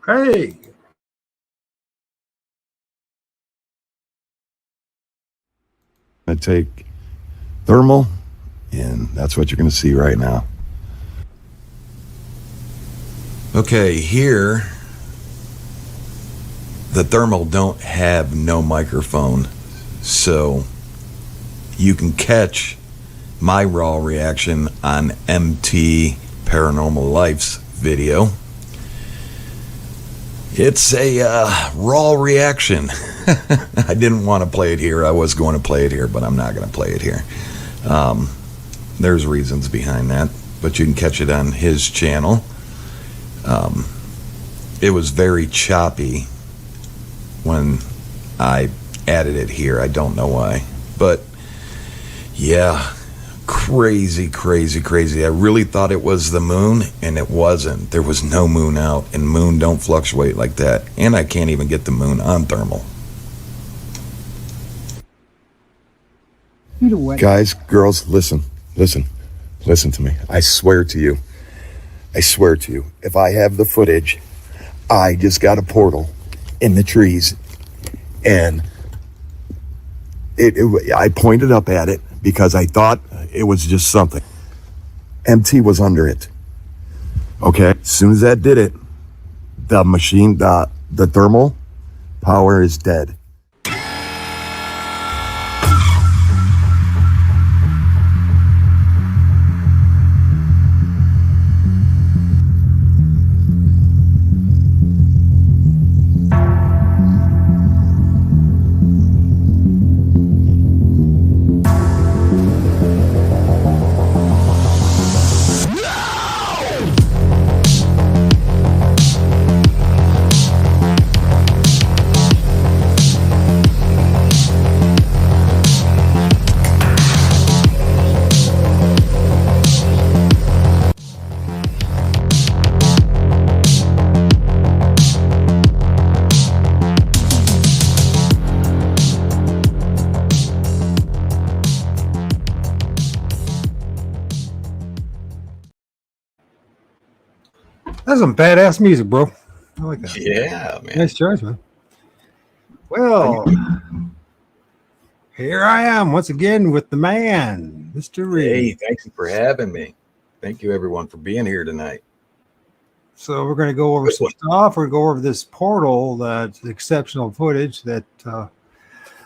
Hey. I take thermal, and that's what you're going to see right now. Okay, here the thermal don't have no microphone, so you can catch my raw reaction on MT Paranormal Life's video. It's a raw reaction. I didn't want to play it here. I was going to play it here, but I'm not going to play it here. There's reasons behind that, but you can catch it on his channel. It was very choppy when I added it here. I don't know why, but yeah, crazy. I really thought it was the moon, and it wasn't. There was no moon out, and moon don't fluctuate like that, and I can't even get the moon on thermal. Guys, girls, listen to me. I swear to you, if I have the footage, I just got a portal in the trees, and I pointed up at it because I thought it was just something. MT was under it. Okay, as soon as that did it, the machine, the thermal power is dead. That's some badass music, bro. I like that. Yeah, man. Nice choice, man. Well, here I am once again with the man, Mr. Reed. Hey, thank you for having me. Thank you, everyone, for being here tonight. So we're going to go over some stuff. We're going to go over this portal, that's exceptional footage that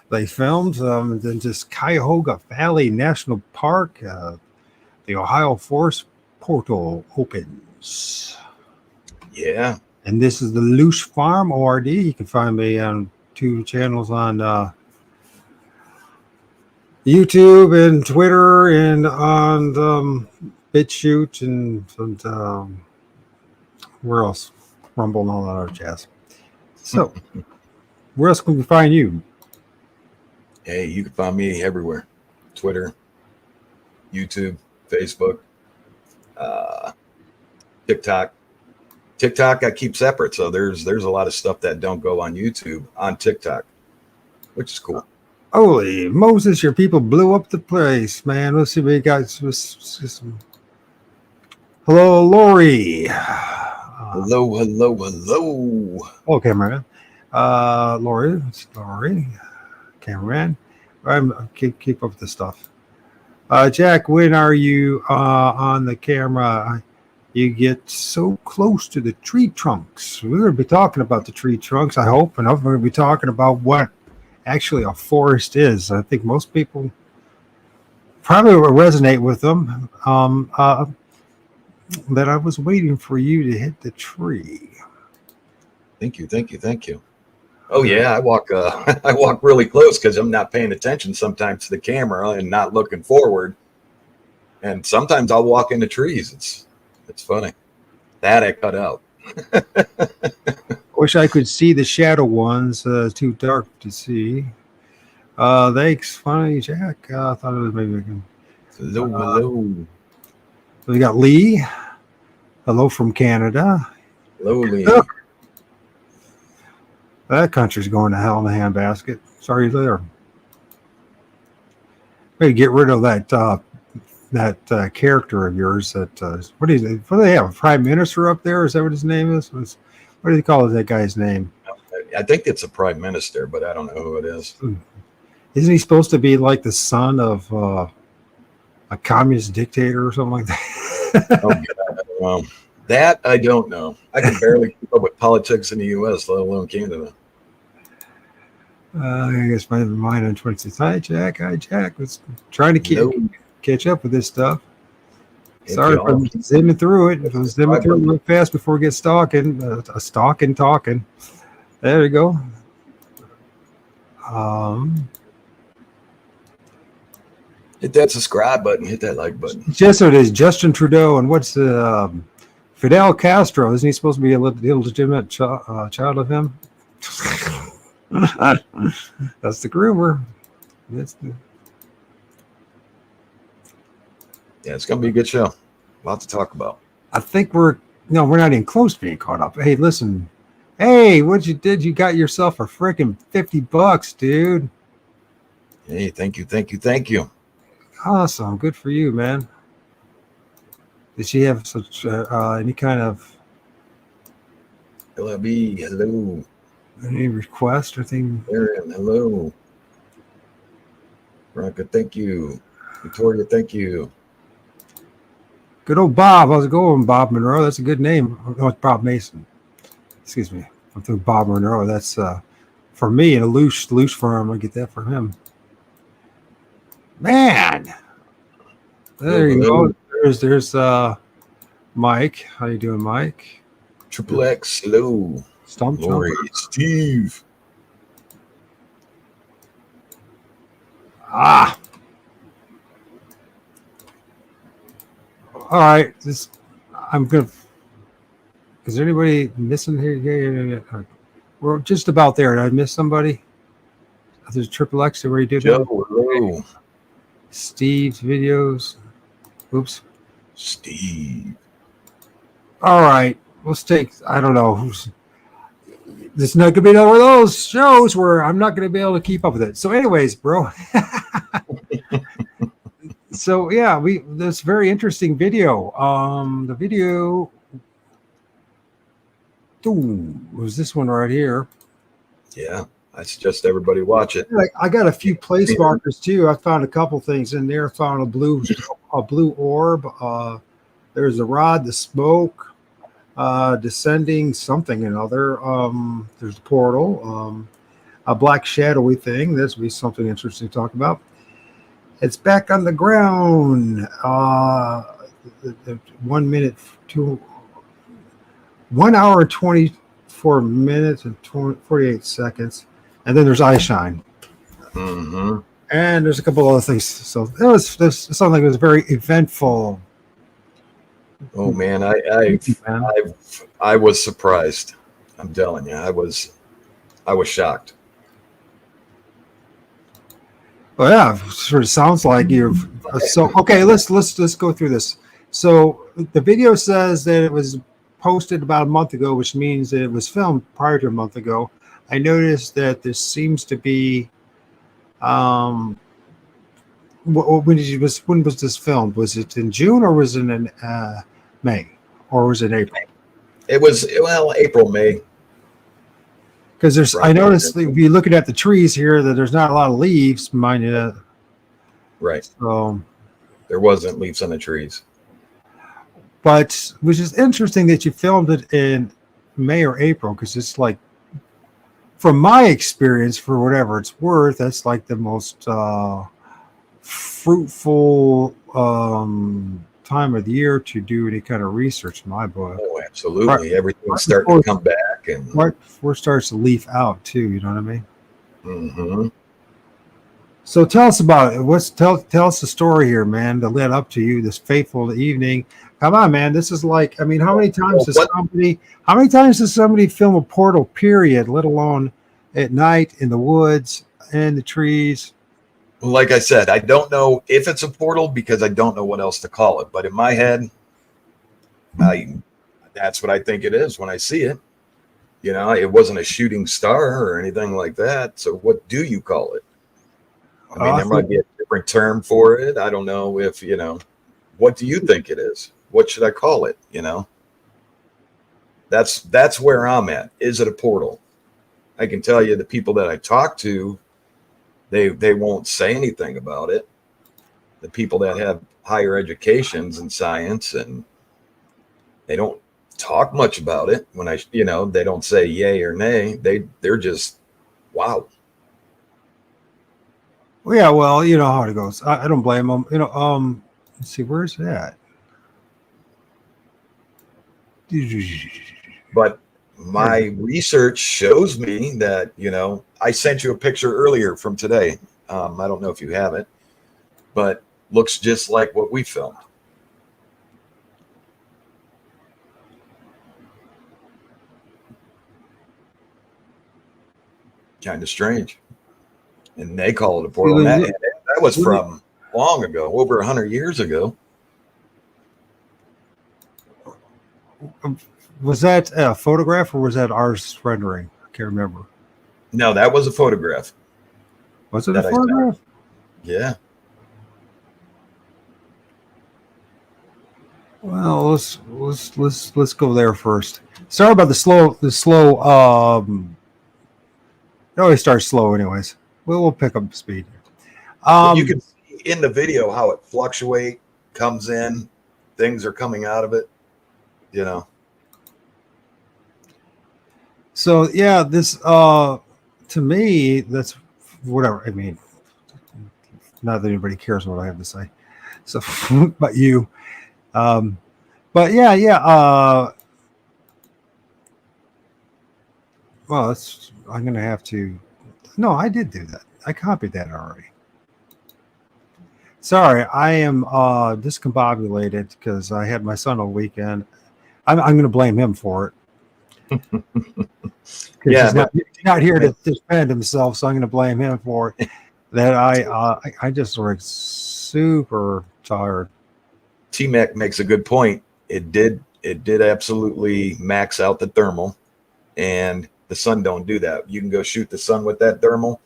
they filmed. Then just Cuyahoga Valley National Park, the Ohio Forest portal opens. Yeah. And this is the Loosh Farm ORD. You can find me on 2 channels on YouTube and Twitter and on BitChute and where else? Rumble and all that other jazz. So, where else can we find you? Hey, you can find me everywhere. Twitter, YouTube, Facebook, TikTok. TikTok I keep separate, so there's a lot of stuff that don't go on YouTube on TikTok, which is cool. Holy Moses, your people blew up the place, man. Let's see what you guys. Hello, Lori. Hello. Oh, cameraman. Lori, cameraman. I'm keep up with the stuff. Jack, when are you on the camera? You get so close to the tree trunks. We're going to be talking about the tree trunks, I hope, and we're going to be talking about what actually a forest is. I think most people probably will resonate with them. That I was waiting for you to hit the tree. Thank you. Oh yeah, I walk really close because I'm not paying attention sometimes to the camera and not looking forward. And sometimes I'll walk into trees. It's funny. That I cut out. Wish I could see the shadow ones. Too dark to see. Thanks, funny Jack. I thought it was maybe. Hello. We got Lee. Hello from Canada. Hello, Lee. That country's going to hell in a handbasket. Sorry there. Maybe get rid of that that character of yours. That what is it? What do they have? A prime minister up there? Is that what his name is? What do they call that guy's name? I think it's a prime minister, but I don't know who it is. Isn't he supposed to be like the son of a communist dictator or something like that? Oh, God. That I don't know. I can barely keep up with politics in the U.S., let alone Canada. I guess my mind on 26. Hi, Jack. Hi, Jack. Let's trying to catch up with this stuff. Sorry if I'm zimming through it. If I'm zimming through it real fast before we get talking. There you go. Hit that subscribe button. Hit that like button. Just so it is Justin Trudeau and what's the Fidel Castro? Isn't he supposed to be a illegitimate child of him? That's the groomer. Yeah, it's gonna be a good show. A lot to talk about. I think we're not even close to being caught up. Hey, listen. Hey, what you did? You got yourself a freaking $50, dude. Hey, thank you. Awesome. Good for you, man. Did she have such any kind of LLB, hello. Any request or thing? Aaron, hello. Veronica, thank you. Victoria, thank you. Good old Bob. How's it going, Bob Monroe? That's a good name. Oh, it's Bob Mason. Excuse me. I'm through Bob Monroe. That's for me in a loose firm. I get that from him. Man. There you go. There's Mike. How you doing, Mike? Triple X, hello. Stump Lori, Steve. All right. I'm good. Is there anybody missing here? Yeah. We're just about there. Did I miss somebody? There's Triple X. Where you did Joe, hello. Steve's videos. Oops. Steve. All right. Let's take. I don't know. This is not gonna be one of those shows where I'm not gonna be able to keep up with it. So, anyways, bro. So yeah, this very interesting video. The video was this one right here. Yeah, I suggest everybody watch it. I got a few place markers too. I found a couple things in there. I found a blue orb. There's the rod, the smoke. Descending something and other. There's a portal, a black shadowy thing. This would be something interesting to talk about. It's back on the ground. 1 minute to 1 hour and 24 minutes and 48 seconds, and then there's Eyeshine. Mm-hmm. And there's a couple other things. So it was something that was very eventful. Oh man, I was surprised. I'm telling you, I was shocked. Well, yeah, sort of sounds like you've. So okay, let's go through this. So the video says that it was posted about a month ago, which means that it was filmed prior to a month ago. I noticed that this seems to be. When was this filmed? Was it in June or was it in May or was it April? It was April, May. Because there's, I noticed if you're looking at the trees here that there's not a lot of leaves, mind you. Right. So there wasn't leaves on the trees. But which is interesting that you filmed it in May or April, because it's like, from my experience, for whatever it's worth, that's like the most fruitful time of the year to do any kind of research in my book. Oh, absolutely. Right. Everything's starting to come back, and right before it starts to leaf out too. You know what I mean? Mm-hmm. So tell us about it. Tell us the story here, man, that led up to you this fateful evening. Come on, man. This is like, I mean, how many times does somebody film a portal, period, let alone at night in the woods and the trees? Like I said, I don't know if it's a portal because I don't know what else to call it. But in my head, that's what I think it is when I see it. You know, it wasn't a shooting star or anything like that. So what do you call it? I mean, there might be a different term for it. I don't know if, you know. what do you think it is? What should I call it? That's where I'm at. Is it a portal? I can tell you the people that I talk to, they won't say anything about it. The people that have higher educations in science, and they don't talk much about it. When they don't say yay or nay. They're just, wow. Well, yeah, well, you know how it goes. I don't blame them. Let's see, where's that? But my research shows me that, I sent you a picture earlier from today. I don't know if you have it, but looks just like what we filmed. Kind of strange. And they call it a portal. And that was from long ago, over 100 years ago. Was that a photograph or was that ours rendering? I can't remember. No, that was a photograph. Was it a photograph? Yeah. Well, let's go there first. Sorry about the slow. It always starts slow, anyways. We'll pick up speed. You can see in the video how it fluctuates, comes in, things are coming out of it. So yeah, this to me, that's whatever. I mean, not that anybody cares what I have to say. So, but you, but yeah. Well, I'm gonna have to. No, I did do that. I copied that already. Sorry, I am discombobulated because I had my son all weekend. I'm going to blame him for it. Yeah, he's not here to defend himself, so I'm going to blame him for it. That I just was super tired. T-Mac makes a good point. It did absolutely max out the thermal, and the sun don't do that. You can go shoot the sun with that thermal,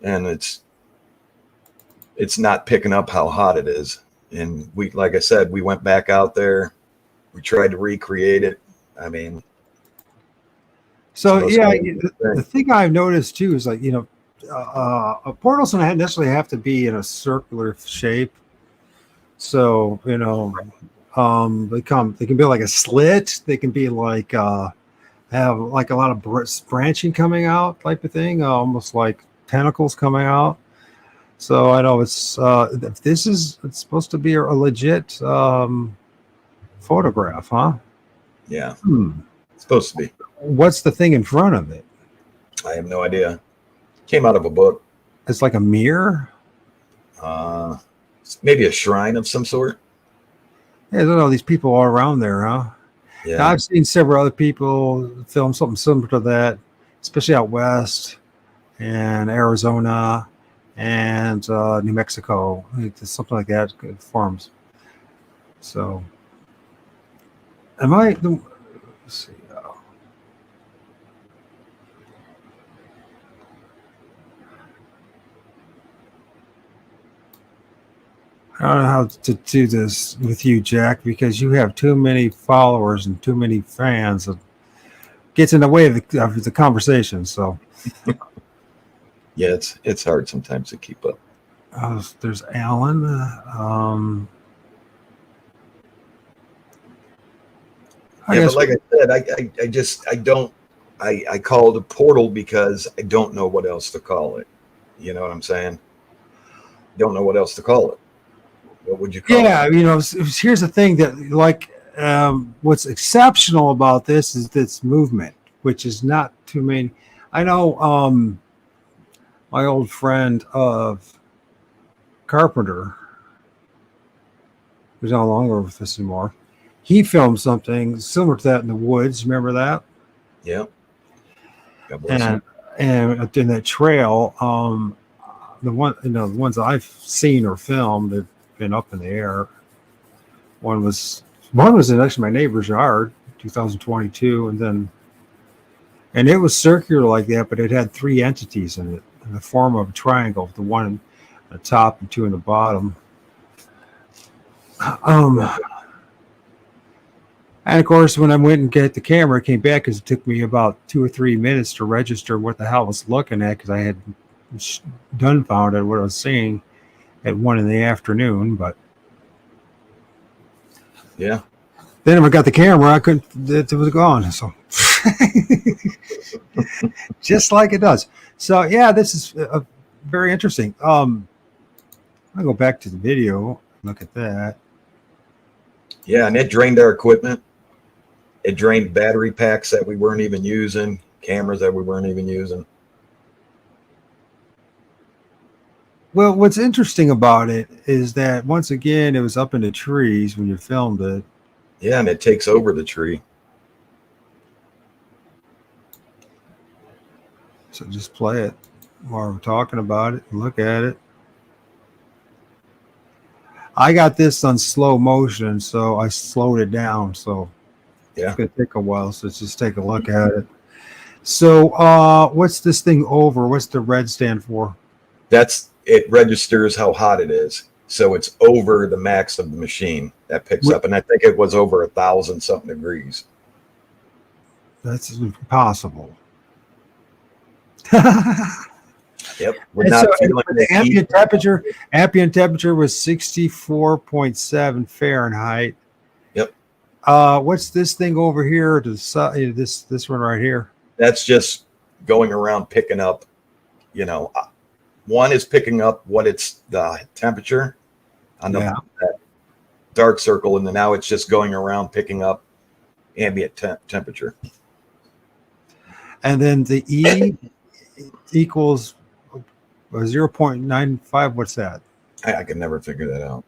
and it's not picking up how hot it is. And like I said, we went back out there. We tried to recreate it. I mean, so yeah, the thing I've noticed too is a portals don't necessarily have to be in a circular shape. So they can be like a slit. They can be like have like a lot of branching coming out type of thing, almost like tentacles coming out. So I know it's supposed to be a legit photograph, huh? Yeah, it's supposed to be. What's the thing in front of it? I have no idea. Came out of a book. It's like a mirror. Maybe a shrine of some sort. Yeah, I don't know. These people all around there, huh? Yeah, now, I've seen several other people film something similar to that, especially out west and Arizona and New Mexico, something like that. Good forms. So, let's see. I don't know how to do this with you, Jack, because you have too many followers and too many fans. It gets in the way of the conversation. So, yeah, it's hard sometimes to keep up. There's Alan. But like I said, I call it a portal because I don't know what else to call it. You know what I'm saying? Don't know what else to call it. What would you call it? Yeah, here's the thing that what's exceptional about this is this movement, which is not too many. I know my old friend of Carpenter, who's no longer with us anymore, he filmed something similar to that in the woods. Remember that? Yeah. And in that trail, the ones I've seen or filmed, they've been up in the air. One was in actually my neighbor's yard, 2022, and it was circular like that, but it had three entities in it in the form of a triangle, the one on the top and two in the bottom. Um, and of course, when I went and get the camera, it came back because it took me about 2 or 3 minutes to register what the hell I was looking at because I had dumbfounded what I was seeing at 1 in the afternoon. But Yeah. then when I got the camera, I couldn't. It was gone. So just like it does. So yeah, this is very interesting. I'll go back to the video. Look at that. Yeah, and it drained our equipment. It drained battery packs that we weren't even using, cameras that we weren't even using. Well, what's interesting about it is that once again, it was up in the trees when you filmed it. Yeah, and it takes over the tree. So just play it while we're talking about it and look at it. I got this on slow motion, so I slowed it down. So Yeah. it's going to take a while. So let's just take a look at it. So what's this thing over? What's the red stand for? It registers how hot it is. So it's over the max of the machine that picks up. And I think it was over 1,000 something degrees. That's impossible. Yep. We're not feeling the ambient temperature was 64.7 Fahrenheit. Yep. What's this thing over here to the side? This one right here. That's just going around picking up, one is picking up what it's the temperature on that dark circle, and then now it's just going around picking up ambient temperature. And then the E equals 0.95. What's that? I could never figure that out.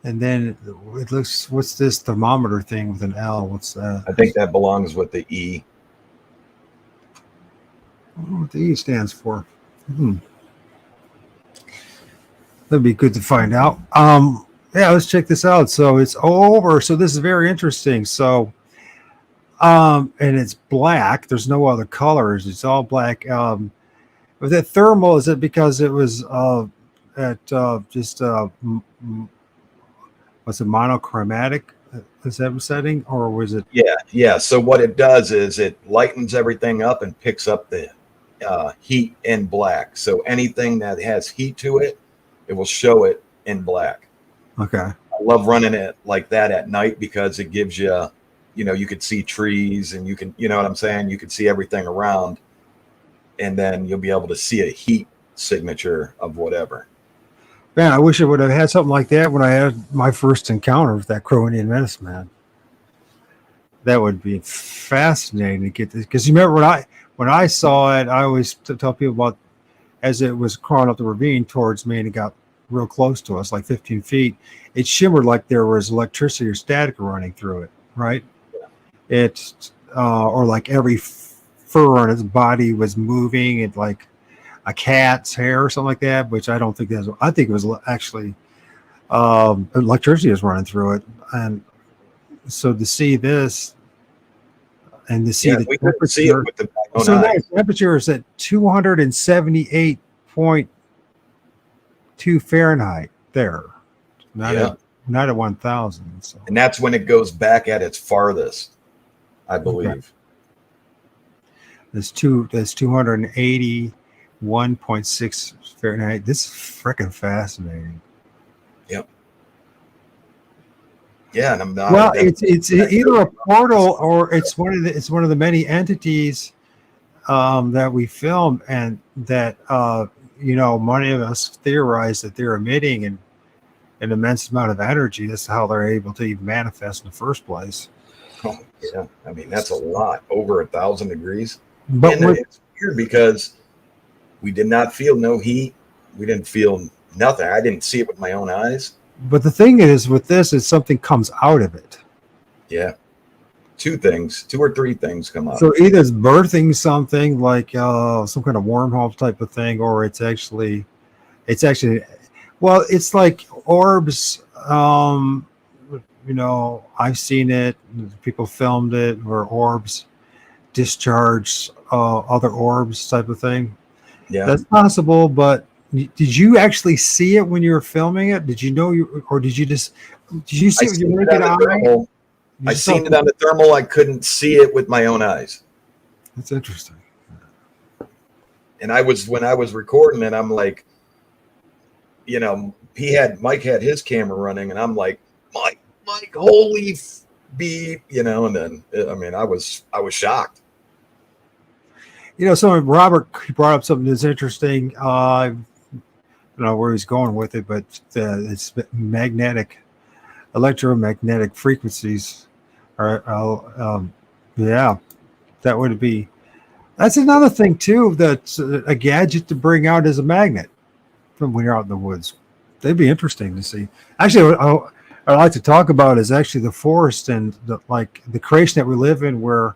And then it looks, what's this thermometer thing with an L? What's that? I think that belongs with the E. I don't know what the E stands for. That'd be good to find out. Yeah, let's check this out. So it's over. So this is very interesting. So, and it's black. There's no other colors. It's all black. With that thermal, is it because it was what's it, monochromatic? Is that setting, or was it? Yeah. So what it does is it lightens everything up and picks up the heat in black. So anything that has heat to it, it will show it in black. Okay. I love running it like that at night because it gives you, you could see trees and you can, you know what I'm saying? You can see everything around, and then you'll be able to see a heat signature of whatever. Man, I wish I would have had something like that when I had my first encounter with that Crow Indian medicine man. That would be fascinating to get this, because you remember when I saw it, I always tell people about as it was crawling up the ravine towards me and it got real close to us, like 15 feet. It shimmered like there was electricity or static running through it, right? It or like every fur on its body was moving. It like a cat's hair or something like that, which I don't think that's. I think it was actually electricity was running through it, and so to see this and to see the temperature, see it with the so that temperature is at 278.2 Fahrenheit. There, not at 1,000. So. And that's when it goes back at its farthest, I believe. Okay. That's 281.6 Fahrenheit. This is freaking fascinating. Yep. Yeah, and I'm not. Well, it's either a portal or it's one of the many entities that we film, and that many of us theorize that they're emitting an immense amount of energy. That's how they're able to even manifest in the first place. Oh, yeah, I mean that's a lot, over 1,000 degrees. But it's weird because we did not feel no heat. We didn't feel nothing. I didn't see it with my own eyes. But the thing is, with this, is something comes out of it. Yeah, two or three things come out. So either it's birthing something like some kind of wormhole type of thing, or it's actually, well, it's like orbs. I've seen it. People filmed it where orbs discharge other orbs type of thing. Yeah, that's possible, but did you actually see it when you were filming it? Did you know or did you see it with your naked eye? I seen it on the thermal. I couldn't see it with my own eyes. That's interesting. And when I was recording it, I'm like, you know, Mike had his camera running, and I'm like, Mike, holy beep, you know. And then, I mean, I was shocked. You know, so Robert brought up something that's interesting. I don't know where he's going with it, but it's electromagnetic frequencies. Yeah, that would be. That's another thing too. That's a gadget to bring out as a magnet from when you're out in the woods. They'd be interesting to see. Actually, what I'd like to talk about is actually the forest and the creation that we live in, where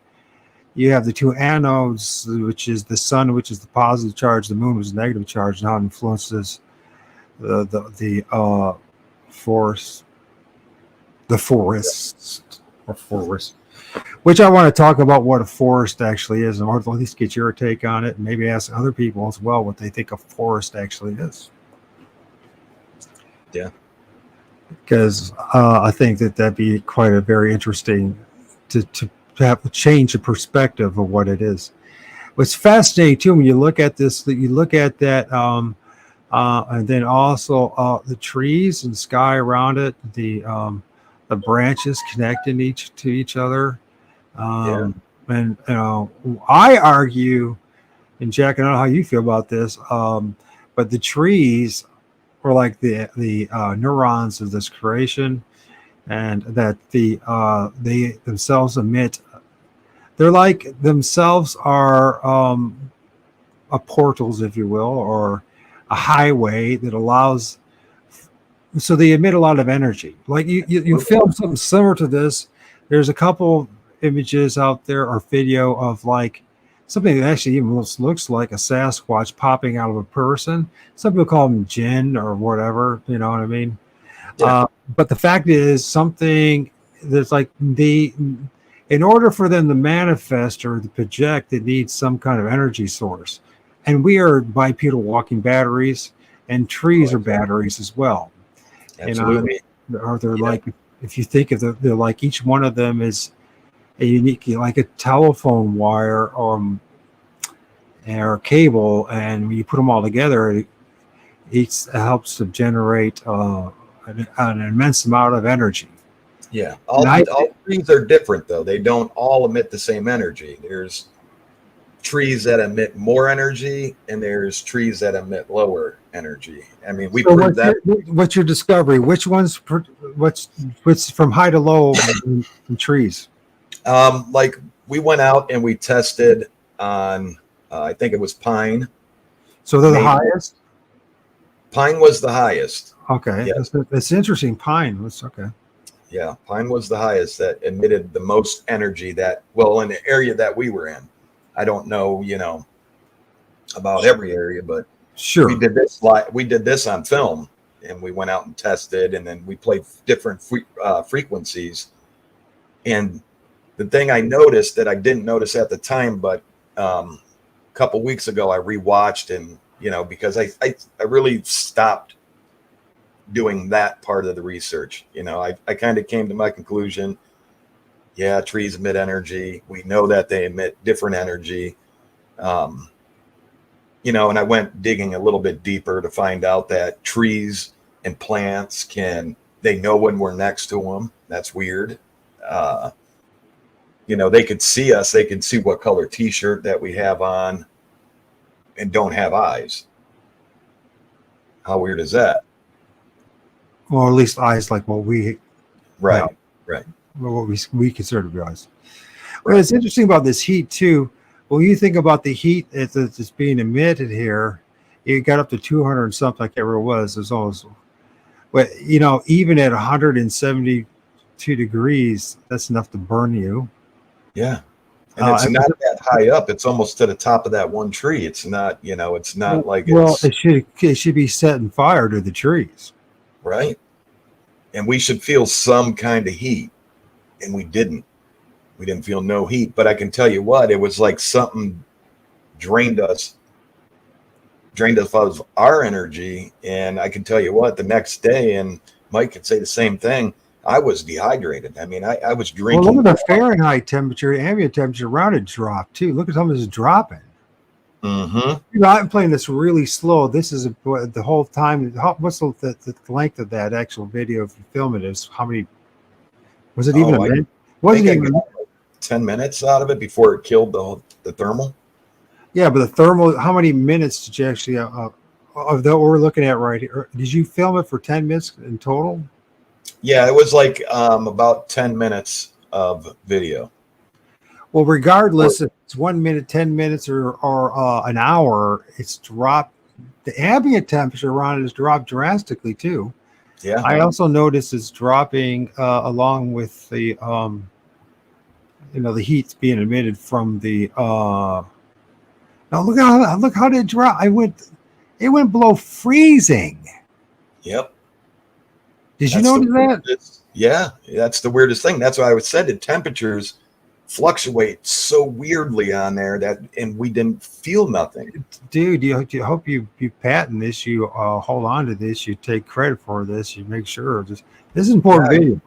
you have the two anodes, which is the sun, which is the positive charge, the moon was the negative charge, and how it influences the forest, which I want to talk about what a forest actually is, or at least get your take on it, and maybe ask other people as well what they think a forest actually is. Yeah, because I think that'd be quite a very interesting to have a change of perspective of what it is. What's fascinating too, when you look at this, that you look at that, and then also the trees and sky around it, the branches connecting to each other. And you know, I argue, and Jack, I don't know how you feel about this, but the trees are like the neurons of this creation, and that they themselves emit. They're like themselves are a portals, if you will, or a highway that allows. So they emit a lot of energy. Like you film something similar to this. There's a couple images out there or video of like something that actually even looks like a Sasquatch popping out of a person. Some people call them jinn or whatever, you know what I mean? Yeah. But the fact is, something that's like in order for them to manifest or to project, it needs some kind of energy source. And we are bipedal walking batteries, and trees are batteries as well. Absolutely. You know, or they're like, if you think of they're like each one of them is a unique, like a telephone wire or cable, and when you put them all together, it helps to generate an immense amount of energy. Yeah, all trees are different though. They don't all emit the same energy. There's trees that emit more energy, and there's trees that emit lower energy. I mean, we proved that. What's your discovery? Which ones? What's from high to low in trees? Like we went out and we tested on, I think it was pine. So they're the highest? Pine was the highest. Okay. Yeah. That's interesting. Pine was okay. Yeah. Pine was the highest that emitted the most energy in the area that we were in. I don't know, you know, about every area, but sure. We did this on film, and we went out and tested, and then we played different frequencies. And the thing I noticed that I didn't notice at the time, but a couple weeks ago I rewatched, and you know, because I really stopped doing that part of the research. You know, I kind of came to my conclusion. Yeah, trees emit energy. We know that they emit different energy. You know, and I went digging a little bit deeper to find out that trees and plants they know when we're next to them. That's weird. You know, they could see us. They can see what color t-shirt that we have on and don't have eyes. How weird is that? Well, at least eyes like what we... Right. What we consider to be eyes. Well, it's interesting about this heat too. When you think about the heat that's being emitted here, it got up to 200 and something. I can't remember what it was. There's always, but you know, even at 172 degrees, that's enough to burn you. Yeah, and it's not that high up. It's almost to the top of that one tree. It's not, you know, it's not like it should be setting fire to the trees, right? And we should feel some kind of heat. And we didn't feel no heat, but I can tell you what, it was like something drained drained us of our energy. And I can tell you what, the next day, and Mike could say the same thing, I was dehydrated. I mean, I was drinking. Well, look at the Fahrenheit temperature, ambient temperature around it dropped too. Look at how much it's dropping. Mm-hmm. You know, I'm playing this really slow. This is the whole time. What's the length of that actual video? If you film it, is how many? Was it even a minute? Wasn't even 10 minutes out of it before it killed the thermal. Yeah, but the thermal. How many minutes did you actually of that we're looking at right here? Did you film it for 10 minutes in total? Yeah, it was like about 10 minutes of video. Well, regardless, if it's 1 minute, 10 minutes, or an hour, it's dropped. The ambient temperature around it has dropped drastically too. Yeah. I also noticed it's dropping along with the the heat's being emitted from the now look how did it drop. It went below freezing. Yep. Did you notice that? Yeah, that's the weirdest thing. That's why I said the temperatures fluctuate so weirdly on there and we didn't feel nothing. Dude, you hope you patent this, you hold on to this, you take credit for this, you make sure this is important video.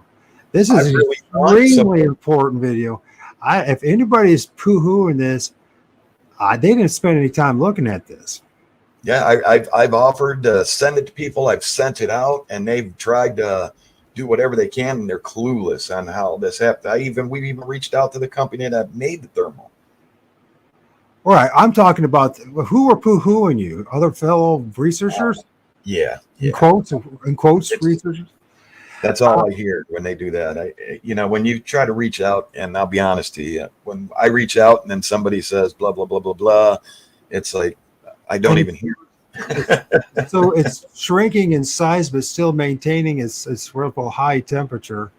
This is really extremely important video. If anybody is poo-hooing this, they didn't spend any time looking at this. Yeah, I've offered to send it to people. I've sent it out, and they've tried to do whatever they can, and they're clueless on how this happened. We've even reached out to the company that made the thermal. All right, I'm talking about who are poo-hooing you? Other fellow researchers? Yeah. In quotes, researchers. That's all I hear when they do that. When you try to reach out, and I'll be honest to you, when I reach out and then somebody says blah blah blah blah blah, it's like I don't even hear it. So it's shrinking in size, but still maintaining its real high temperature.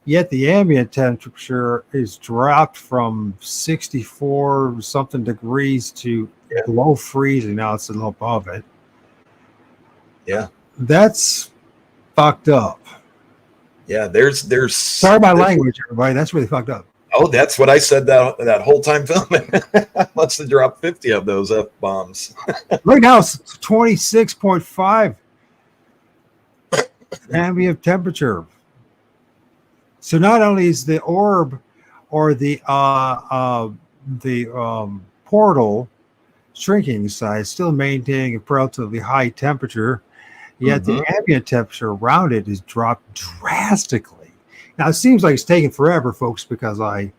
Yet the ambient temperature is dropped from 64 something degrees to below freezing. Now it's a little above it. Yeah, that's fucked up. Yeah, there's. Sorry my language, everybody. That's really fucked up. Oh, that's what I said that whole time filming. I must have dropped 50 of those F-bombs. Right now it's 26.5 ambient temperature. So not only is the orb or the portal shrinking size, still maintaining a relatively high temperature, yet the ambient temperature around it is dropped drastically. Now it seems like it's taking forever, folks, because I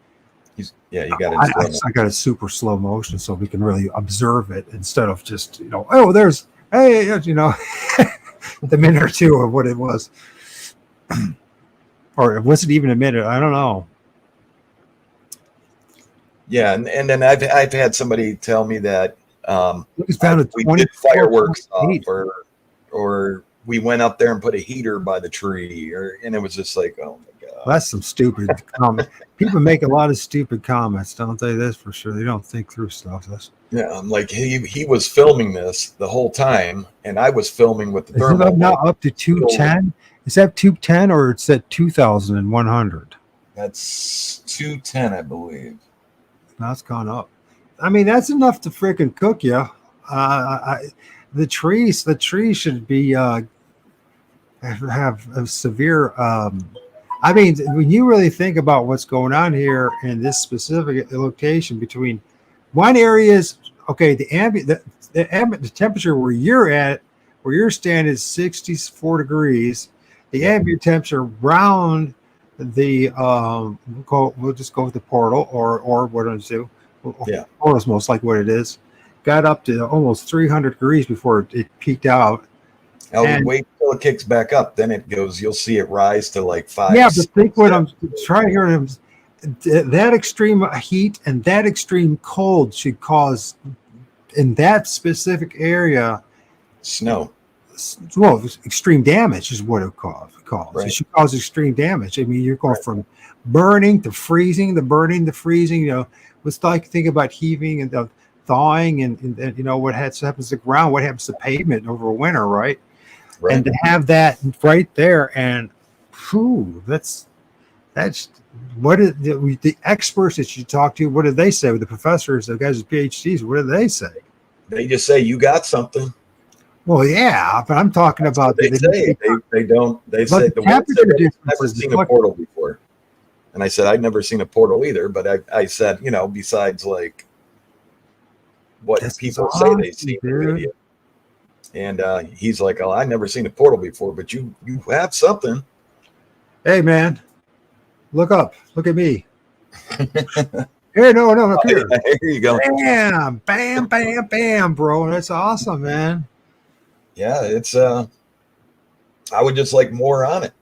got a super slow motion, so we can really observe it instead of just the minute or two of what it was. Or was it even a minute? I don't know. Yeah, and then I've had somebody tell me that it's down to we did fireworks off, or we went up there and put a heater by the tree, and it was just like, oh my god, that's some stupid comment. People make a lot of stupid comments, don't they? That's for sure. They don't think through stuff. I'm like, he was filming this the whole time, and I was filming with the thermal. Is it now up to 210? Is that 210 or it's at 2,100? That's 210, I believe. Now it's gone up. I mean, that's enough to freaking cook you. The trees should be have a severe. I mean, when you really think about what's going on here in this specific location, between one area is the ambient, the temperature where you're standing is 64 degrees. The ambient temperature around the we'll just go with the portal or what I'm do. Yeah, portal is most like what it is. Got up to almost 300 degrees before it peaked out. Wait till it kicks back up, then it goes. You'll see it rise to like 5. Yeah, but think what I'm trying to hear. That extreme heat and that extreme cold should cause, in that specific area, snow. Well, extreme damage is what it causes. Right. It should cause extreme damage. I mean, you're going from burning to freezing, the burning to freezing. It's like think about heaving and the thawing, and what happens to the ground, what happens to pavement over winter, right? Right. And to have that right there, and that's what is the experts that you talk to. What do they say? With the professors, the guys with PhDs, what do they say? They just say you got something. Well, yeah, but I'm talking about They say they don't. They say the one said I've never seen a portal before, and I said I'd never seen a portal either. But I said, you know, besides like what people say they see in the media. And he's like, "Oh, I've never seen a portal before, but you have something." Hey, man, look up. Look at me. Here, no, up here. Yeah, here you go. Bam, bam, bam, bam, bro. That's awesome, man. Yeah, it's I would just like more on it.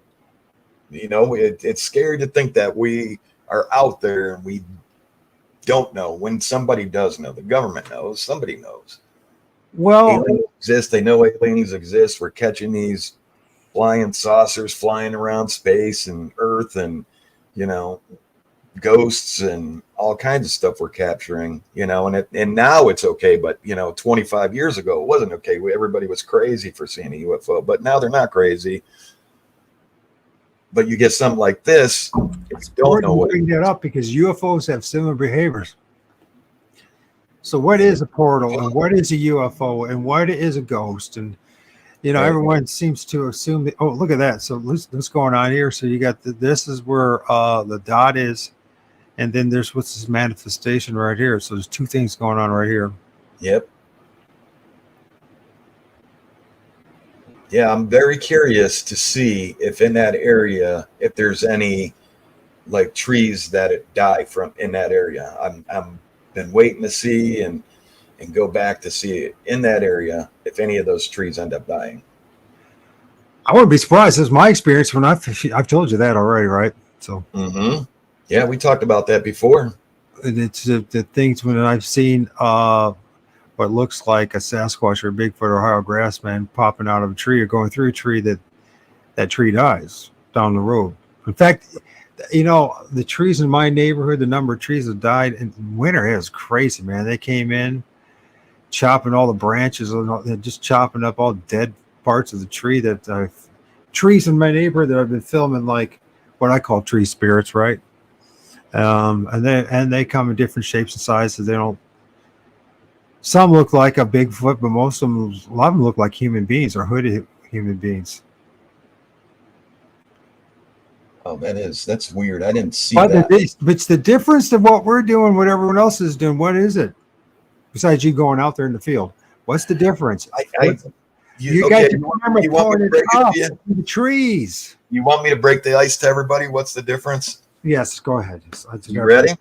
You know, it's scary to think that we are out there and we don't know. When somebody does know, the government knows, somebody knows. Well, aliens exist. They know aliens exist. We're catching these flying saucers flying around space and Earth, and you know, ghosts and all kinds of stuff we're capturing. You know, and now it's okay, but you know, 25 years ago it wasn't okay. Everybody was crazy for seeing a UFO, but now they're not crazy. But you get something like this, you don't know what. Bring that up because UFOs have similar behaviors. So what is a portal and what is a UFO and what is a ghost? And, you know, right. Everyone seems to assume that, oh, look at that. So what's going on here? So you got this is where the dot is. And then there's what's this manifestation right here. So there's two things going on right here. Yep. Yeah, I'm very curious to see if in that area, if there's any like trees that die from in that area. I'm been waiting to see and go back to see it in that area if any of those trees end up dying. I wouldn't be surprised. This is my experience when I've told you that already, right? So yeah, we talked about that before. And it's the things when I've seen what looks like a Sasquatch or a Bigfoot or Ohio grassman popping out of a tree or going through a tree, that tree dies down the road. In fact, you know, the trees in my neighborhood, the number of trees that died in winter is crazy, man. They came in chopping all the branches and just chopping up all dead parts of the tree trees in my neighborhood that I've been filming, like what I call tree spirits, right? And they come in different shapes and sizes. Some look like a Bigfoot, but a lot of them look like human beings or hooded human beings. Oh, that's weird. I didn't see that. But it's the difference of what we're doing, what everyone else is doing. What is it? Besides you going out there in the field, what's the difference? You got the camera pointed up the trees. You want me to break the ice to everybody? What's the difference? Yes, go ahead. You ready?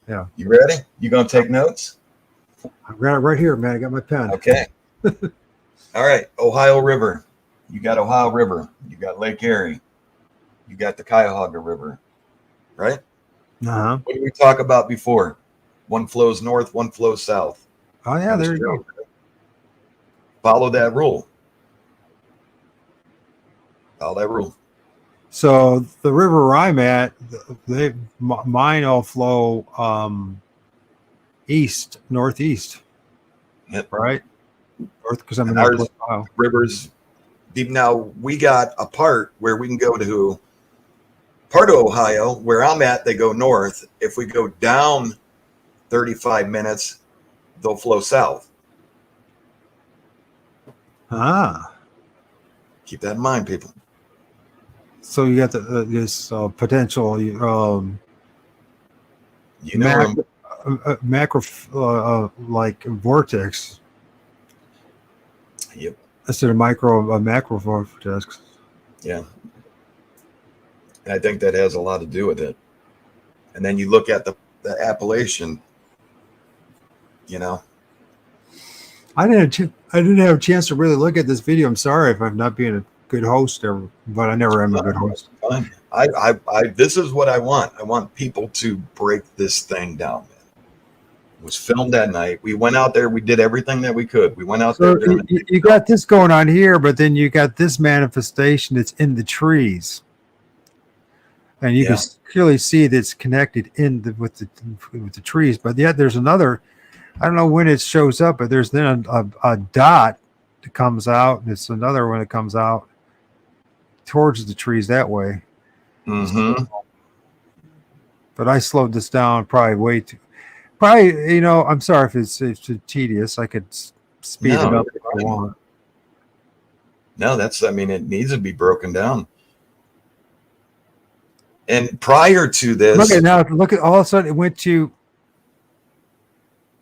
Yeah. You ready? You gonna take notes? I've got it right here, man. I got my pen. Okay. All right. Ohio River. You got Ohio River. You got Lake Erie. You got the Cuyahoga River, right? Uh-huh. What did we talk about before? One flows north, one flows south. Oh, yeah, there you go. Follow that rule. Follow that rule. So the river where I'm at, mine all flow northeast. Yep. Right? North, because I'm in Ohio. Rivers. Now we got a part where we can go to part of Ohio where I'm at. They go north. If we go down 35 minutes, they'll flow south. Keep that in mind, people. So you got this potential macro like vortex. Yep. Instead of macro vortex. Yeah. And I think that has a lot to do with it. And then you look at the Appalachian, you know. I didn't have a chance to really look at this video. I'm sorry if I'm not being a good host ever, but I never am a good host. Fine. I this is what I want. I want people to break this thing down, man. It was filmed that night. We went out there. We did everything that we could. We went out there. You got this going on here, but then you got this manifestation that's in the trees. And you can clearly see that it's connected with the trees. But yet there's another, I don't know when it shows up, but there's then a dot that comes out. And it's another one that comes out towards the trees that way. Mm-hmm. But I slowed this down probably, you know, I'm sorry if it's too tedious. I could speed it up if you want. No, I mean, it needs to be broken down. And prior to this, look at all of a sudden it went to,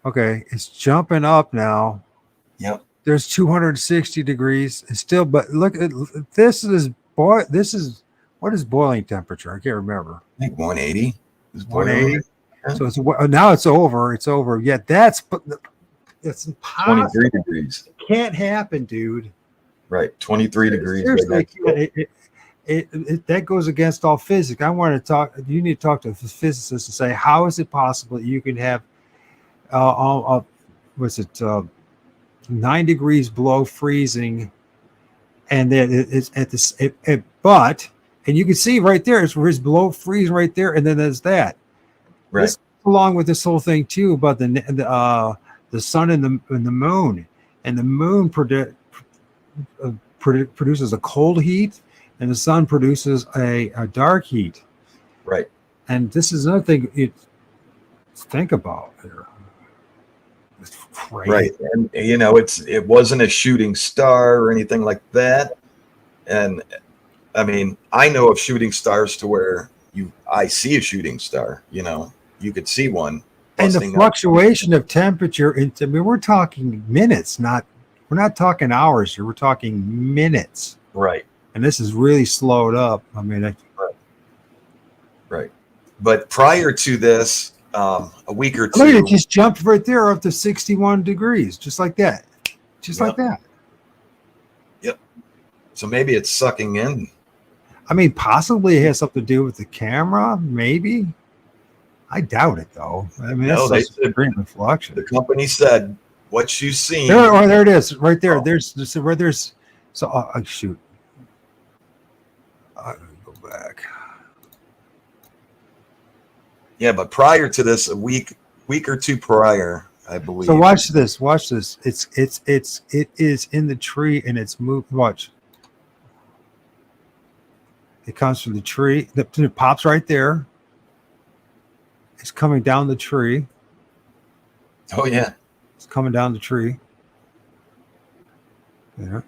okay, it's jumping up now. Yep. There's 260 degrees. It's still, but look at this is what is boiling temperature? I can't remember. I think 180. 180. So it's now it's over. It's over. Yet it's impossible. 23 degrees. It can't happen, dude. Right, 23 degrees. Seriously, that goes against all physics. I want to talk. You need to talk to a physicist and say, how is it possible that you can have, 9 degrees below freezing, and then it's at this, but you can see right there, it's below freezing right there, and then there's that. Right. This, along with this whole thing too about the sun and the moon, and the moon produces a cold heat, and the sun produces a dark heat. Right. And this is another thing to think about here. It's crazy. Right. And it wasn't a shooting star or anything like that. And I mean, I know of shooting stars to where I see a shooting star, you could see one. And the fluctuation of temperature, we're talking minutes, we're not talking hours here. We're talking minutes. Right. And this is really slowed up. I mean, right. But prior to this, a week or two. Look, it just jumped right there up to 61 degrees, just like that. Like that. Yep. So maybe it's sucking in. I mean, possibly it has something to do with the camera, maybe. I doubt it, though. I mean, that's a green reflection. The company said what you seen. There it is, right there. Oh. There's shoot. I'm gonna go back. Yeah, but prior to this, a week or two prior, I believe. So watch this. It is in the tree and it's moved. Watch. It comes from the tree. It pops right there. It's coming down the tree. Oh yeah. It's coming down the tree. Yeah.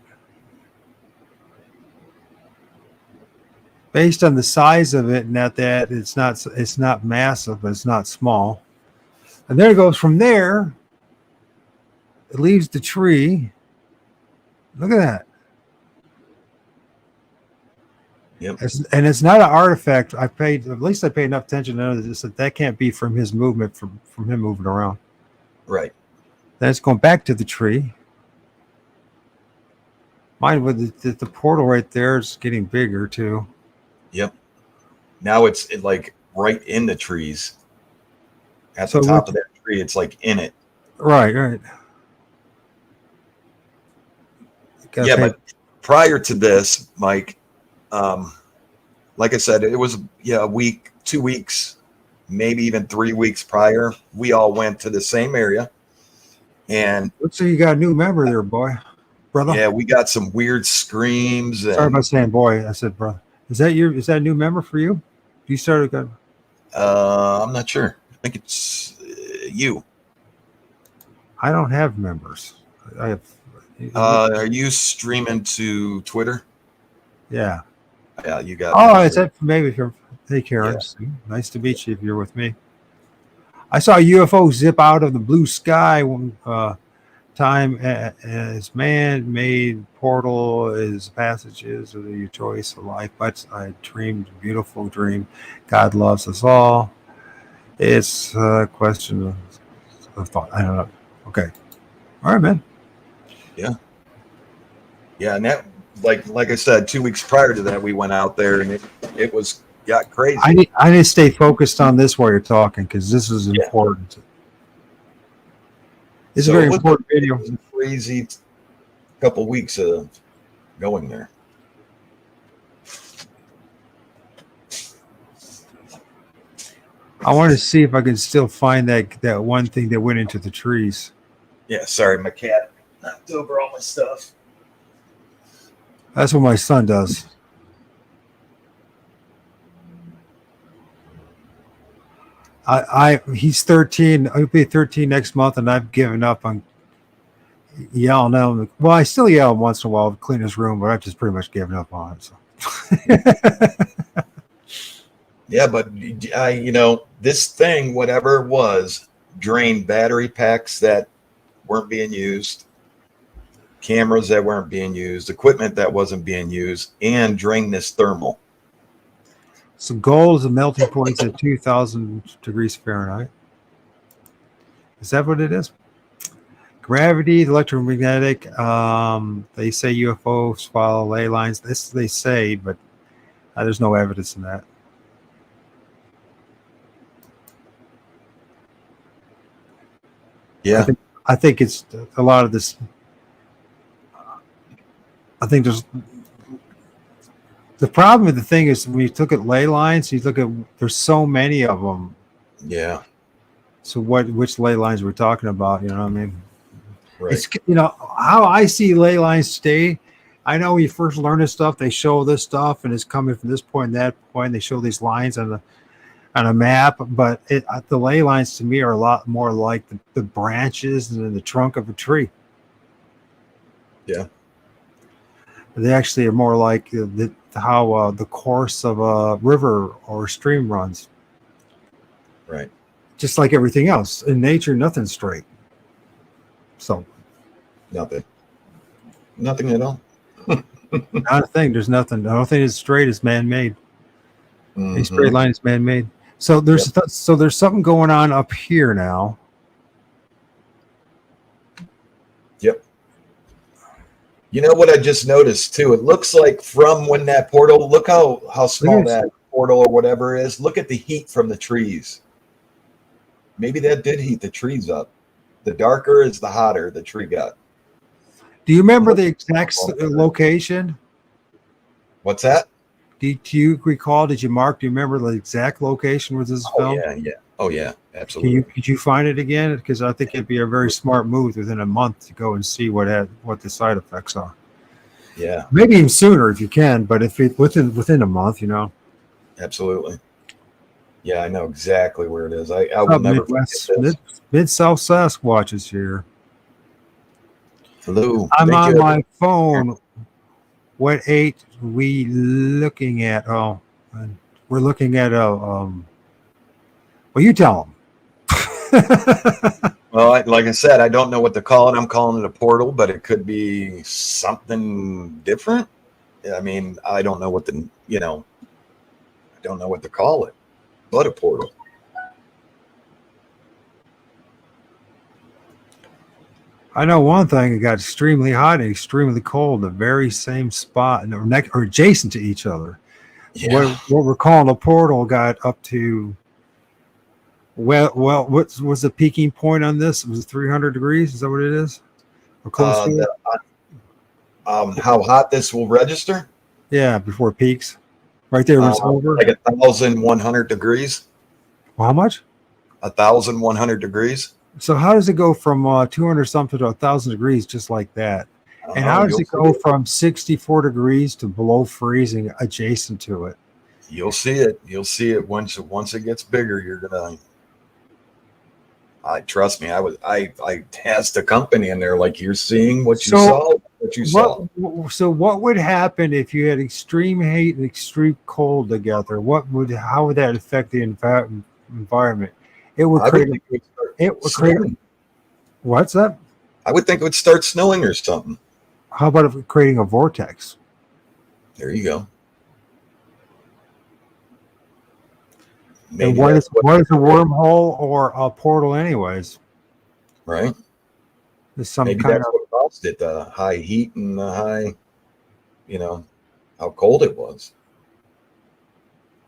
Based on the size of it, not that it's not massive, but it's not small. And there it goes from there. It leaves the tree. Look at that. Yep. And it's not an artifact. I paid enough attention to know that can't be from his movement, from him moving around. Right. Then it's going back to the tree. Mine with the portal right there is getting bigger too. Yep. Now it's like right in the trees. At the top of that tree, it's like in it. Right. Yeah, but prior to this, Mike, like I said, it was a week, 2 weeks, maybe even 3 weeks prior. We all went to the same area, and looks like you got a new member there, boy, brother. Yeah, we got some weird screams. Sorry about saying boy. I said brother. Is that a new member for you? You started? I'm not sure. I think it's you. I don't have members. I have. Are you streaming to Twitter? Yeah. Yeah, you got. Oh, is that maybe from? Hey, Karen. Yeah. Nice to meet you. If you're with me, I saw a UFO zip out of the blue sky. Time as man-made portal is passages of your choice of life. But I dreamed a beautiful dream. God loves us all. It's a question of thought. I don't know. Okay. All right, man. Yeah. Yeah, and that, like I said, 2 weeks prior to that, we went out there and it got crazy. I need to stay focused on this while you're talking because this is important. It's a very important video. It was a crazy couple weeks of going there. I want to see if I can still find that one thing that went into the trees. Yeah, sorry, my cat knocked over all my stuff. That's what my son does. He's 13. He'll be 13 next month, and I've given up on. yell now. Well, I still yell once in a while to clean his room, but I've just pretty much given up on it. So. Yeah, but this thing, whatever it was, drained battery packs that weren't being used, cameras that weren't being used, equipment that wasn't being used, and drained this thermal. So gold is a melting point at 2,000 degrees Fahrenheit. Is that what it is? Gravity, electromagnetic. They say UFOs follow ley lines. This they say, but there's no evidence in that. Yeah, I think it's a lot of this. I think there's the problem with the thing is when you look at ley lines, you look at there's so many of them. yeah. So which ley lines we're talking about? You know what I mean? Right. It's how I see ley lines today. I know when you first learn this stuff, they show this stuff and it's coming from this point and that point. They show these lines on a map, but the ley lines to me are a lot more like the branches and the trunk of a tree. Yeah. They actually are more like how the course of a river or stream runs. Right. Just like everything else in nature, nothing's straight. So Nothing at all. not a thing. There's nothing. The only thing that's straight is man-made. Mm-hmm. A straight line is man-made. So there's there's something going on up here now. Yep. You know what I just noticed too? It looks like from when that portal, look how small that portal or whatever is. Look at the heat from the trees. Maybe that did heat the trees up. The darker is the hotter the tree got. Do you remember the exact location? What's that? Do you recall? Did you mark? Do you remember the exact location where this is filmed? Oh yeah, absolutely. Could you find it again? Because I think it'd be a very smart move within a month to go and see what the side effects are. Yeah, maybe even sooner if you can, but if it within a month, absolutely. Yeah, I know exactly where it is. I will never forget this. Mid-South Sasquatch is here. Hello. I'm on my phone. What 8 we looking at? Oh, we're looking at well, you tell them. Well, like I said, I don't know what to call it. I'm calling it a portal, but it could be something different. I mean, I don't know what I don't know what to call it, but a portal. I know one thing: it got extremely hot and extremely cold in the very same spot, or adjacent to each other. Yeah. What we're calling a portal got up to. Well, what was the peaking point on this? Was it 300 degrees? Is that what it is? Or close to it? How hot this will register? Yeah, before it peaks. Right there when it's over. Like 1,100 degrees. Well, how much? 1,100 degrees. So how does it go from 200 something to 1,000 degrees just like that? And how does it go from 64 degrees to below freezing adjacent to it? You'll see it. You'll see it once it gets bigger. You're gonna. Trust me. I asked the company, and they're like, "You're seeing what you saw. What you saw." So what would happen if you had extreme heat and extreme cold together? How would that affect the environment? It would create. What's that? I would think it would start snowing or something. How about if creating a vortex? There you go. And what is a wormhole or a portal, anyways? Right. There's some Maybe kind that's what caused it. The high heat and the high, how cold it was.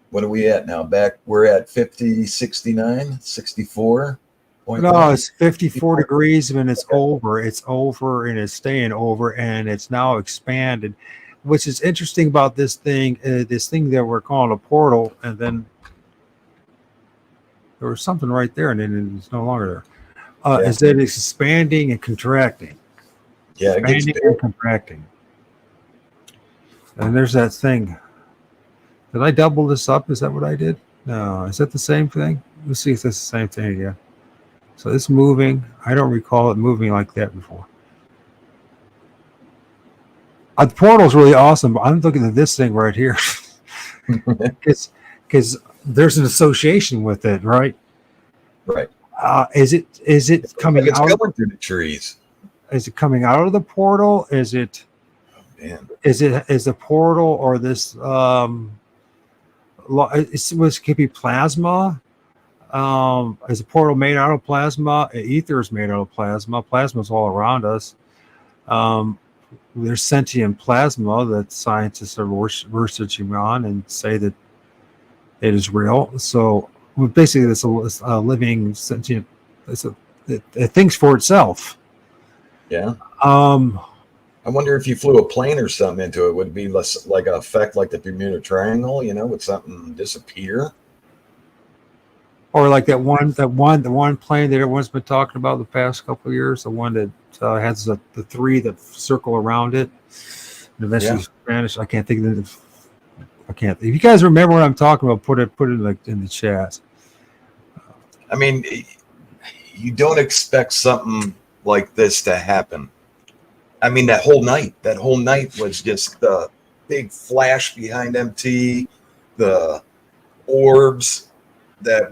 What are we at now? We're at 50, 69, 64. No, it's 54 degrees when it's over. It's over and it's staying over, and it's now expanded, which is interesting about this thing that we're calling a portal. And then there was something right there, and then it's no longer there. Is that it's expanding and contracting. Yeah, expanding and contracting. And there's that thing. Did I double this up? Is that what I did? No. Is that the same thing? Let's see if that's the same thing again. So it's moving. I don't recall it moving like that before. The portal's really awesome, but I'm looking at this thing right here. Because there's an association with it, right? Right. Is it coming It's out? going through the trees. Is it coming out of the portal? Is it? Man. Is the portal or this? It could be plasma. Is the portal made out of plasma? Ether is made out of plasma. Plasma is all around us. There's sentient plasma that scientists are researching on and say that it is real. So basically, it's a living sentient. It thinks for itself. Yeah. I wonder if you flew a plane or something into it, would it be less like an effect like the Bermuda Triangle? Would something disappear? Or like the one plane that everyone's been talking about the past couple of years, the one that has the three that circle around it and eventually vanish. I can't think of it. If you guys remember what I'm talking about, put it in the chat. I mean, you don't expect something like this to happen. I mean, that whole night was just the big flash behind MT, the orbs that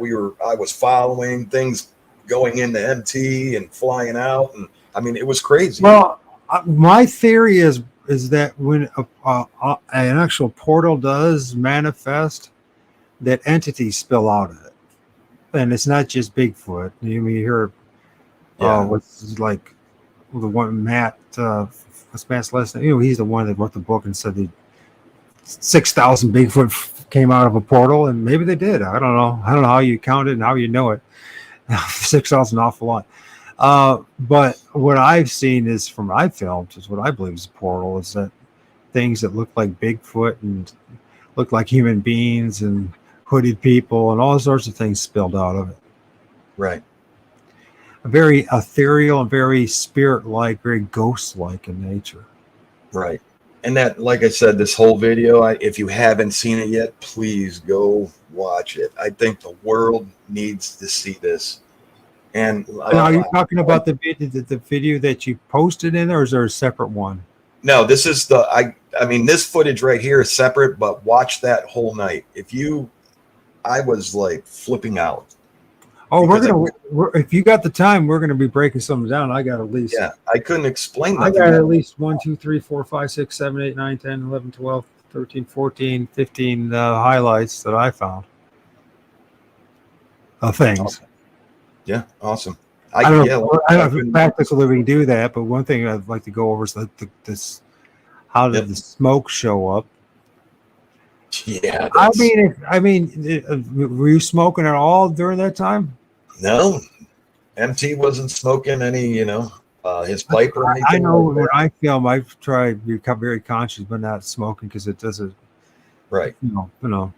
I was following, things going into MT and flying out, and I mean, it was crazy. Well, my theory is that when an actual portal does manifest, that entities spill out of it, and it's not just Bigfoot. You hear what's like the one Matt, what's Matt's last name? He's the one that wrote the book and said that 6,000 Bigfoot came out of a portal, and maybe they did. I don't know how you count it and how you know it. 6,000 an awful lot. But what I've seen is from I filmed is what I believe is a portal, is that things that look like Bigfoot and look like human beings and hooded people and all sorts of things spilled out of it. Right. Very ethereal and very spirit-like, very ghost-like in nature. Right. And that, like I said, this whole video, if you haven't seen it yet, please go watch it. I think the world needs to see this. And are you talking about the video that you posted in there, or is there a separate one? No, this is I mean, this footage right here is separate, but watch that whole night. I was like flipping out. Oh, if you got the time, we're gonna be breaking something down. I got at least. Yeah, I couldn't explain that. I got at least 1, 2, 3, 4, 5, 6, 7, 8, 9, 10, 11, 12, 13, 14, 15 highlights that I found of things. Awesome. Yeah, awesome. I don't know practically we can do that, but one thing I'd like to go over is how did the smoke show up? Yeah. I mean, were you smoking at all during that time? No, MT wasn't smoking any, his pipe or anything. I know when I film, I try to become very conscious, but not smoking because it doesn't. Right. You know.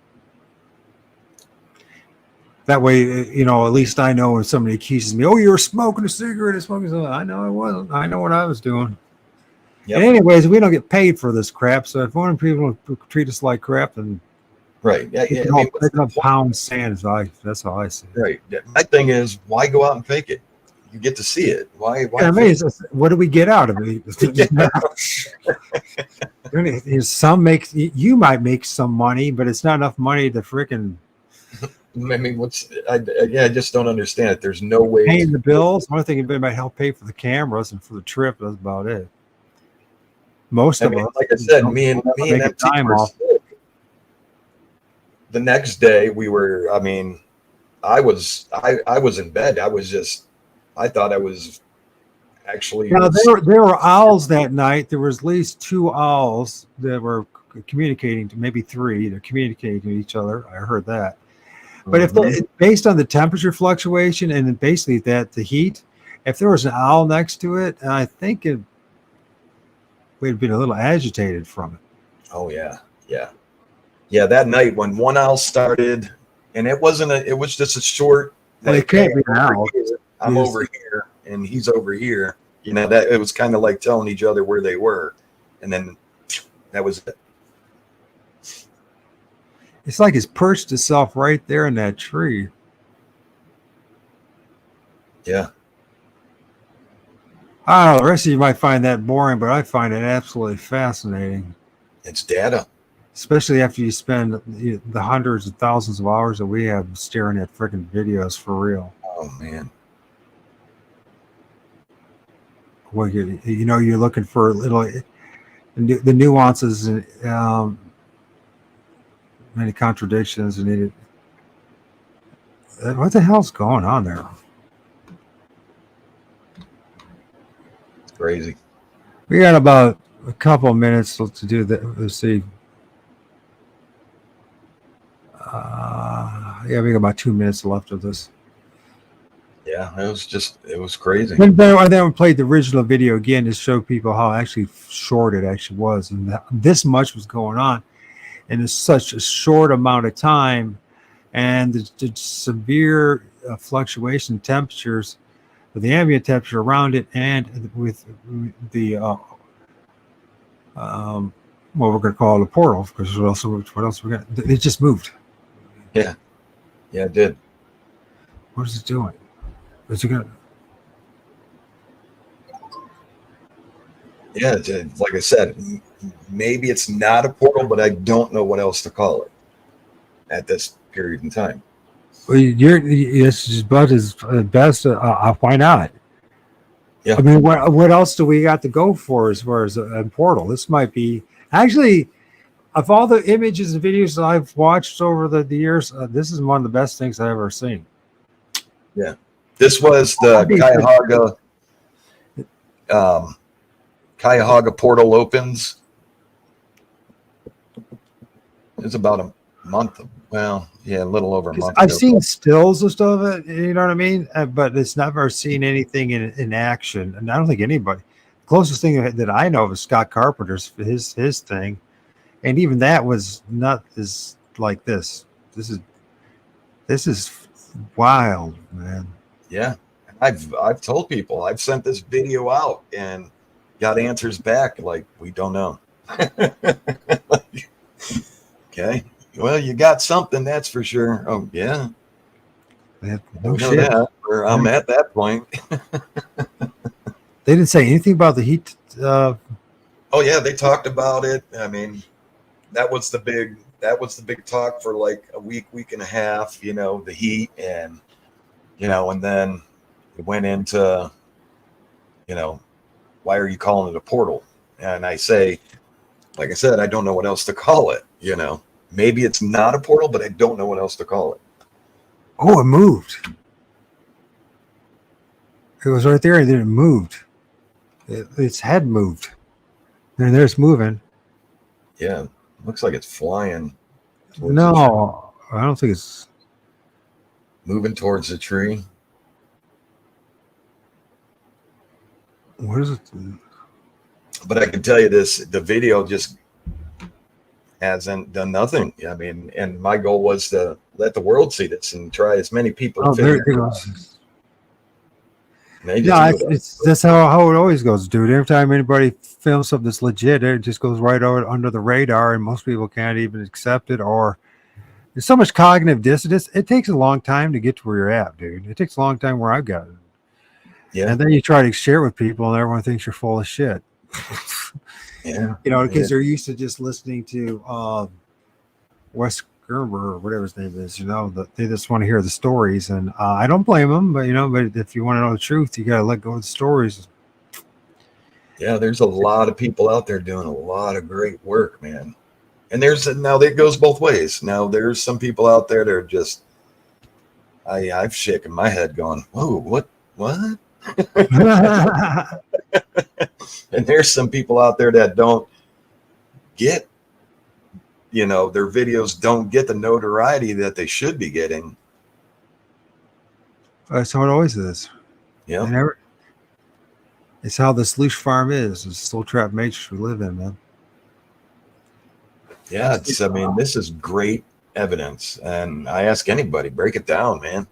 That way, at least I know when somebody accuses me, "Oh, you were smoking a cigarette or smoking something." I know I wasn't. I know what I was doing. Yep. And anyways, we don't get paid for this crap. So if one people treat us like crap, then right, picking up pound sand that's how I see it. Right. My thing is, why go out and fake it? You get to see it. Why? I mean, what do we get out of it? You might make some money, but it's not enough money to freaking. I mean, I just don't understand it. There's no way paying the bills. One thing it might help pay for the cameras and for the trip. That's about it. Most of us, like I said, me and MT were sick. The next day we were. I mean, I was in bed. I thought I was actually. Now there were owls that night. There was at least 2 owls that were communicating to maybe 3. They're communicating to each other. I heard that. But if based on the temperature fluctuation and basically the heat, if there was an owl next to it, I think we'd been a little agitated from it. Oh yeah. That night when one owl started, and it was just a short. Well, it can't be an owl. I'm over here and he's over here. That it was kind of like telling each other where they were, and then that was it. It's like it's perched itself right there in that tree. Yeah. I don't know, the rest of you might find that boring, but I find it absolutely fascinating. It's data. Especially after you spend the hundreds of thousands of hours that we have staring at freaking videos for real. Oh man. Well, you're looking for little the nuances and many contradictions and what the hell's going on there? It's crazy. We got about a couple of minutes to do that. Let's see. Yeah, we got about 2 minutes left of this. Yeah, it was crazy. Then we played the original video again to show people how actually short it actually was, and this much was going on in such a short amount of time, and the severe fluctuation in temperatures, with the ambient temperature around it, and with the what we're going to call the portal, because what else we're going to? It just moved. Yeah, it did. What is it doing? Is it going? Yeah, like I said, maybe it's not a portal, but I don't know what else to call it at this period in time. Well, it's about as best. Why not? Yeah. I mean, what else do we got to go for as far as a portal? This might be actually, of all the images and videos that I've watched over the years, this is one of the best things I've ever seen. Yeah, this was the Cuyahoga portal opens. It's about a month. Well, yeah, a little over a month. I've seen stills and stuff. You know what I mean? But it's never seen anything in action. And I don't think anybody. The closest thing that I know of is Scott Carpenter's his thing, and even that was not as like this. This is wild, man. Yeah, I've told people, I've sent this video out and got answers back like, we don't know. Okay, well, you got something, that's for sure. Oh yeah, No shit. That, or I'm at that point. They didn't say anything about the heat. Oh yeah, they talked about it. I mean, that was the big talk for like a week and a half. You know, the heat, and and then it went into, why are you calling it a portal? And I say, like I said, I don't know what else to call it. Maybe it's not a portal, but I don't know what else to call it. Oh, it moved. It was right there, and then it moved. Its head moved. And there's moving. Yeah, looks like it's flying. No, I don't think it's moving towards the tree. What is it? But I can tell you this: the video just hasn't done nothing. I mean, and my goal was to let the world see this and try as many people. Oh, there it goes. Yeah, that's how it always goes, dude. Every time anybody films something that's legit, it just goes right over under the radar, and most people can't even accept it. Or there's so much cognitive dissonance. It takes a long time to get to where you're at, dude. It takes a long time where I've got it. Yeah. And then you try to share it with people, and everyone thinks you're full of shit. Yeah. Because they're used to just listening to Wes Gerber or whatever his name is. They just want to hear the stories, and I don't blame them. But but if you want to know the truth, you got to let go of the stories. Yeah, there's a lot of people out there doing a lot of great work, man. And now that goes both ways. Now there's some people out there that are just, I've shaken my head, going, "Whoa, what?" And there's some people out there that don't get, their videos don't get the notoriety that they should be getting. That's how it always is. Yeah. It's how the sluice farm is. It's the slow trap matrix we live in, man. Yeah, this is great evidence. And I ask anybody, break it down, man.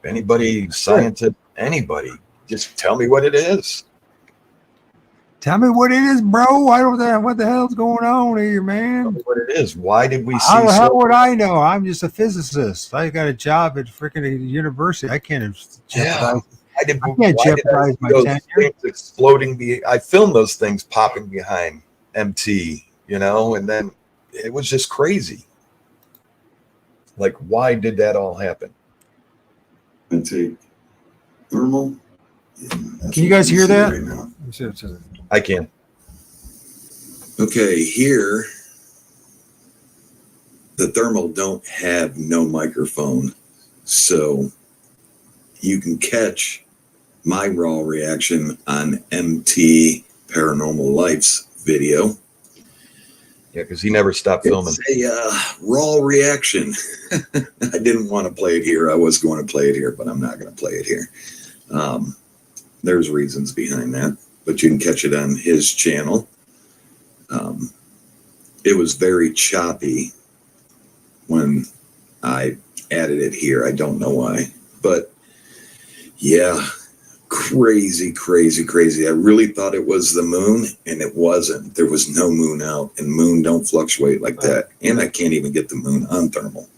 Anybody, scientist, anybody, just tell me what it is. Tell me what it is, bro. I don't know what the hell's going on here, man. Tell me what it is. Why did we see? How would I know? I'm just a physicist. I got a job at freaking university. I can't. Yeah, I can't why did I jeopardize see my those tenure. things exploding? I filmed those things popping behind MT, and then it was just crazy. Like, why did that all happen? And take thermal. Can you guys hear that? Right now. I can. Okay, here the thermal don't have no microphone, so you can catch my raw reaction on MT Paranormal Life's video. Yeah, because he never stopped filming. It's a raw reaction. I didn't want to play it here. I was going to play it here, but I'm not going to play it here. There's reasons behind that, but you can catch it on his channel. It was very choppy when I added it here. I don't know why, but yeah, crazy. I really thought it was the moon, and it wasn't. There was no moon out, and moon don't fluctuate like that. And I can't even get the moon on thermal.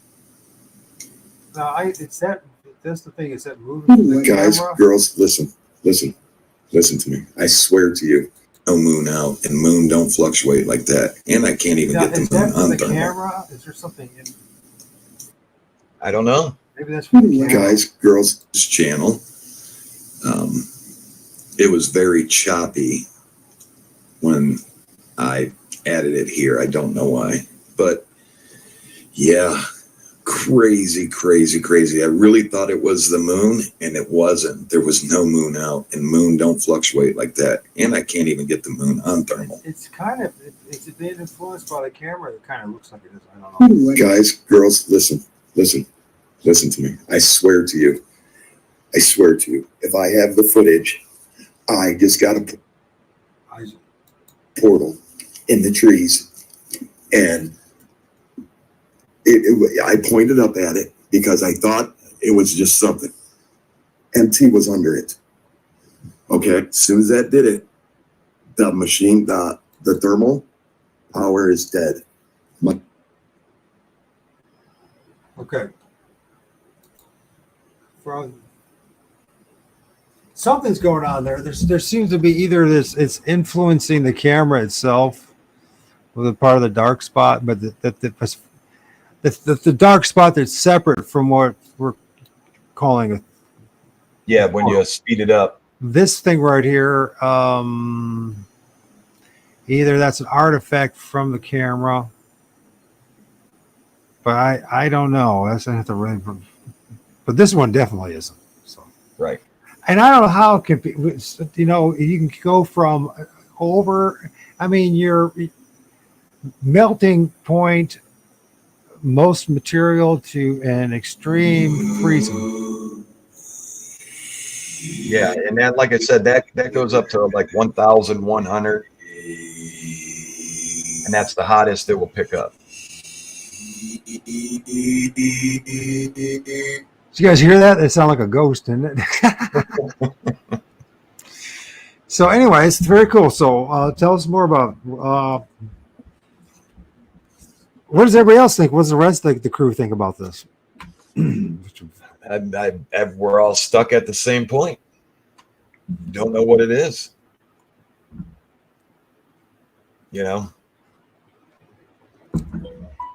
No, it's that. That's the thing. Is that moving? Guys, girls, listen to me. I swear to you, no moon out, and moon don't fluctuate like that. And I can't even get the moon on thermal. Camera? Is there something in? I don't know. Maybe that's from the camera. Guys, girls, this channel. It was very choppy when I added it here. I don't know why, but yeah, crazy. I really thought it was the moon, and it wasn't. There was no moon out, and moon don't fluctuate like that. And I can't even get the moon on thermal. It's kind of it's being influenced by the camera. It kind of looks like it is. I don't know. Guys, girls, listen to me. I swear to you. If I have the footage, I just got a portal in the trees, and I pointed up at it because I thought it was just something. MT was under it. Okay, as soon as that did it, the machine, the thermal power is dead. Okay. Something's going on there. There seems to be either it's influencing the camera itself with a part of the dark spot, but the dark spot that's separate from what we're calling a. Yeah, when you speed it up. This thing right here, either that's an artifact from the camera, but I don't know. That's I have to really. But this one definitely isn't. So Right. And I don't know how it can be. You can go from over. I mean, your melting point, most material to an extreme freezing. Yeah, and that, like I said, that goes up to like 1,100, and that's the hottest it will pick up. Did you guys hear that? It sounded like a ghost, didn't it? So, anyways, it's very cool. So, tell us more about what does everybody else think? What does the rest of the crew think about this? We're all stuck at the same point. Don't know what it is.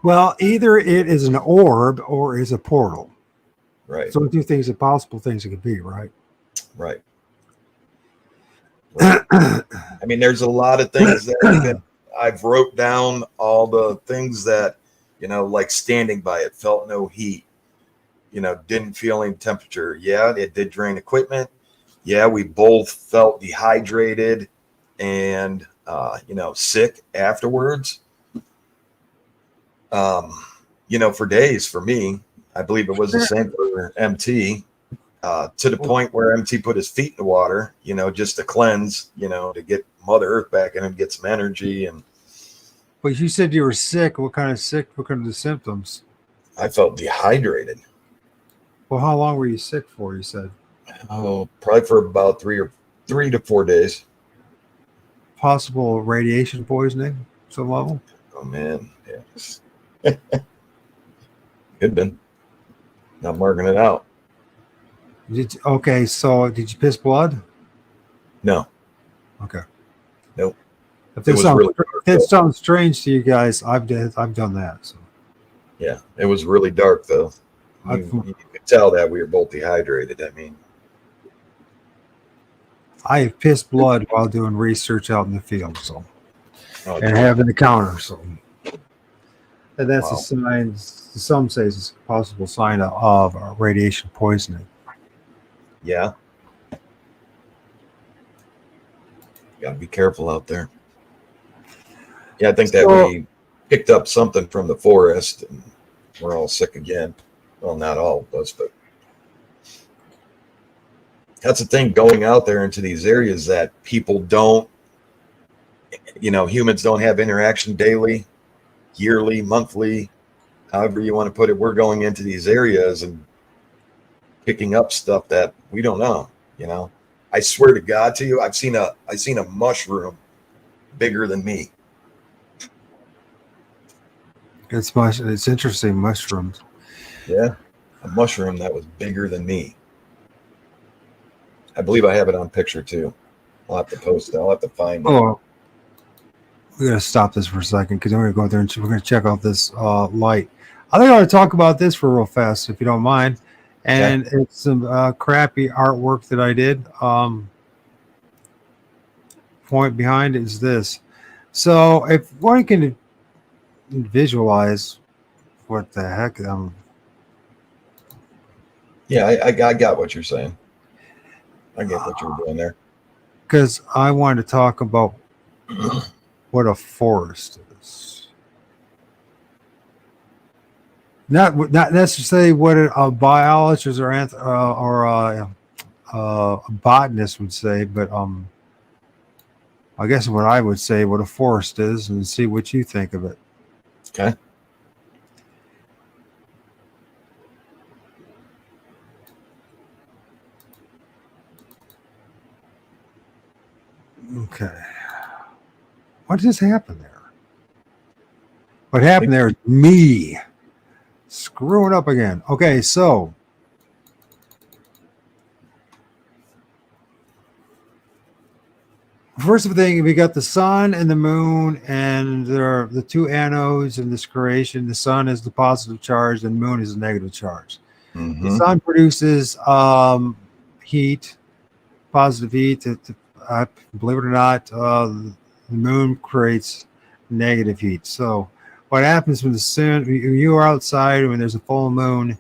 Well, either it is an orb or is a portal. Right. So, two things are possible things it could be, right? Right. I mean, there's a lot of things that I've wrote down, all the things that, like standing by it, felt no heat, didn't feel any temperature. Yeah, it did drain equipment. Yeah, we both felt dehydrated and, sick afterwards. For days for me. I believe it was the same for MT, to the point where MT put his feet in the water, just to cleanse, to get Mother Earth back in and get some energy. But you said you were sick. What kind of sick? What kind of the symptoms? I felt dehydrated. Well, how long were you sick for? You said. Oh, probably for about 3 to 4 days. Possible radiation poisoning, some level. Oh man, yes. Could have been. Not marking it out. Okay, so did you piss blood? No, Okay. nope. If It this was sounds, really if this sounds strange to you guys, I've done that. So yeah, it was really dark though. I've, You could tell that we were both dehydrated. I mean, I have pissed blood while doing research out in the field, so oh, and having the counter, so and that's a wow. sign. Some say it's a possible sign of radiation poisoning. Yeah, got to be careful out there. Yeah, I think that So- we picked up something from the forest, and we're all sick again. Well, not all of us, but that's the thing. Going out there into these areas that people don't, humans don't have interaction daily, yearly, monthly, however you want to put it. We're going into these areas and picking up stuff that we don't know. I swear to God to you, I seen a mushroom bigger than me. It's interesting, mushrooms. Yeah, a mushroom that was bigger than me. I believe I have it on picture too. I'll have to post it. I'll have to find it. Oh, we're gonna stop this for a second because we're gonna go out there and we're gonna check out this light. I think I want to talk about this for real fast, if you don't mind. And it's some crappy artwork that I did. Point behind it is this. So if one can visualize what the heck, Yeah, I got what you're saying. I get what you're doing there. because I wanted to talk about what a forest is. Not necessarily what a biologist or a botanist would say, but I guess what I would say what a forest is, and see what you think of it. Okay. Okay. What just happened there? What happened there is me screwing up again. Okay, so first thing, we got the sun and the moon, and there are the two anodes in this creation. The sun is the positive charge, and the moon is the negative charge. The sun produces heat, positive heat. Believe it or not, the moon creates negative heat. So what happens when the sun, when you are outside when there's a full moon,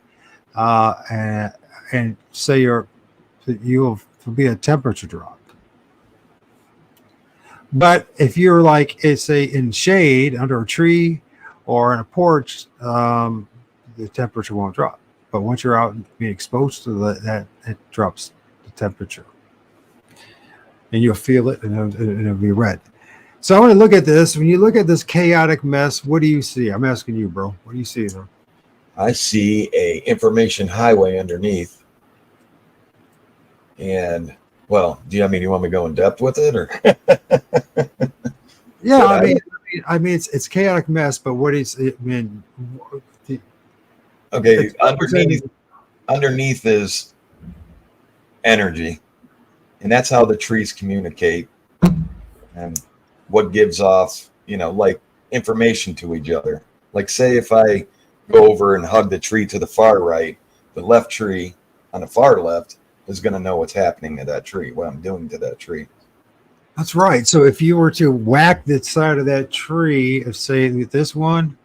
and say you'll be a temperature drop. But if you're like, say, in shade under a tree or in a porch, the temperature won't drop. But once you're out and being exposed to that, it drops the temperature. And you'll feel it, and it'll be red. So I want to look at this. When you look at this chaotic mess, what do you see? I'm asking you, bro. What do you see there? I see a information highway underneath. And, well, do you want me to go in depth with it, or? Yeah, I mean, it's chaotic mess, but what is it? I mean, Okay, underneath is energy, and that's how the trees communicate, and what gives off, like information to each other. Like, say if I go over and hug the tree to the far right, the left tree on the far left is going to know what's happening to that tree, what I'm doing to that tree. That's right. So if you were to whack the side of that tree, of say this one,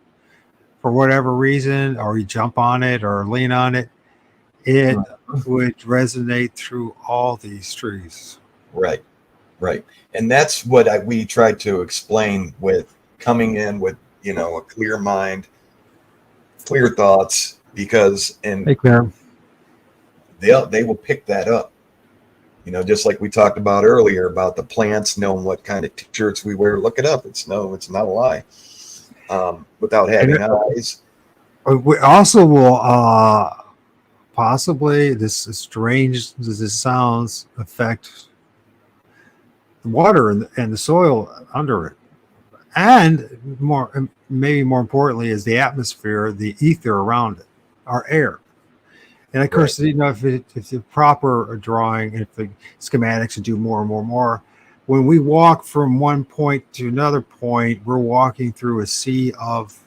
for whatever reason, or you jump on it or lean on it, it would resonate through all these trees. Right. And that's what we tried to explain with coming in with, a clear mind, clear thoughts, because Hey, Claire. they will pick that up. Just like we talked about earlier about the plants, knowing what kind of t-shirts we wear. Look it up. It's not a lie. Without having eyes. We also will possibly, this is strange as this sounds, affect the water and the soil under it. And maybe more importantly, is the atmosphere, the ether around it, our air. And of course, you know, if the proper drawing, if the schematics would do more and more and more, when we walk from one point to another point, we're walking through a sea of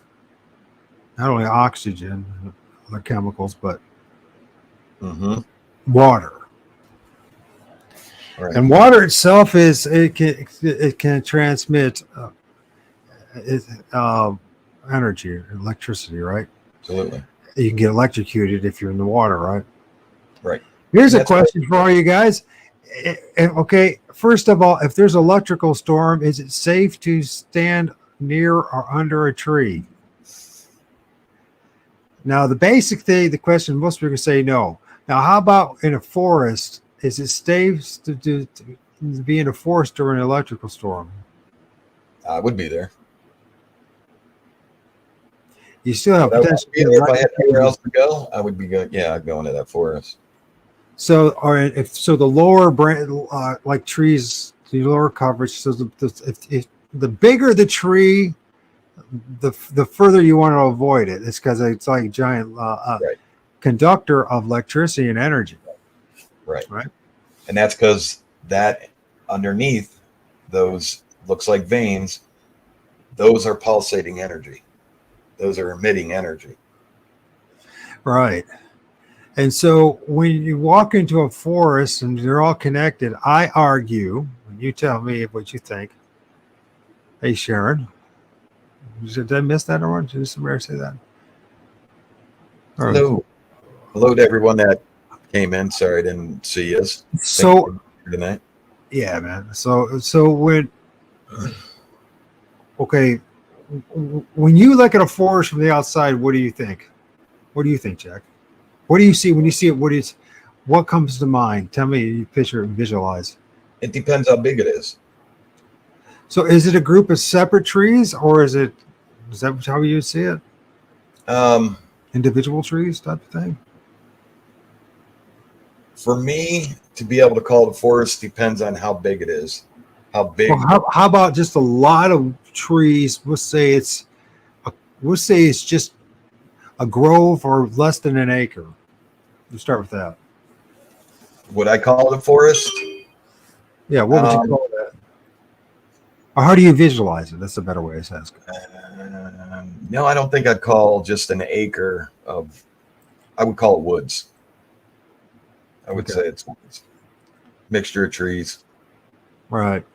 not only oxygen, other chemicals, but water. Right. And water itself it can transmit energy, electricity, right? Absolutely. You can get electrocuted if you're in the water, right? Right. Here's a question for all you guys. Okay, first of all, if there's an electrical storm, is it safe to stand near or under a tree? Now, the basic thing, the question, most people say no. Now, how about in a forest? Is it safe to be in a forest during an electrical storm? I would be there. You still have potential. If I had nowhere else to go, I would be going. Yeah, I'd go into that forest. So, or so the lower like trees, the lower coverage. So if the bigger the tree, the further you want to avoid it. It's because it's like a giant conductor of electricity and energy. Right. Right. And that's because that underneath those looks like veins. Those are pulsating energy. Those are emitting energy. Right. And so when you walk into a forest and they're all connected, I argue, you tell me what you think. Hey, Sharon. Did I miss that or did somebody say that? Hello. Hello to everyone that came in. Sorry I didn't see us. So tonight. Yeah, man. So when okay, when you look at a forest from the outside, what do you think? What do you think, Jack? What do you see when you see it? What comes to mind? Tell me, you picture and visualize. It depends how big it is. So is it a group of separate trees, or is that how you see it? Individual trees type of thing? For me, to be able to call it a forest depends on how big it is. How big? Well, how about just a lot of trees? We'll say it's just a grove or less than an acre. We'll start with that. Would I call it a forest? Yeah, what would you call that? Or how do you visualize it? That's a better way to ask it. No, I don't think I'd call just an acre of. I would call it woods. I would say it's mixture of trees. Right.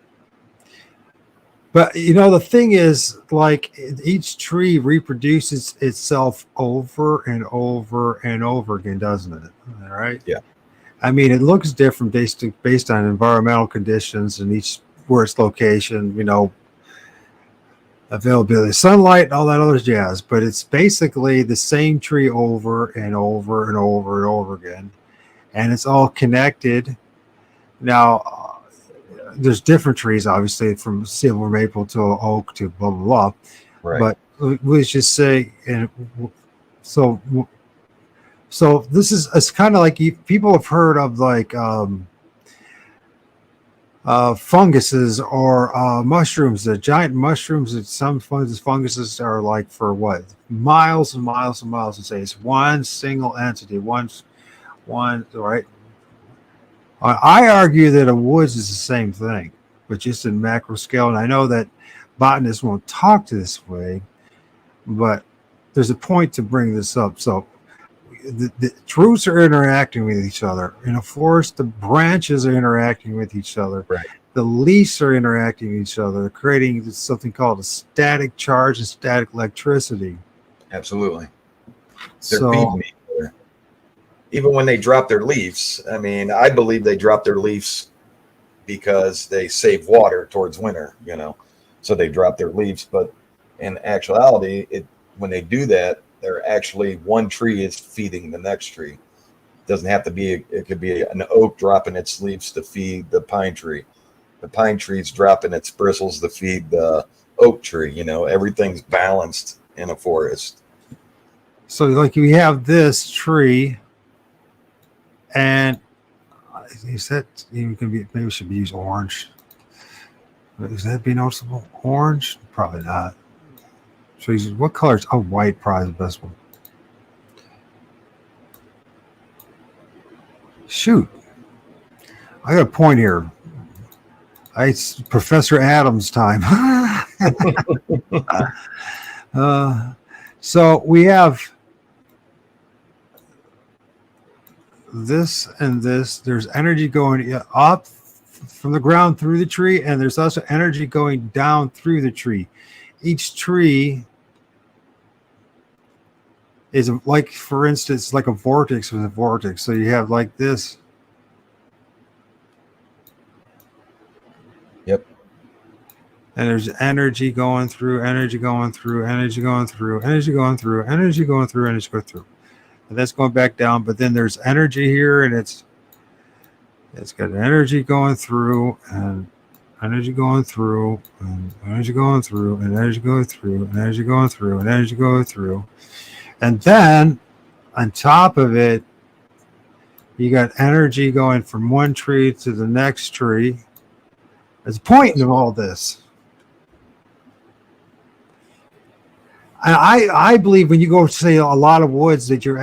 But you know, the thing is, like, each tree reproduces itself over and over and over again, doesn't it? All right. Yeah. I mean, it looks different based on environmental conditions and where its location, you know, availability of sunlight and all that other jazz. But it's basically the same tree over and over and over and over again. And it's all connected. Now, there's different trees, obviously, from silver maple to oak to blah, blah, blah. Right. But let's just say, and so this is, it's kind of like people have heard of like funguses or mushrooms, the giant mushrooms that some funguses are like for what? Miles and miles and miles, and say it's one single entity, one, right? I argue that a woods is the same thing, but just in macro scale. And I know that botanists won't talk to this way, but there's a point to bring this up. So the roots are interacting with each other. In a forest, the branches are interacting with each other. Right. The leaves are interacting with each other, creating something called a static charge and static electricity. Absolutely. They're feeding me. Even when they drop their leaves, I mean, I believe they drop their leaves because they save water towards winter, you know, so they drop their leaves. But in actuality, when they do that, they're actually, one tree is feeding the next tree. It doesn't have to be, it could be an oak dropping its leaves to feed the pine tree. The pine tree's dropping its bristles to feed the oak tree. You know, everything's balanced in a forest. So like we have this tree, and is that even can be, maybe we should use orange. Is that be noticeable? Orange? Probably not. So what color is, oh, white probably the best one. Shoot, I got a point here. It's Professor Adams time. So we have this and this. There's energy going up from the ground through the tree, and there's also energy going down through the tree. Each tree is like, for instance, like a vortex with a vortex. So you have like this. Yep. And there's energy going through, energy going through, energy going through, energy going through, energy going through, energy going through. And that's going back down. But then there's energy here, and it's got energy going through, and energy going through, and energy going through, and energy going through, and energy going through, and energy going through. And then on top of it, you got energy going from one tree to the next tree. There's a point in all this. And I believe when you go say a lot of woods that you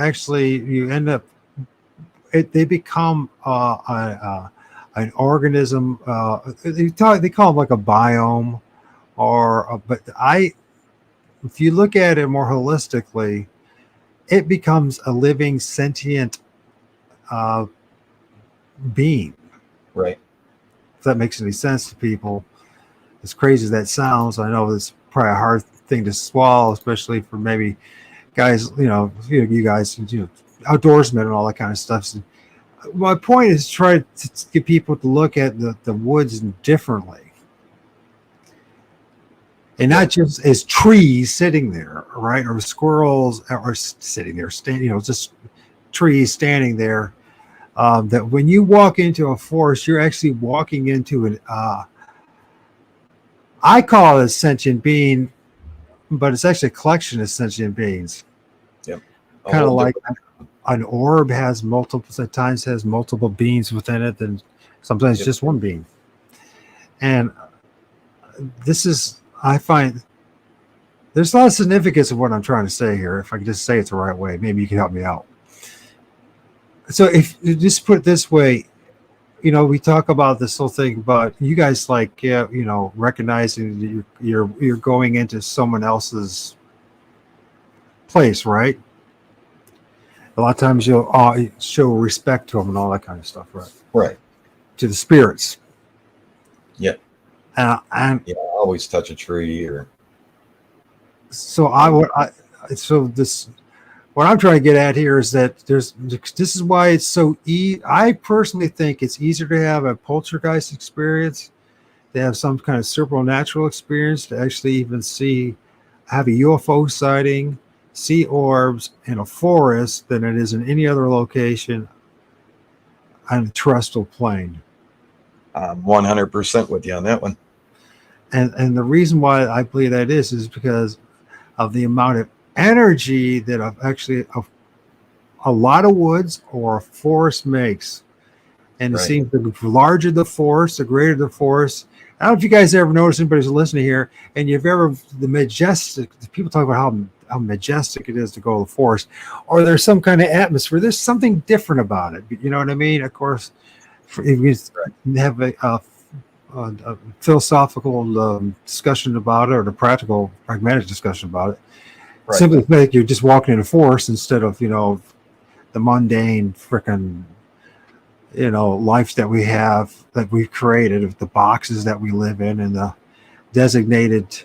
end up, they become an organism. They call them like a biome, but if you look at it more holistically, it becomes a living sentient being. Right. If that makes any sense to people, as crazy as that sounds, I know it's probably a hard thing to swallow, especially for maybe guys, you guys, outdoorsmen and all that kind of stuff. So my point is try to get people to look at the woods differently. And not just as trees sitting there, right? Or squirrels are sitting there, just trees standing there. That when you walk into a forest, you're actually walking into an, I call it a sentient being, but it's actually a collection of sentient beings. Yep. Kind of like an orb has at times has multiple beings within it, and sometimes just one being. And this is, I find there's a lot of significance of what I'm trying to say here. If I could just say it the right way, maybe you can help me out. So if you just put it this way, we talk about this whole thing about you guys recognizing that you're going into someone else's place, right? A lot of times you'll show respect to them and all that kind of stuff, right? Right. To the spirits. Yeah. And always touch a tree or. So what I'm trying to get at here is that this is why it's so I personally think it's easier to have a poltergeist experience, to have some kind of supernatural experience, to actually even have a UFO sighting, see orbs in a forest than it is in any other location on a terrestrial plane. 100% with you on that one. And the reason why I believe that is because of the amount of energy that a lot of woods or a forest makes. And it seems the larger the forest, the greater the forest. I don't know if you guys ever noticed, anybody's listening here, and you've ever, people talk about how majestic it is to go to the forest, or there's some kind of atmosphere. There's something different about it. You know what I mean? Of course, if we have a philosophical discussion about it, or the practical, pragmatic discussion about it. Right. Simply like you're just walking in a forest instead of, the mundane freaking, life that we have, that we've created, of the boxes that we live in and the designated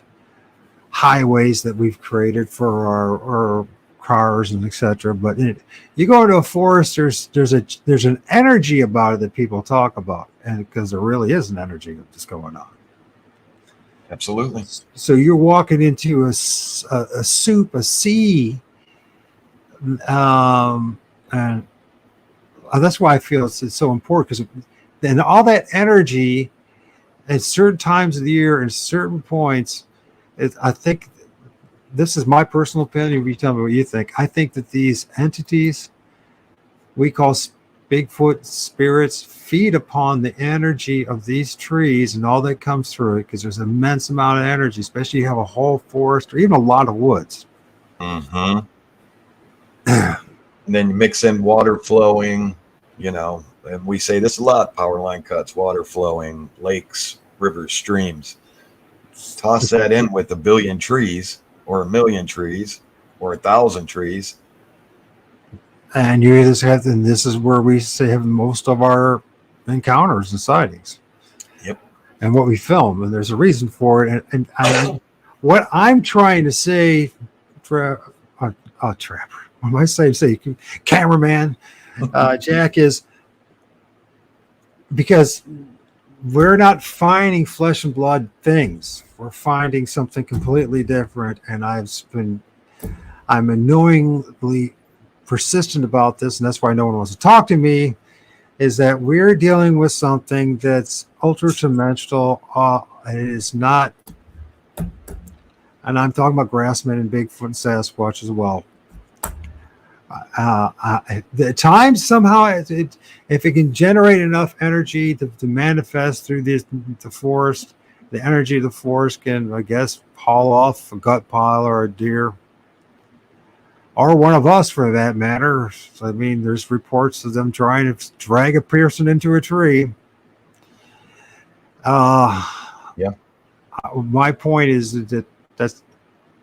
highways that we've created for our cars and etc. But you go into a forest, there's an energy about it that people talk about, and because there really is an energy that's going on. Absolutely. So you're walking into a sea, and that's why I feel it's so important, because then all that energy at certain times of the year and certain points, I think, this is my personal opinion, you tell me what you think. I think that these entities we call BigFoot spirits feed upon the energy of these trees and all that comes through it, because there's an immense amount of energy, especially if you have a whole forest or even a lot of woods. Mm-hmm. And then you mix in water flowing, and we say this a lot, power line cuts, water flowing, lakes, rivers, streams. Toss that in with 1 billion trees or 1 million trees or 1,000 trees. And you just have, and this is where we say have most of our encounters and sightings. Yep. And what we film, and there's a reason for it. And what I'm trying to say, Trapper, what am I saying? Say, cameraman, Jack, is because we're not finding flesh and blood things. We're finding something completely different. And I'm annoyingly persistent about this, and that's why no one wants to talk to me, is that we're dealing with something that's ultra-dimensional. It is not, and I'm talking about Grassman and Bigfoot and Sasquatch as well. The time somehow, if it can generate enough energy to manifest through the forest, the energy of the forest can, I guess, haul off a gut pile or a deer, or one of us for that matter. I mean, there's reports of them trying to drag a person into a tree. Yeah. My point is that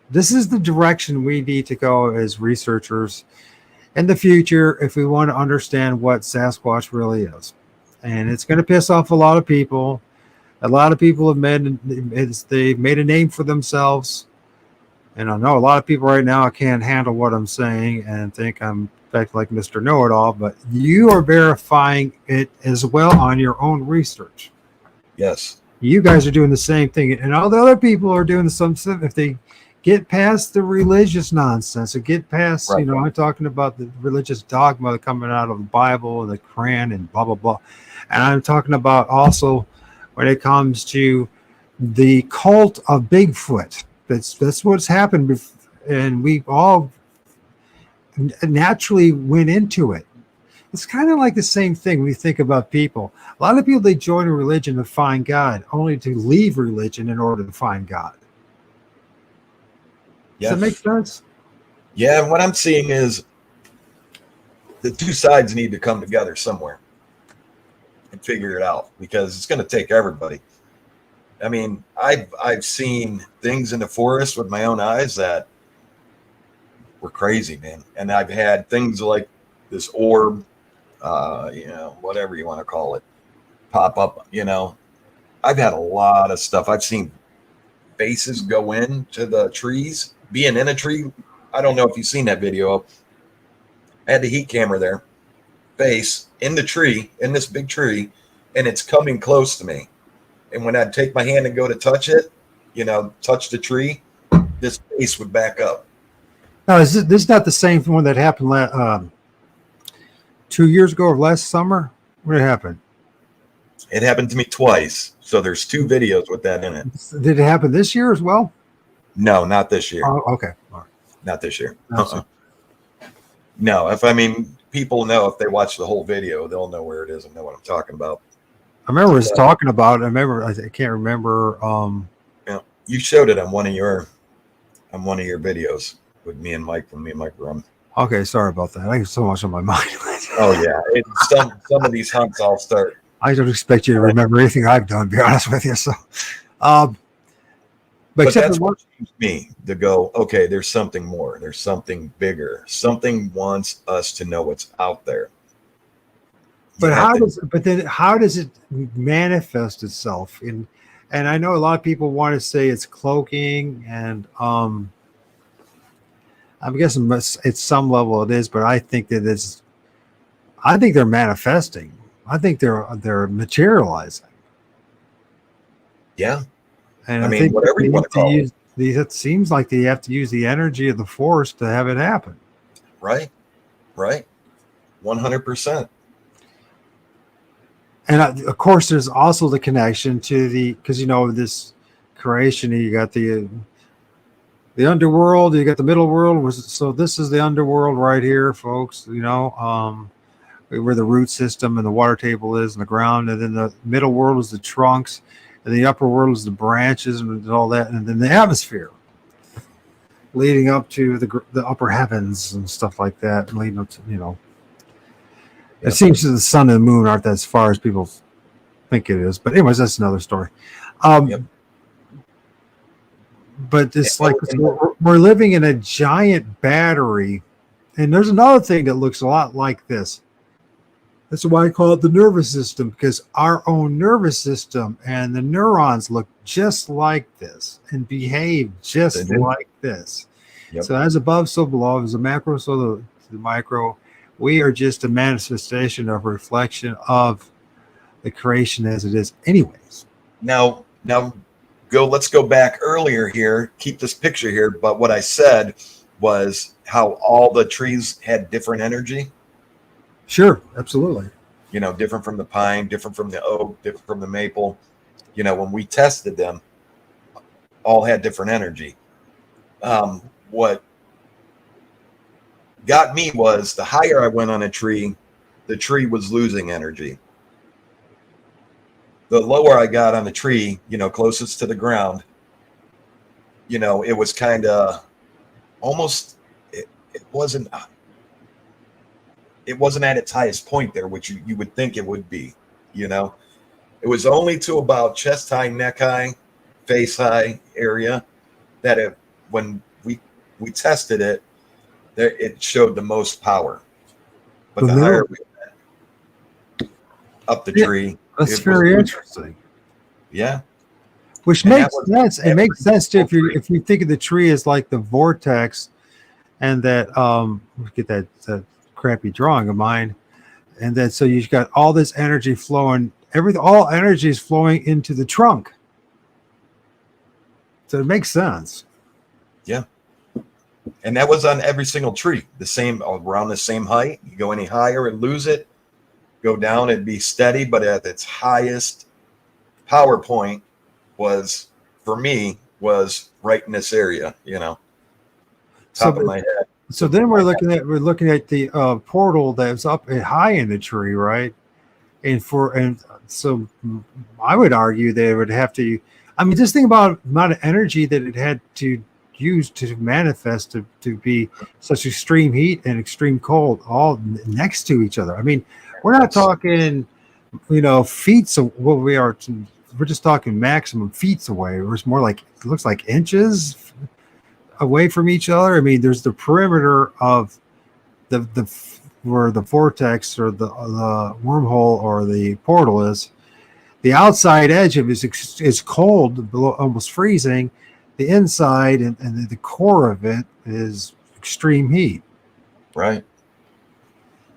this is the direction we need to go as researchers in the future if we want to understand what Sasquatch really is. And it's going to piss off a lot of people. A lot of people have they've made a name for themselves. And I know a lot of people right now can't handle what I'm saying and think I'm back like Mr. Know-It-All, but you are verifying it as well on your own research. Yes. You guys are doing the same thing. And all the other people are doing the same thing. If they get past the religious nonsense or get past, right. I'm talking about the religious dogma coming out of the Bible and the Quran and blah, blah, blah. And I'm talking about also when it comes to the cult of Bigfoot. That's what's happened, and we all naturally went into it. It's kind of like the same thing when you think about people. A lot of people, they join a religion to find God, only to leave religion in order to find God. Does that make sense? Yeah, and what I'm seeing is the two sides need to come together somewhere and figure it out, because it's going to take everybody. I mean, I've seen things in the forest with my own eyes that were crazy, man. And I've had things like this orb, whatever you want to call it, pop up. I've had a lot of stuff. I've seen faces go into the trees, being in a tree. I don't know if you've seen that video. I had the heat camera there, face in the tree, in this big tree, and it's coming close to me. And when I'd take my hand and go to touch it, touch the tree, this face would back up. No, is this not the same one that happened 2 years ago or last summer? What happened? It happened to me twice. So there's 2 videos with that in it. Did it happen this year as well? No, not this year. Oh, okay. All right. Not this year. No, people know, if they watch the whole video, they'll know where it is and know what I'm talking about. I remember us talking about it. I can't remember. You showed it on one of your videos with me and Mike when me and Mike were on. Okay, sorry about that. I have so much on my mind. Oh yeah, some of these hunts I'll start. I don't expect you to remember anything I've done, to be honest with you. So, but that's what changed me to go, okay, there's something more. There's something bigger. Something wants us to know what's out there. But how does it manifest itself? And I know a lot of people want to say it's cloaking, and I'm guessing at some level it is, but I think that I think they're manifesting. I think they're materializing. Yeah. And I mean, whatever you want to call it. It seems like they have to use the energy of the force to have it happen. Right. 100%. And of course, there's also the connection to because this creation, you got the underworld, you got the middle world. So this is the underworld right here, folks. Where the root system and the water table is and the ground, and then the middle world is the trunks, and the upper world is the branches and all that, and then the atmosphere leading up to the upper heavens and stuff like that, and leading up to It seems that the sun and the moon aren't as far as people think it is. But anyways, that's another story. Yep. But it's like we're living in a giant battery. And there's another thing that looks a lot like this. That's why I call it the nervous system, because our own nervous system and the neurons look just like this and behave just like this. Yep. So as above, so below. As a macro, so the micro. We are just a manifestation of reflection of the creation as it is anyways. Now let's go back earlier here, keep this picture here. But what I said was how all the trees had different energy. Sure, absolutely. Different from the pine, different from the oak, different from the maple. When we tested them, all had different energy. What got me was the higher I went on a tree, the tree was losing energy. The lower I got on the tree, closest to the ground, it was kind of almost, it wasn't at its highest point there, which you would think it would be. It was only to about chest high, neck high, face high area that when we tested it, it showed the most power. But the higher we went up the tree, that's very interesting. Yeah. Which makes sense. It makes sense too if you think of the tree as like the vortex, and that get that crappy drawing of mine, and then so you've got all this energy flowing, all energy is flowing into the trunk. So it makes sense. Yeah. And that was on every single tree, around the same height. You go any higher and lose it. Go down, it'd be steady, but at its highest power point was right in this area, top of my head. So then we're looking at the portal that's up high in the tree, right? And so I would argue that it would have to. I mean, just think about the amount of energy that it had to use to manifest to be such extreme heat and extreme cold all next to each other. I mean, we're not talking, feet. So what we are, we're just talking maximum feet away. It's more like it looks like inches away from each other. I mean, there's the perimeter of the where the vortex or the wormhole or the portal is. The outside edge of it is cold, below almost freezing. The inside and the core of it is extreme heat. Right.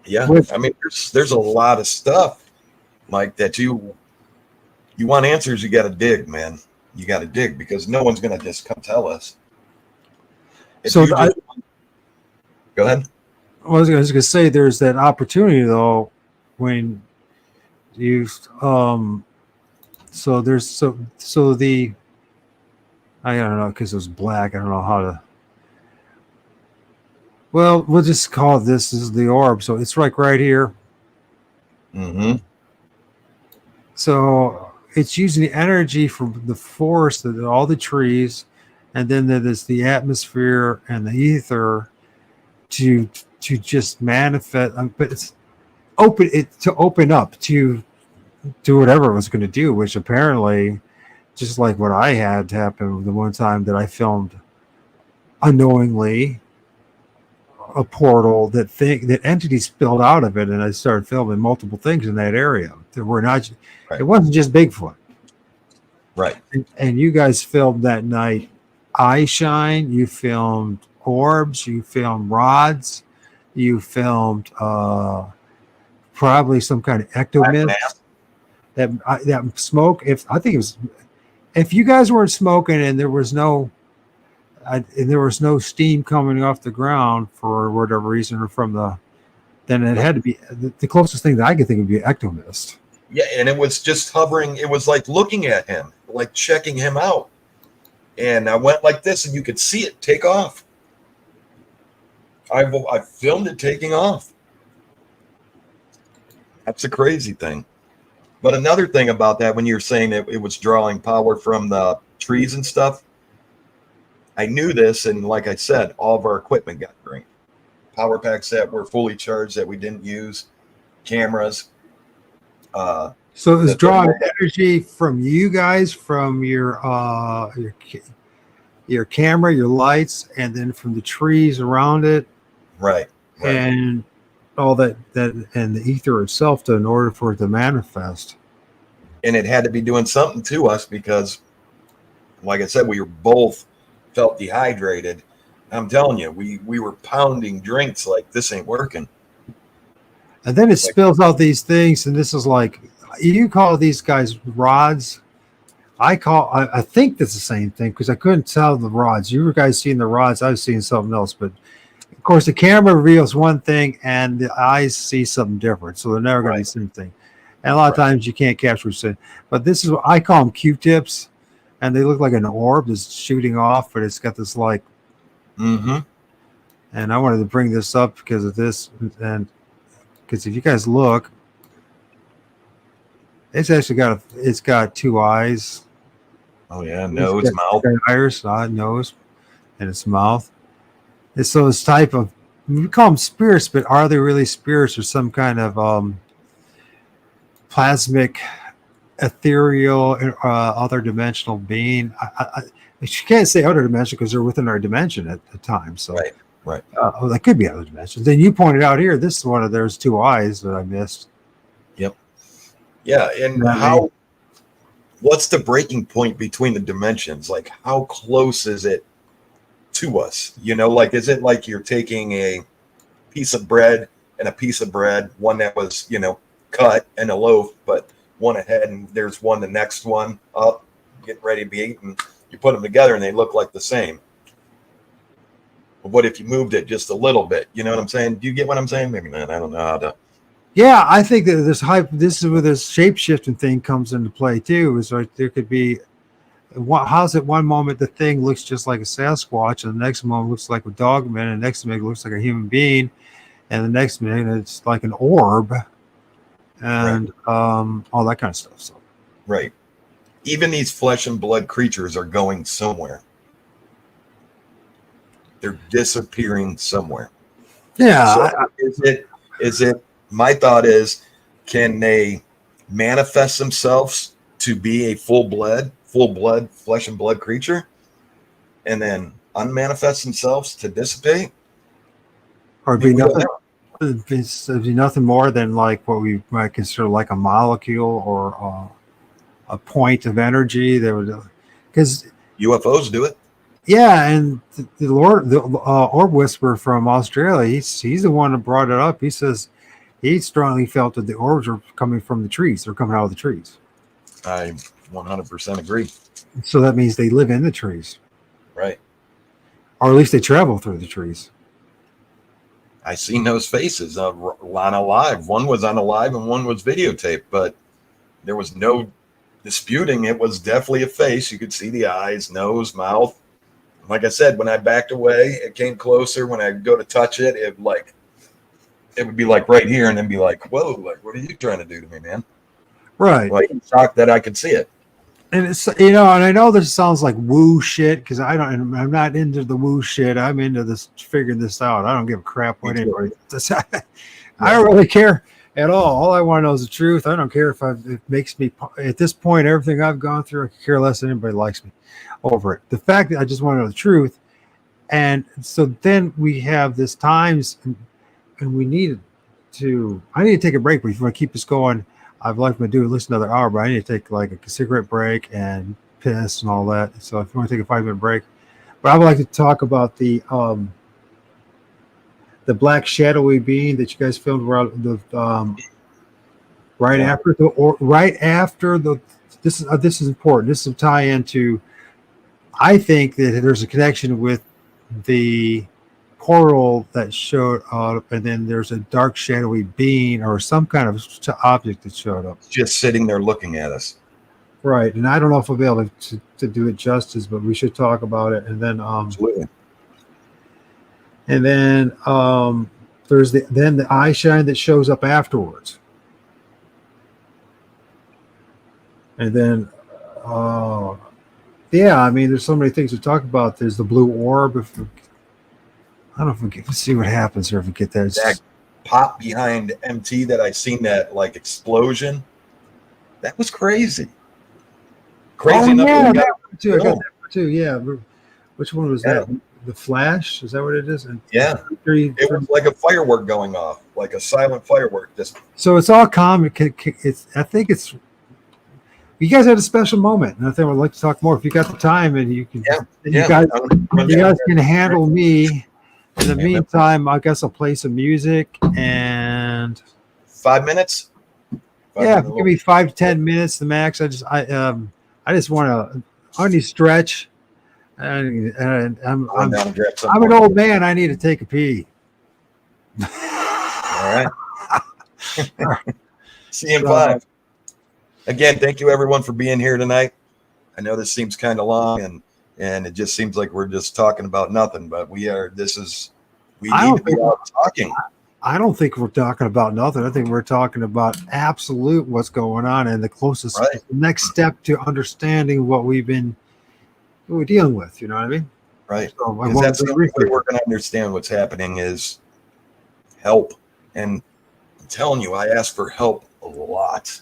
Yeah. I mean, there's a lot of stuff like that. You want answers, you got to dig, man. You got to dig, because no one's going to just come tell us. Go ahead. I was going to say there's that opportunity though when you I don't know, because it was black. I don't know how to. Well, we'll just call this is the orb. So it's like right here. Mm-hmm. So it's using the energy from the forest of all the trees, and then there's the atmosphere and the ether to just manifest. But it's open up to do whatever it was going to do, which apparently, just like what I had happen the one time that I filmed unknowingly a portal that entity spilled out of it, and I started filming multiple things in that area. There were not, right. It wasn't just Bigfoot, right? And you guys filmed that night. Eyeshine, you filmed orbs, you filmed rods, you filmed probably some kind of ectomist. That smoke. If you guys weren't smoking and there was no steam coming off the ground for whatever reason, or then it had to be the closest thing that I could think would be an ectomist. Yeah, and it was just hovering. It was like looking at him, like checking him out. And I went like this, and you could see it take off. I filmed it taking off. That's a crazy thing. But another thing about that, when you're saying that it was drawing power from the trees and stuff, I knew this, and like I said, all of our equipment got drained. Power packs that were fully charged that we didn't use, cameras. So it's that- drawing energy from you guys, from your camera, your lights, and then from the trees around it, Right. and all that and the ether itself, in order for it to manifest. And it had to be doing something to us because, like I said, we were both felt dehydrated. I'm telling you, we were pounding drinks like this ain't working. And then it spills out these things, and this is like, you call these guys rods. I think that's the same thing, because I couldn't tell the rods. You guys seeing the rods, I was seeing something else. But of course, the camera reveals one thing, and the eyes see something different. So they're never going to be the same thing. And a lot of times you can't capture what you're saying. But this is what I call them Q-tips, and they look like an orb that's shooting off, but it's got this like. Mm-hmm. And I wanted to bring this up because of this, and because if you guys look, it's actually it's got two eyes. Oh yeah, nose, mouth, iris, nose, and its mouth. And so it's type of, we call them spirits, but are they really spirits or some kind of plasmic, ethereal, other dimensional being? You can't say other dimension because they're within our dimension at the time. So right. That could be other dimensions. Then you pointed out here, this is one of those two eyes that I missed. Yep. Yeah, and what's the breaking point between the dimensions? Like, how close is it to us? You know, like, is it like you're taking a piece of bread and a piece of bread, one that was, cut, and a loaf, but one ahead, and there's one, the next one up, getting ready to be eaten. You put them together and they look like the same. But what if you moved it just a little bit? You know what I'm saying? Do you get what I'm saying? Maybe not. I don't know how to. Yeah, I think that this is where this shape-shifting thing comes into play too. Is like there could be, how's it one moment the thing looks just like a Sasquatch, and the next moment looks like a dogman, and the next minute it looks like a human being, and the next minute it's like an orb, and all that kind of stuff. So right, even these flesh and blood creatures are going somewhere. They're disappearing somewhere. Yeah. So is it? My thought is, can they manifest themselves to be a full blood, flesh and blood creature, and then unmanifest themselves to dissipate? Or be nothing. It'd be nothing more than like what we might consider like a molecule or a point of energy that would, because UFOs do it. Yeah, and the orb whisperer from Australia, he's the one that brought it up. He says he strongly felt that the orbs are coming from the trees. They're coming out of the trees. I 100% agree. So that means they live in the trees. Right. Or at least they travel through the trees. I seen those faces on Alive. One was on Alive and one was videotaped, but there was no disputing. It was definitely a face. You could see the eyes, nose, mouth. Like I said, when I backed away, it came closer. When I go to touch it, it would be like right here, and then be like, "Whoa! Like, what are you trying to do to me, man?" Right. Like, I'm shocked that I could see it. And it's, and I know this sounds like woo shit because I'm not into the woo shit. I'm into this figuring this out. I don't give a crap what anybody. I don't really care at all. All I want to know is the truth. I don't care if it makes me. At this point, everything I've gone through, I could care less than anybody likes me over it. The fact that I just want to know the truth, and so then we have this times, and we need to. I need to take a break, but if you want to keep this going, I'd like to do at least another hour. But I need to take like a cigarette break and piss and all that. So if you want to take a 5-minute break, but I would like to talk about the black shadowy being that you guys filmed right after the. This is important. This will tie into. I think that there's a connection with the portal that showed up, and then there's a dark shadowy being or some kind of object that showed up. Just sitting there looking at us. Right. And I don't know if we'll be able to do it justice, but we should talk about it. And then absolutely. And then there's the Eyeshine that shows up afterwards. And then yeah, I mean, there's so many things to talk about. There's the blue orb. I don't know if we can see what happens here if we get there. pop behind MT that I seen, that like explosion. That was crazy. Crazy enough yeah, that we that got one too. I got film. that one too. Yeah. Which one was Yeah. that? The Flash? Is that what it is? And Yeah. It was like a firework going off, like a silent firework. Just so it's all calm. It's. I think it's. You guys had a special moment, and I think I'd like to talk more if you got the time, and you can. yeah, And yeah. you guys can handle me. In the Yeah, man. meantime, I guess I'll play some music and 5 minutes. yeah, give me 5 to 10 minutes the max. I just want to. I need to stretch, and I'm an old man. I need to take a pee. All right. See you in 5. Again, thank you everyone for being here tonight. I know this seems kind of long, and it just seems like we're just talking about nothing, but we are. We need to be out talking. I don't think we're talking about nothing. I think we're talking about absolute what's going on and the closest next step to understanding what we're dealing with. You know what I mean? Right. So because that's the only way we're going to understand what's happening is help. And I'm telling you, I ask for help a lot.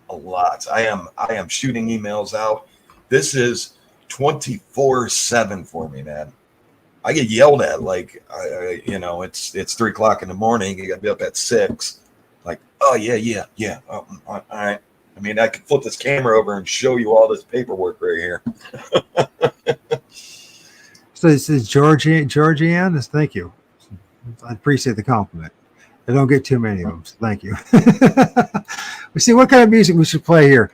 I am shooting emails out. This is 24/7 for me, man. I get yelled at like, it's 3 o'clock in the morning. You got to be up at 6. Like, oh yeah. Oh, all right. I mean, I could flip this camera over and show you all this paperwork right here. So this is Georgianne. Thank you. I appreciate the compliment. I don't get too many of them, so thank you. We see what kind of music we should play here.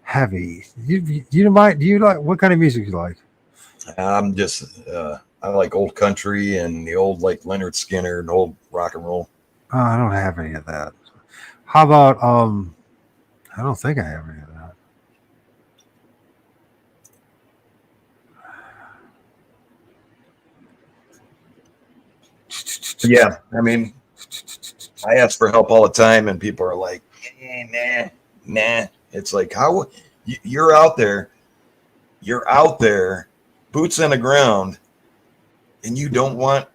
Heavy. You mind? Do you like what kind of music you like? I'm just I like old country and the old like Leonard Skinner and old rock and roll. Oh, I don't have any of that. How about I don't think I have any of that. Yeah, I mean, I ask for help all the time, and people are like, nah. It's like, how you're out there, boots on the ground, and you don't want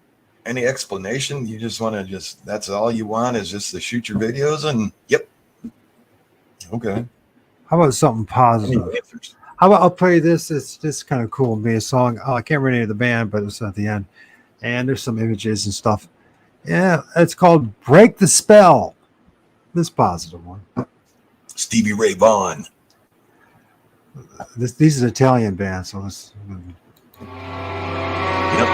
any explanation. You just want to that's all you want is just to shoot your videos, and yep. Okay. How about something positive? How about I'll play this? It's just kind of cool. Be a song. Oh, I can't remember the name of the band, but it's at the end. And there's some images and stuff. Yeah, it's called "Break the Spell." This positive one. Stevie Ray Vaughan. These are Italian bands, so this. Yep.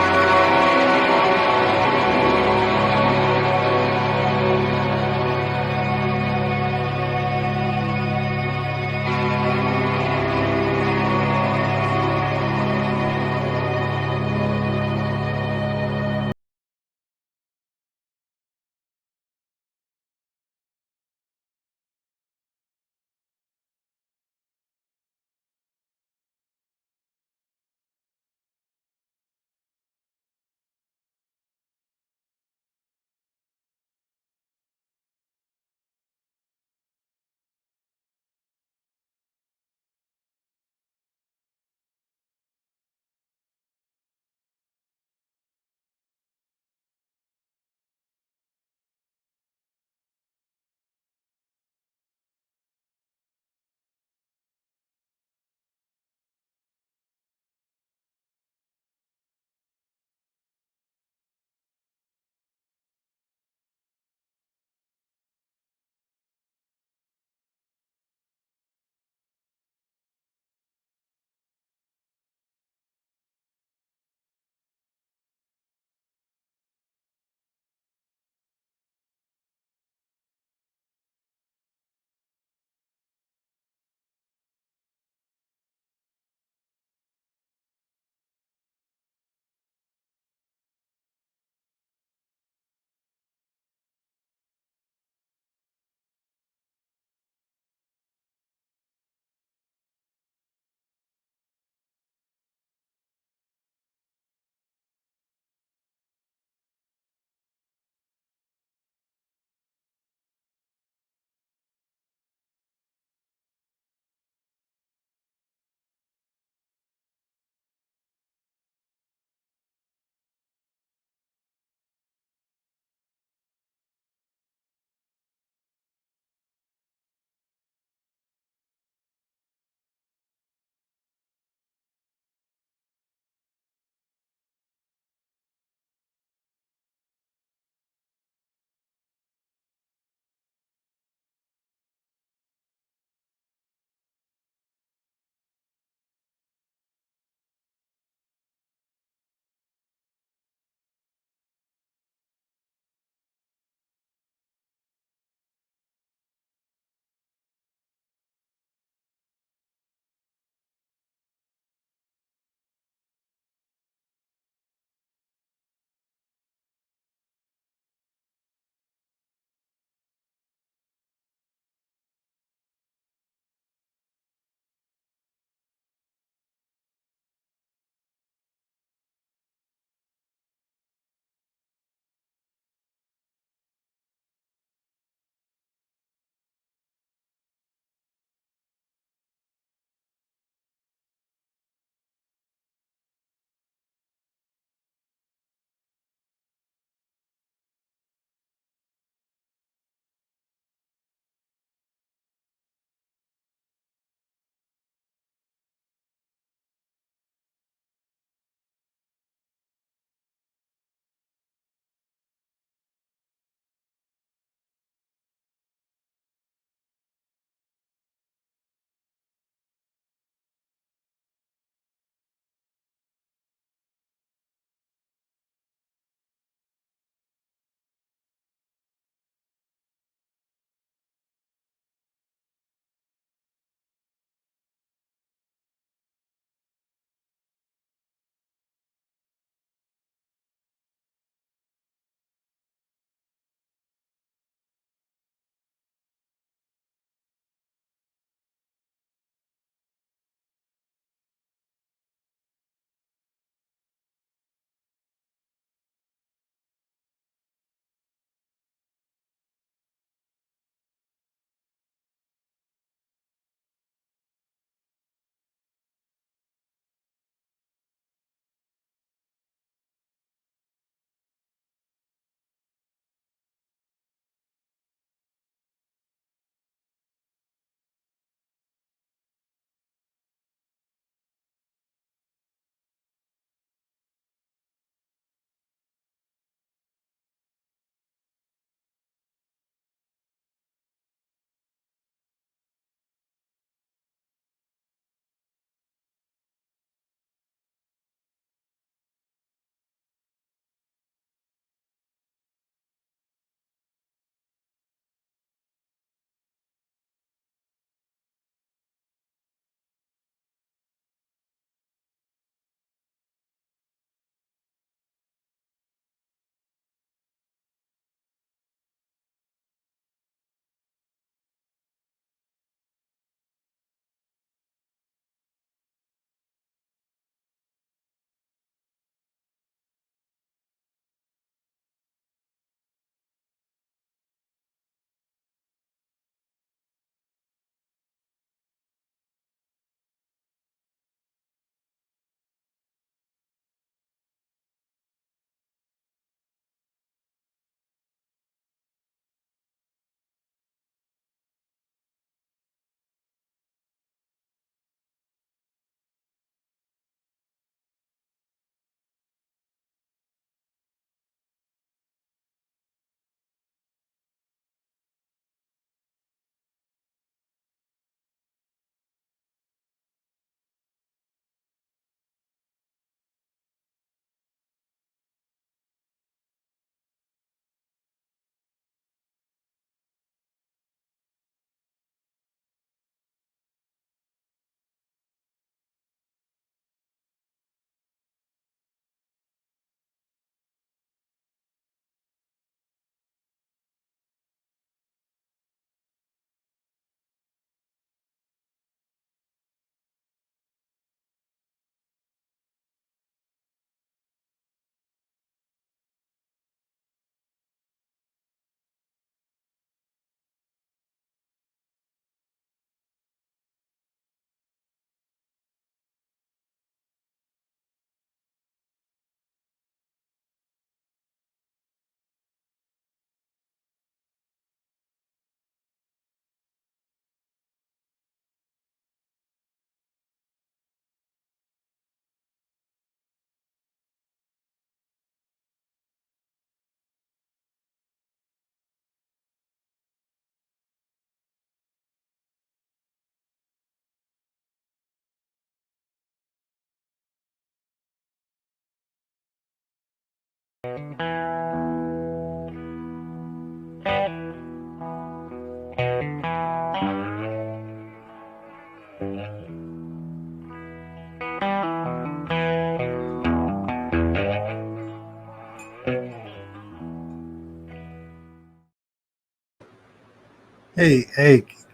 Hey,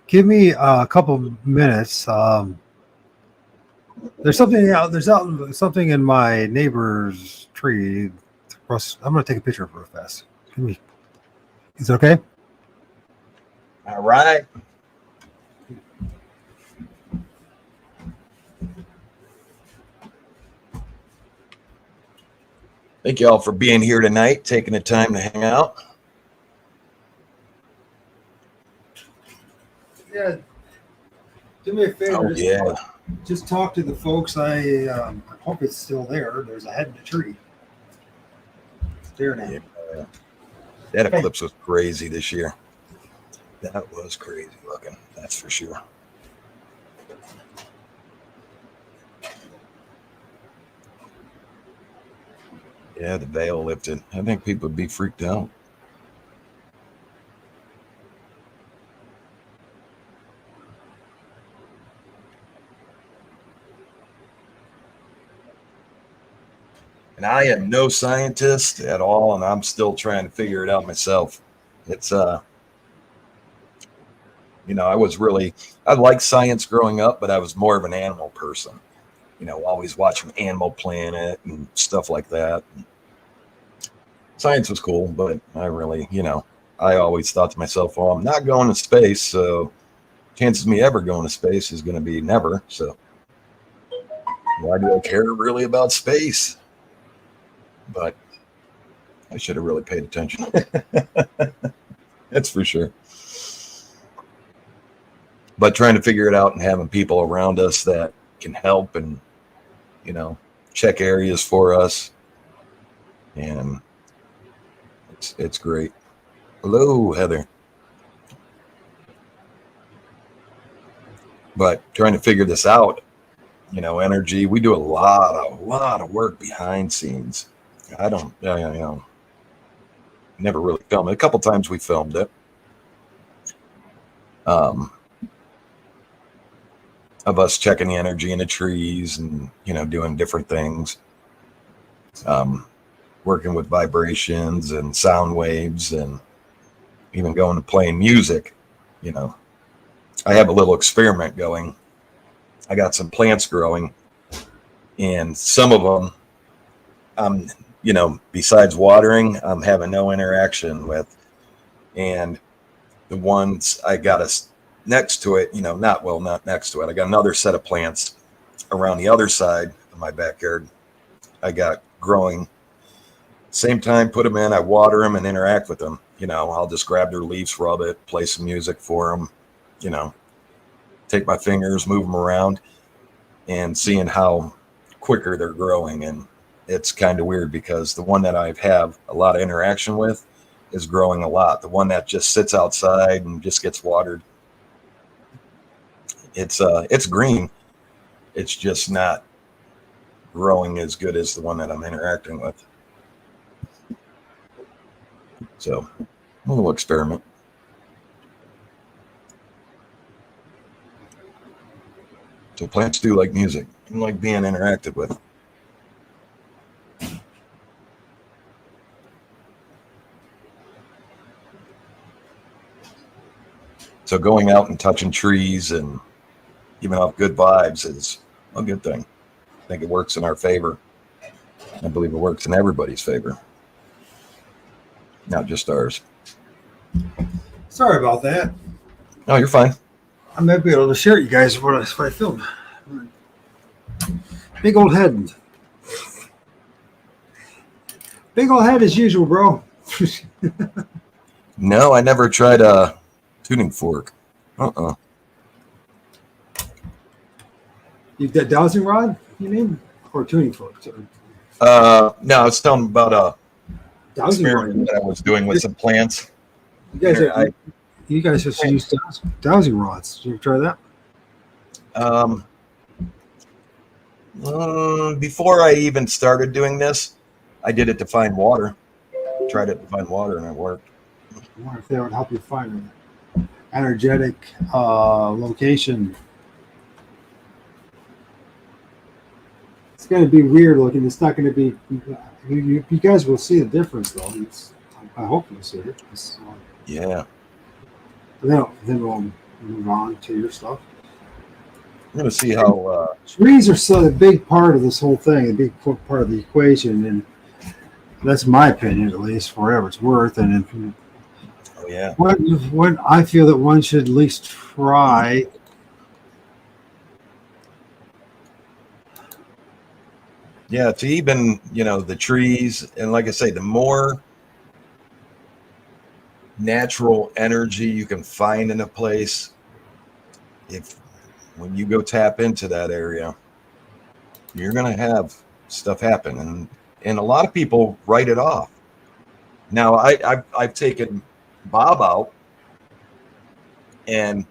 give me a couple minutes. There's something in my neighbor's tree. Russ, I'm going to take a picture of it real fast. Is it okay? All right. Thank you all for being here tonight, taking the time to hang out. Yeah. Do me a favor. Oh, yeah. Just talk to the folks. I hope it's still there. There's a head in the tree. It's there now. Yeah. That eclipse was crazy this year. That was crazy looking. That's for sure. Yeah, the veil lifted. I think people would be freaked out. And I am no scientist at all, and I'm still trying to figure it out myself. It's I liked science growing up, but I was more of an animal person. Always watching Animal Planet and stuff like that. Science was cool, but I really, I always thought to myself, well, I'm not going to space, so chances of me ever going to space is going to be never. So why do I care really about space? But I should have really paid attention. That's for sure. But trying to figure it out and having people around us that can help and, check areas for us. And it's great. Hello, Heather. But trying to figure this out, energy, we do a lot of work behind scenes. I don't, never really filmed it. A couple times we filmed it. Of us checking the energy in the trees and, doing different things. Working with vibrations and sound waves and even going to playing music. I have a little experiment going. I got some plants growing, and some of them, besides watering, I'm having no interaction with. And the ones I got next to it, not next to it. I got another set of plants around the other side of my backyard. I got growing. Same time, put them in, I water them and interact with them. I'll just grab their leaves, rub it, play some music for them, take my fingers, move them around, and seeing how quicker they're growing. And it's kind of weird because the one that I have a lot of interaction with is growing a lot. The one that just sits outside and just gets watered, it's green. It's just not growing as good as the one that I'm interacting with. So, a little experiment. So plants do like music and like being interacted with. So going out and touching trees and giving off good vibes is a good thing. I think it works in our favor. I believe it works in everybody's favor, not just ours. Sorry about that. No, you're fine. I might be able to share it, you guys, what I filmed. Big old head. Big old head as usual, bro. No, I never tried a tuning fork. You've got dowsing rod, you mean? Or tuning fork? No, I was telling about a Dowsing experiment rod. that I was doing with some plants. You guys just use dowsing rods. Did you try that? Before I even started doing this, I did it to find water. Tried it to find water, and it worked. I wonder if that would help you find an energetic location. It's going to be weird looking. It's not going to be. You guys will see the difference, though. I hope you'll see it. Yeah. Then we'll move on to your stuff. I'm going to see how. Trees are so a big part of this whole thing, a big part of the equation, and that's my opinion, at least, for whatever it's worth. And Oh yeah. what I feel that one should at least try. Yeah, to even, the trees, and like I say, the more natural energy you can find in a place, when you go tap into that area, you're going to have stuff happen. And a lot of people write it off. Now, I've taken Bob out, and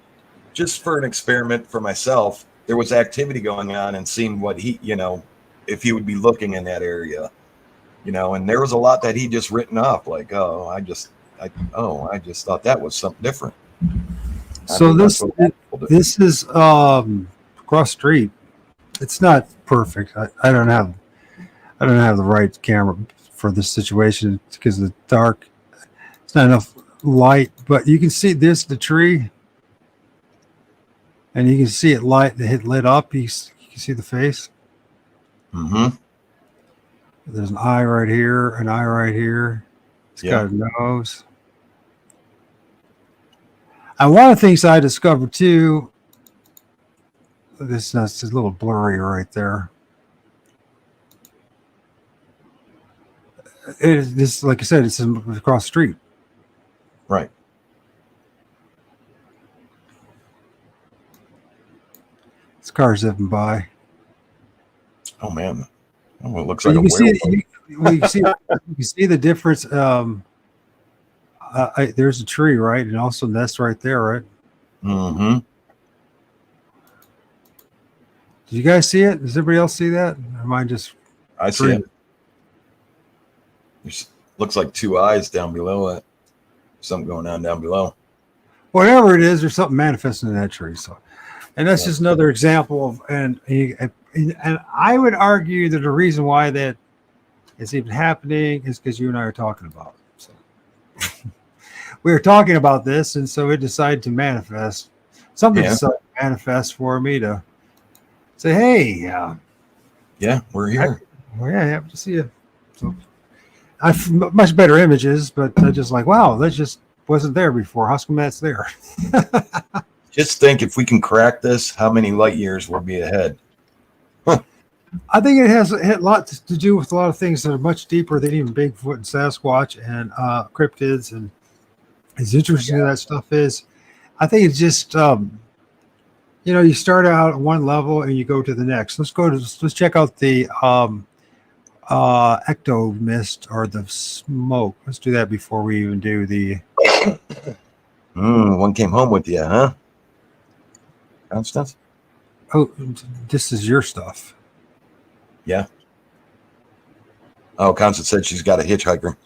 just for an experiment for myself, there was activity going on and seeing what he, if he would be looking in that area, and there was a lot that he just written off, like, I just thought that was something different. So this is cross street. It's not perfect. I don't have the right camera for this situation because of the dark. It's not enough light, but you can see this, the tree, and you can see it lit up. You can see the face. Mm-hmm. There's an eye right here, an eye right here. It's got a nose. And one of the things I discovered too, this is a little blurry right there. This, like I said, it's across the street. Right. This car's zipping by. Oh man. Oh, it looks So like you a can see, you can see the difference. There's a tree, right? And also that's right there, right? Mm-hmm. Did you guys see it? Does everybody else see that? Or am I just? I see it. Looks like two eyes down below it. Something going on down below. Whatever it is, there's something manifesting in that tree. So, and that's just another example of, and I would argue that the reason why that is even happening is because you and I are talking about it. So we were talking about this, and so it decided to manifest. Something decided to manifest for me to say, "Hey, yeah, we're here." Happy to see you. So, I've much better images, but I just like, wow, that just wasn't there before. How come that's there? Just think, if we can crack this, how many light years will be ahead? I think it has a lot to do with a lot of things that are much deeper than even Bigfoot and Sasquatch and cryptids, and as interesting as that stuff is. I think it's just, you start out at one level and you go to the next. Let's check out the ecto mist or the smoke. Let's do that before we even do the. One came home with you, huh? Constance? Oh, this is your stuff. Yeah. Oh, Constance said she's got a hitchhiker.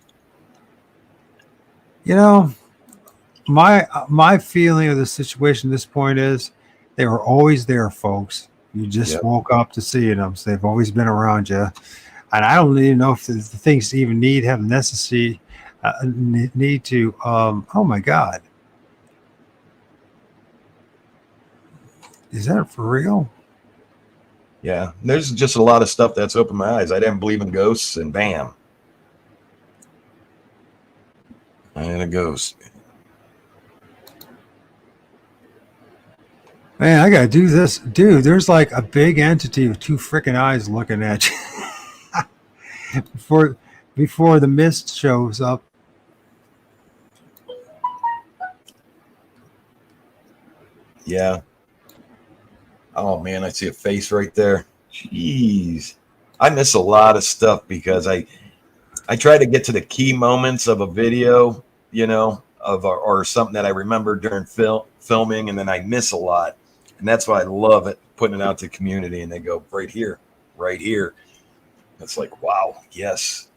My feeling of the situation at this point is they were always there, folks. You just woke up to see them. So they've always been around you. And I don't even know if the things even have necessity, need to, oh my God. Is that for real? Yeah, there's just a lot of stuff that's opened my eyes. I didn't believe in ghosts, and bam. I had a ghost. Man, I gotta do this. Dude, there's like a big entity with two freaking eyes looking at you. before the mist shows up. Yeah. Oh man, I see a face right there. Jeez. I miss a lot of stuff because I try to get to the key moments of a video, or something that I remember during filming, and then I miss a lot. And that's why I love it, putting it out to the community, and they go right here. It's like, wow, yes.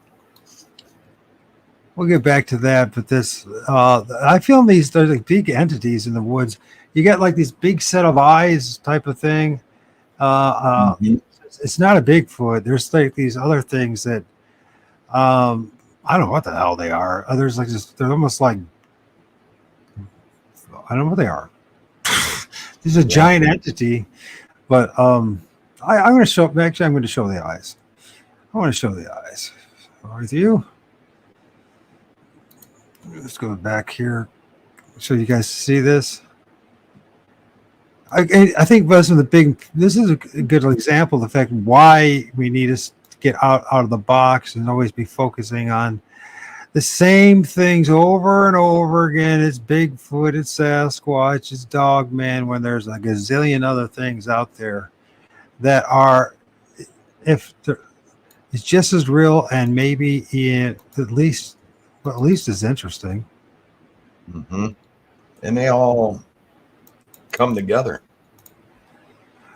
we'll get back to that. But this, I feel there's like big entities in the woods. You get like these big set of eyes type of thing. Mhm. It's not a Bigfoot. There's like these other things that I don't know what the hell they are. There's like just they're almost like I don't know what they are. This is a giant entity, but I'm going to show. Actually, I'm going to show the eyes. I want to show the eyes. With you. Let's go back here so you guys see this. I think this is a good example of the fact why we need to get out of the box and always be focusing on the same things over and over again. It's Bigfoot, it's Sasquatch, it's Dogman, when there's a gazillion other things out there that are, it's just as real and maybe at least as interesting. Mm-hmm. And they all come together.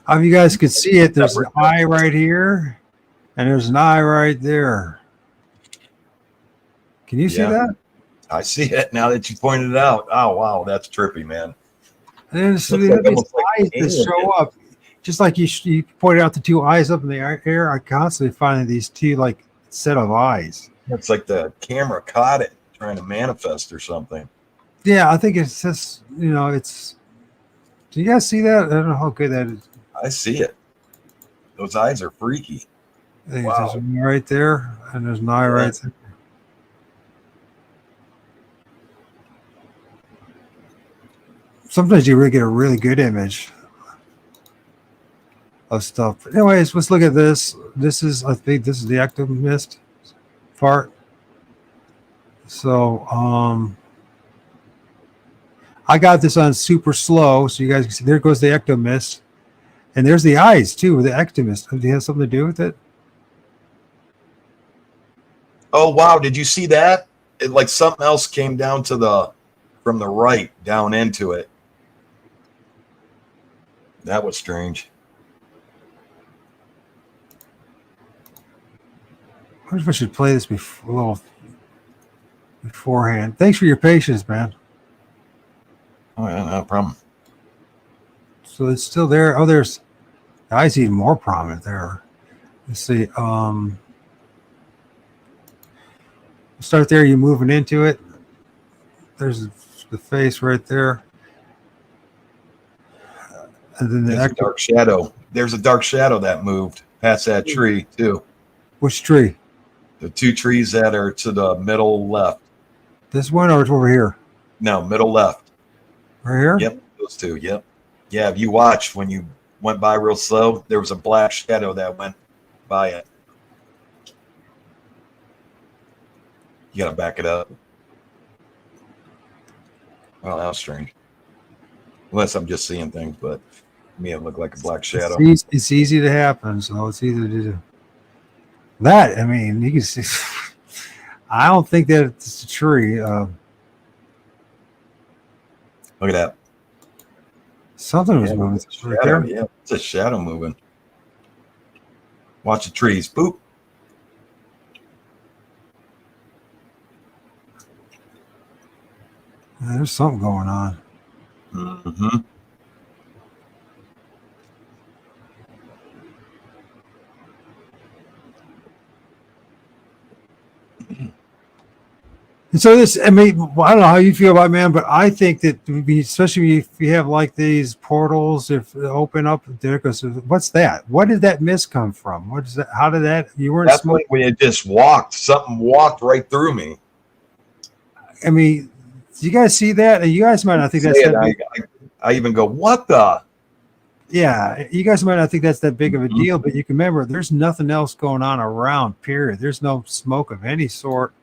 You guys can see it. There's an eye right here, and there's an eye right there. Can you see that? I see it now that you pointed it out. Oh wow, that's trippy, man. And then so these eyes that show up, just like you pointed out the two eyes up in the air. I constantly find these two like set of eyes. It's like the camera caught it, trying to manifest or something. Yeah, I think it's just it's. Do you guys see that? I don't know how good that is. I see it. Those eyes are freaky. There's one right there, and there's an eye right there. Sometimes you really get a really good image of stuff. But anyways, let's look at this. I think this is the ectomist part. So I got this on super slow, so you guys can see there goes the ectomist. And there's the eyes too with the ectomist. Do you have something to do with it? Oh wow, did you see that? It like something else came down to from the right down into it. That was strange. I wonder if I should play this beforehand. Thanks for your patience, man. Oh yeah, no problem. So it's still there. Oh, there's the eyes even more prominent there. Let's see. Start there. You're moving into it. There's the face right there. And then there's a dark shadow. There's a dark shadow that moved past that tree too. Which tree? The two trees that are to the middle left. This one or it's over here? No, middle left. Right here? Yep, those two. Yep. Yeah, if you watch when you went by real slow, there was a black shadow that went by it. You gotta back it up. Well, that was strange. Unless I'm just seeing things, but to me it looked like a black shadow. It's easy to happen, so it's easy to do. That, I mean, you can see. I don't think that it's a tree. Look at that. Something was moving. Right there. Yeah, it's a shadow moving. Watch the trees. Boop. There's something going on. Mm-hmm. And so this, I mean, I don't know how you feel about it, man, but I think that especially if you have like these portals, if they open up, there goes, what's that? What did that mist come from? What is that? How did that? You weren't. That's when it just walked. Something walked right through me. I mean, do you guys see that? And you guys might not think that's that. I even go, what the? Yeah, you guys might not think that's that big of a deal, but you can remember there's nothing else going on around, period. There's no smoke of any sort.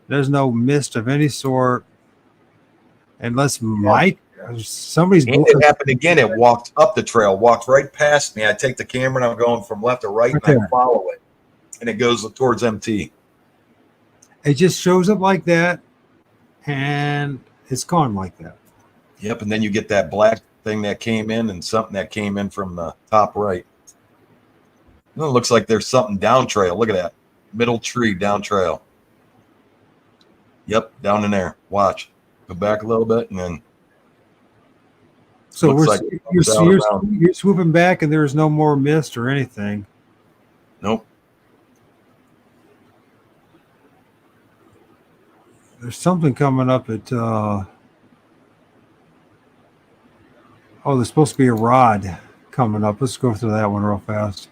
There's no mist of any sort. Unless somebody's... And it happened again. It walked up the trail, walked right past me. I take the camera and I'm going from left to right and I follow it. And it goes towards MT. It just shows up like that and it's gone like that. Yep, and then you get that black thing that came in and something that came in from the top right. It looks like there's something down trail. Look at that. Middle tree down trail. Yep, down in there. Watch. Go back a little bit, and then So looks we're like it comes out around. you're swooping back, and there's no more mist or anything. Nope. There's something coming up at. Oh, there's supposed to be a rod coming up. Let's go through that one real fast.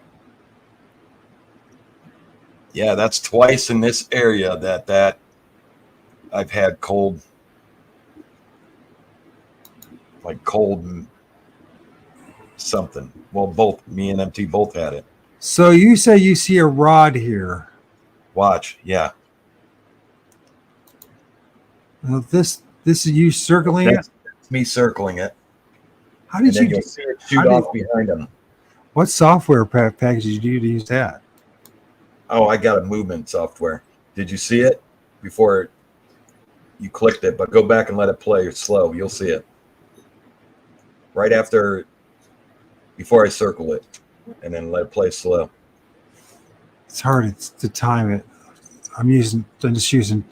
Yeah, that's twice in this area that I've had cold, like cold something. Well, both me and MT both had it. So you say you see a rod here. Watch, yeah. Now this is you circling it. That's me circling it. How And did then you? you'll see it shoot off behind him. What software package did you use that? Oh, I got a movement software. Did you see it before you clicked it? But go back and let it play slow. You'll see it. Right after, before I circle it, and then let it play slow. It's hard to time it. I'm just using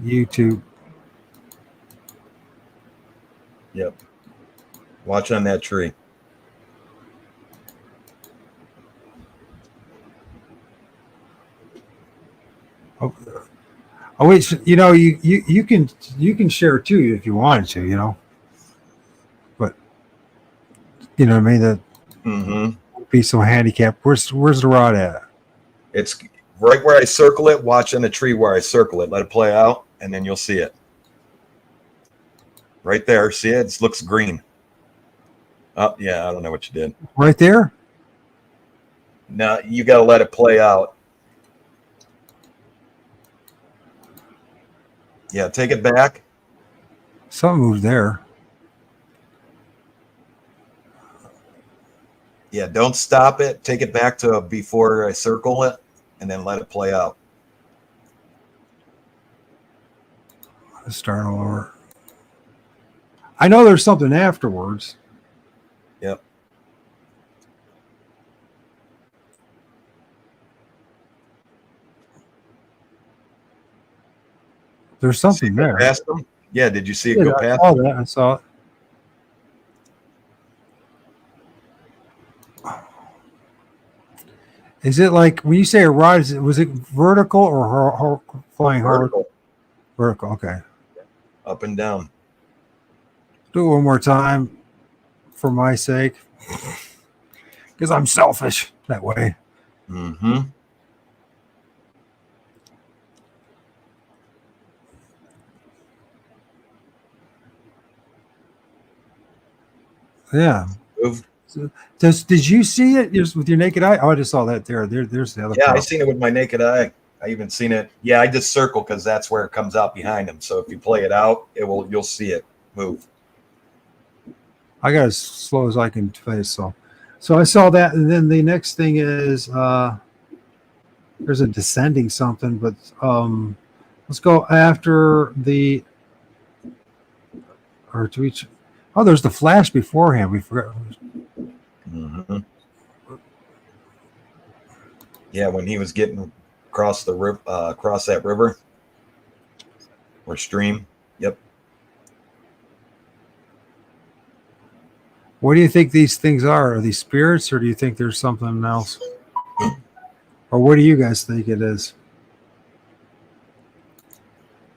YouTube. Yep. Watch on that tree. Oh wait, you know you can share too if you wanted to, you know. But you know what I mean, that would be so handicapped. Where's the rod at? It's right where I circle it. Watch on the tree where I circle it. Let it play out, and then you'll see it. Right there. See it? It looks green. Oh, yeah. I don't know what you did. Right there? No, you got to let it play out. Yeah, take it back. Something moved there. Yeah, don't stop it. Take it back to before I circle it, and then let it play out. Let's start all over. I know there's something afterwards. Yep. There's something there. Past them? Yeah, did you see it Yeah, go I past? saw that. I saw it. Is it like when you say a rod? Was it vertical or flying Vertical. Vertical. Okay. Up and down. Do it one more time, for my sake, because I'm selfish that way. Mm-hmm. Yeah. Move. Did you see it just with your naked eye? Oh, I just saw that there. There's the other. Yeah, part. I seen it with my naked eye. I even seen it. Yeah, I just circle because that's where it comes out behind him. So if you play it out, you'll see it move. I got as slow as I can face. So I saw that, and then the next thing is there's a descending something, but let's go after the or to each. Oh, there's the flash beforehand. We forgot. Mm-hmm. Yeah, when he was getting across the across that river or stream. Yep. What do you think these things are? Are these spirits, or do you think there's something else? Or what do you guys think it is?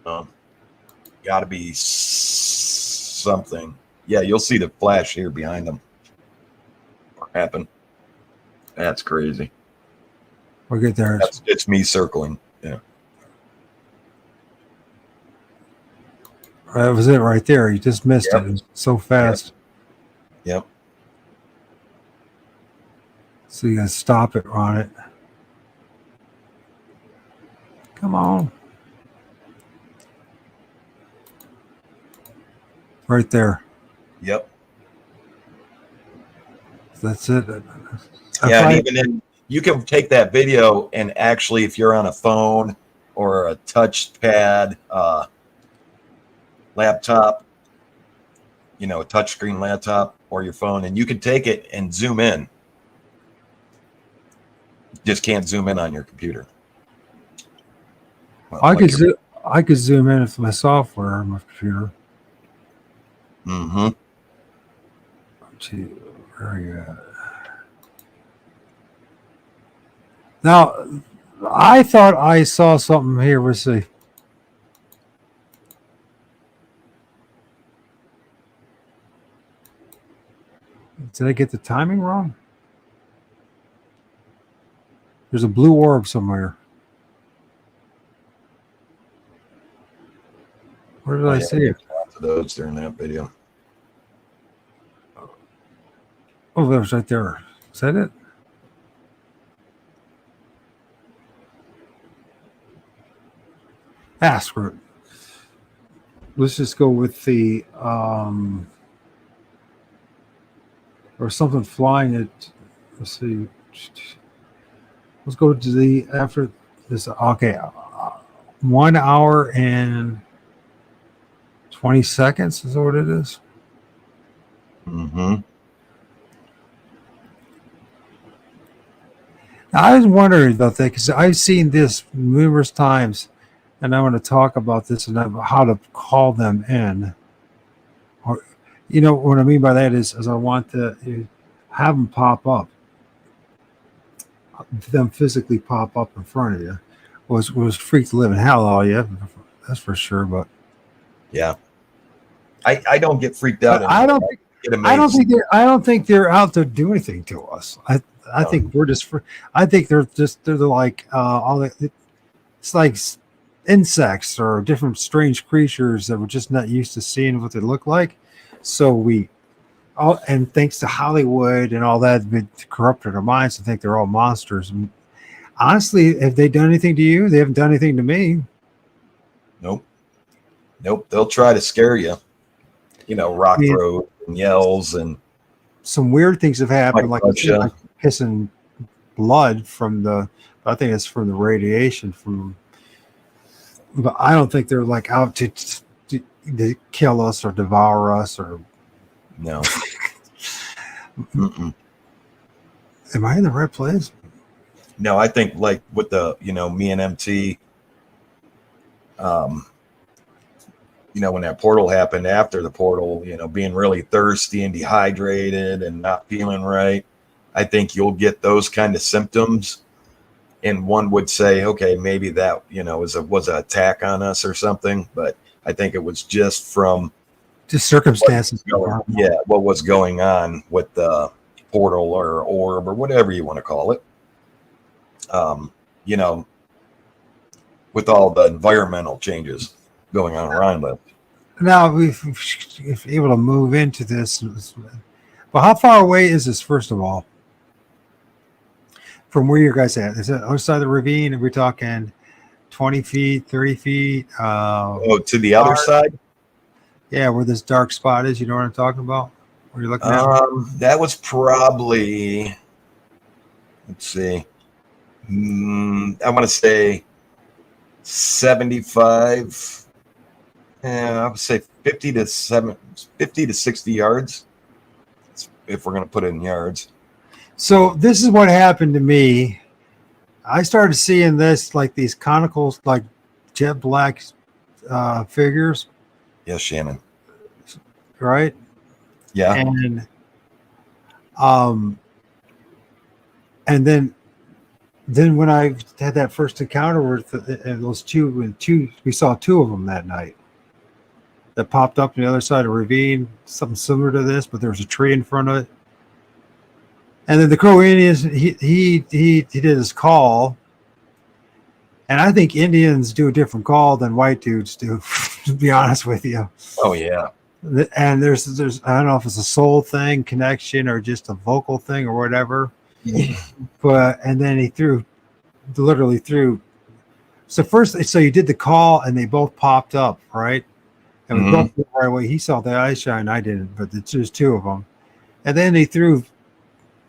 Got to be something. Yeah, you'll see the flash here behind them happen. That's crazy. We'll get there. It's me circling. Yeah. That was it right there. You just missed it. It was so fast. Yep. So you gotta stop it on it. Come on. Right there. Yep. That's it. Yeah, and even then, you can take that video and actually, if you're on a phone or a touch pad, laptop, a touchscreen laptop or your phone, and you can take it and zoom in. Just can't zoom in on your computer. Well, I I could zoom in with my software on my computer. Mm-hmm. Gee, where are you at? Now, I thought I saw something here. Let's see. Did I get the timing wrong? There's a blue orb somewhere. Where did I see it? Lots of those during that video. Oh, that was right there. Is that it? Screw it. Let's just go with the or something flying at. Let's see. Let's go to the after this. Okay, 1 hour and 20 seconds is what it is. Mm-hmm. I was wondering about that because I've seen this numerous times, and I want to talk about this and how to call them in. Or, you know what I mean by that is I want to have them pop up, them physically pop up in front of you. Was freak the living hell out of you, that's for sure. But yeah, I don't get freaked out. I don't think they're out to do anything to us. I think we're just. I think they're like all the. It's like insects or different strange creatures that we're just not used to seeing what they look like. So and thanks to Hollywood and all that, been corrupted our minds to think they're all monsters. And honestly, have they done anything to you? They haven't done anything to me. Nope. They'll try to scare you. Rock throw and yells and some weird things have happened, like pissing blood from the. I think it's from the radiation but I don't think they're like out to kill us or devour us or. No. Am I in the right place? No, I think like with the me and MT. When that portal happened, after the portal, being really thirsty and dehydrated and not feeling right, I think you'll get those kind of symptoms. And one would say, okay, maybe that, was an attack on us or something. But I think it was just from just circumstances. What was going on with the portal or orb or whatever you want to call it. With all the environmental changes going on around us. Now, if able to move into this, well, how far away is this, first of all, from where you guys at? Is it other side of the ravine? Are we talking 20 feet, 30 feet? To the other side? Yeah, where this dark spot is. You know what I'm talking about? Where you're looking at? That was probably, let's see, I want to say 75. I would say 50 to 60 yards, if we're going to put it in yards. So this is what happened to me. I started seeing this, like these conical, like jet black figures. Yes, Shannon. Right? Yeah. And then when I had that first encounter with those two, we saw two of them that night that popped up on the other side of the ravine, something similar to this, but there was a tree in front of it. And then the Crow Indians, he did his call, and I think Indians do a different call than white dudes do, to be honest with you. Oh yeah. And there's I don't know if it's a soul thing, connection, or just a vocal thing or whatever. But and then he literally threw. So you did the call, and they both popped up, right? And we both went right away. He saw the Eyeshine, I didn't, but there's two of them. And then he threw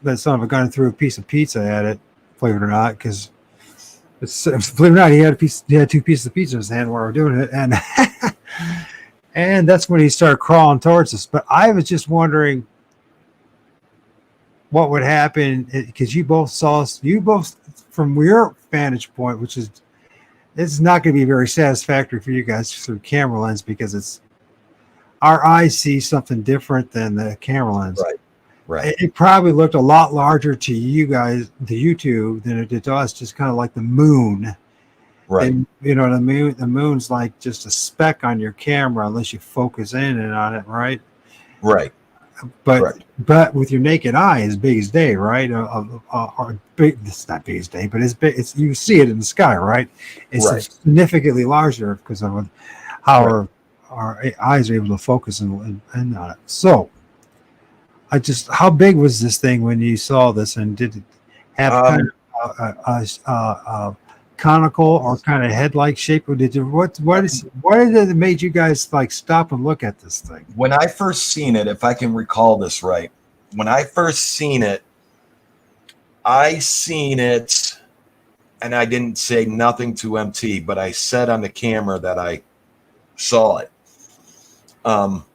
that son of a gun, threw a piece of pizza at it, believe it or not, because believe it or not, he had two pieces of pizza in his hand while we were doing it, and and that's when he started crawling towards us. But I was just wondering what would happen, because you both from your vantage point, which is it's not going to be very satisfactory for you guys through camera lens because our eyes see something different than the camera lens. Right. Right. It probably looked a lot larger to you guys, the YouTube, than it did to us. Just kind of like the moon. Right. And, you know, the moon's like just a speck on your camera unless you focus in and on it, right? Right. But Correct. but with your naked eye, as big as day, right? Or big, it's not big as day, but it's big. It's, you see it in the sky, right? It's Right. significantly larger because of how Right. our eyes are able to focus and on it. So, how big was this thing when you saw this, and did it have kind of a conical or kind of head-like shape? Or did you what is it that made you guys like stop and look at this thing? When I first seen it, if I can recall this right, when I first seen it, and I didn't say nothing to MT, but I said on the camera that I saw it. And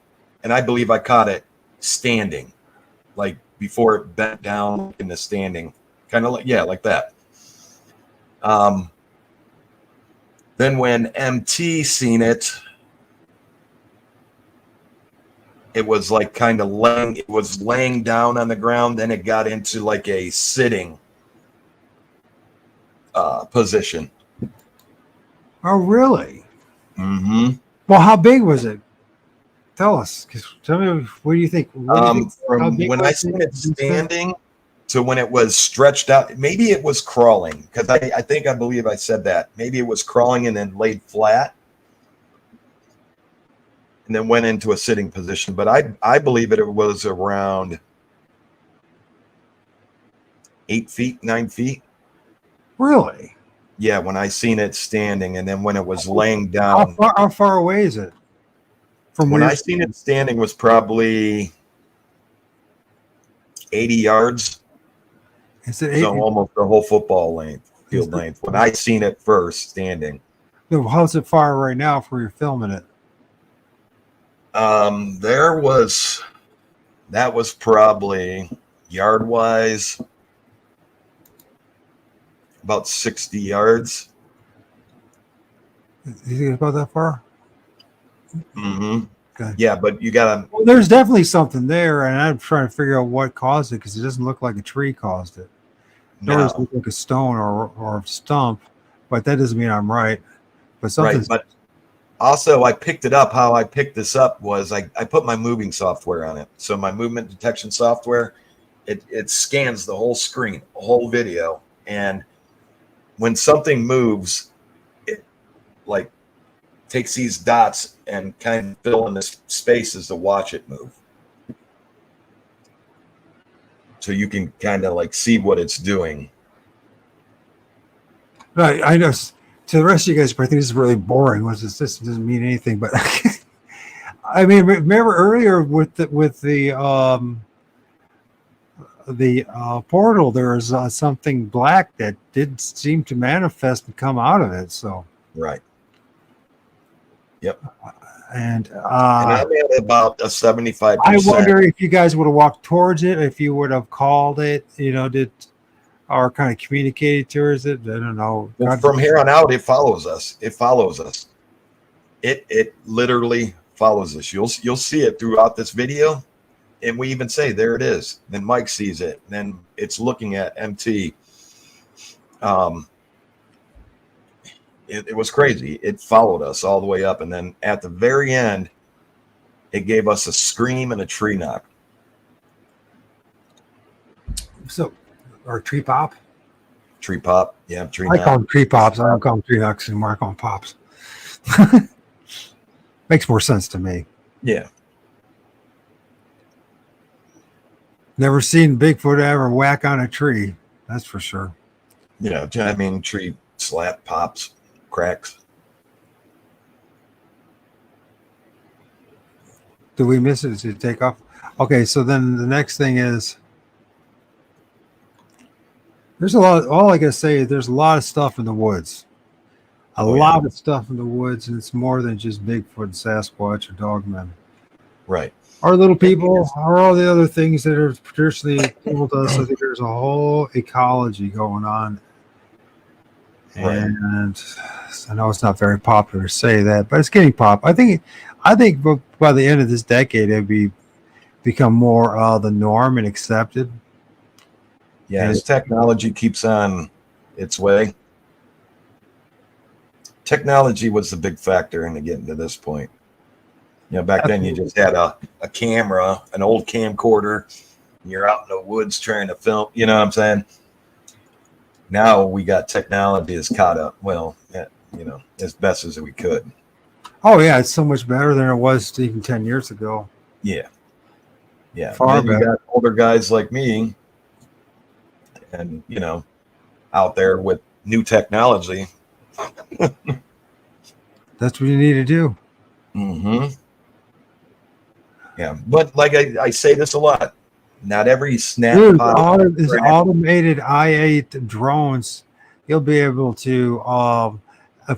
I believe I caught it standing, like before it bent down in the standing, kind of like, yeah, like that. Then when MT seen it, it was like kind of laying down on the ground. Then it got into like a sitting position. Oh, really? Mm-hmm. Well, how big was it? Tell us. Tell me, what do you think? From when I seen it standing to when it was stretched out, maybe it was crawling, because I believe I said that. Maybe it was crawling and then laid flat and then went into a sitting position. But I believe it was around 8 feet, 9 feet. Really? Yeah, when I seen it standing, and then when it was laying down. How far away is it? From when I seen it standing was probably 80 yards. Is it so almost the whole football length, field length. When I seen it first standing. How's it far right now for you're filming it? That was probably yard wise about 60 yards. You think it's about that far? Mm-hmm. Okay. Yeah, but you gotta. Well, there's definitely something there, and I'm trying to figure out what caused it because it doesn't look like a tree caused it. Nor does it look like a stone or a stump, but that doesn't mean I'm right. But something. Right, but also I picked it up. How I picked this up was I put my moving software on it. So my movement detection software, it scans the whole screen, the whole video, and when something moves, it like takes these dots and kind of fill in the spaces to watch it move. So you can kind of like see what it's doing. Right, I know. To the rest of you guys, I think this is really boring. This doesn't mean anything. But I mean, remember earlier with the portal, there was something black that did seem to manifest and come out of it. So right. Yep. And I'm at about a 75%. I wonder if you guys would have walked towards it, if you would have called it, or kind of communicated towards it. I don't know. Well, from here on out, it follows us. It follows us. It literally follows us. You'll see it throughout this video, and we even say there it is. Then Mike sees it. Then it's looking at MT. It was crazy. It followed us all the way up, and then at the very end, it gave us a scream and a tree knock. So, or tree pop? Tree pop, yeah, tree I knock. call them tree pops. I don't call them tree knocks anymore. I call them pops. Makes more sense to me. Yeah. Never seen Bigfoot ever whack on a tree. That's for sure. Yeah, I mean, tree slap, pops, cracks. Do we miss it? Does it take off? Okay, so then the next thing is there's a lot. All I gotta say is there's a lot of stuff in the woods. A lot of stuff in the woods, and it's more than just Bigfoot, Sasquatch, or Dogmen. Right. Our little people are all the other things that are traditionally told us. I think there's a whole ecology going on. Right. And I know it's not very popular to say that, but it's getting pop. I think by the end of this decade, become more the norm and accepted. Yeah, as technology keeps on its way, technology was the big factor in getting to this point. You know, back then you just had a camera, an old camcorder, and you're out in the woods trying to film. You know what I'm saying? Now we got technology is caught up. Well, you know, as best as we could. Oh yeah, it's so much better than it was even 10 years ago. Yeah, yeah. Far then you better. got older guys like me, and you know, out there with new technology. That's what you need to do. Mm-hmm. Yeah, but like I say this a lot. Not every snap Dude, pod. this automated I-8 drones, you'll be able to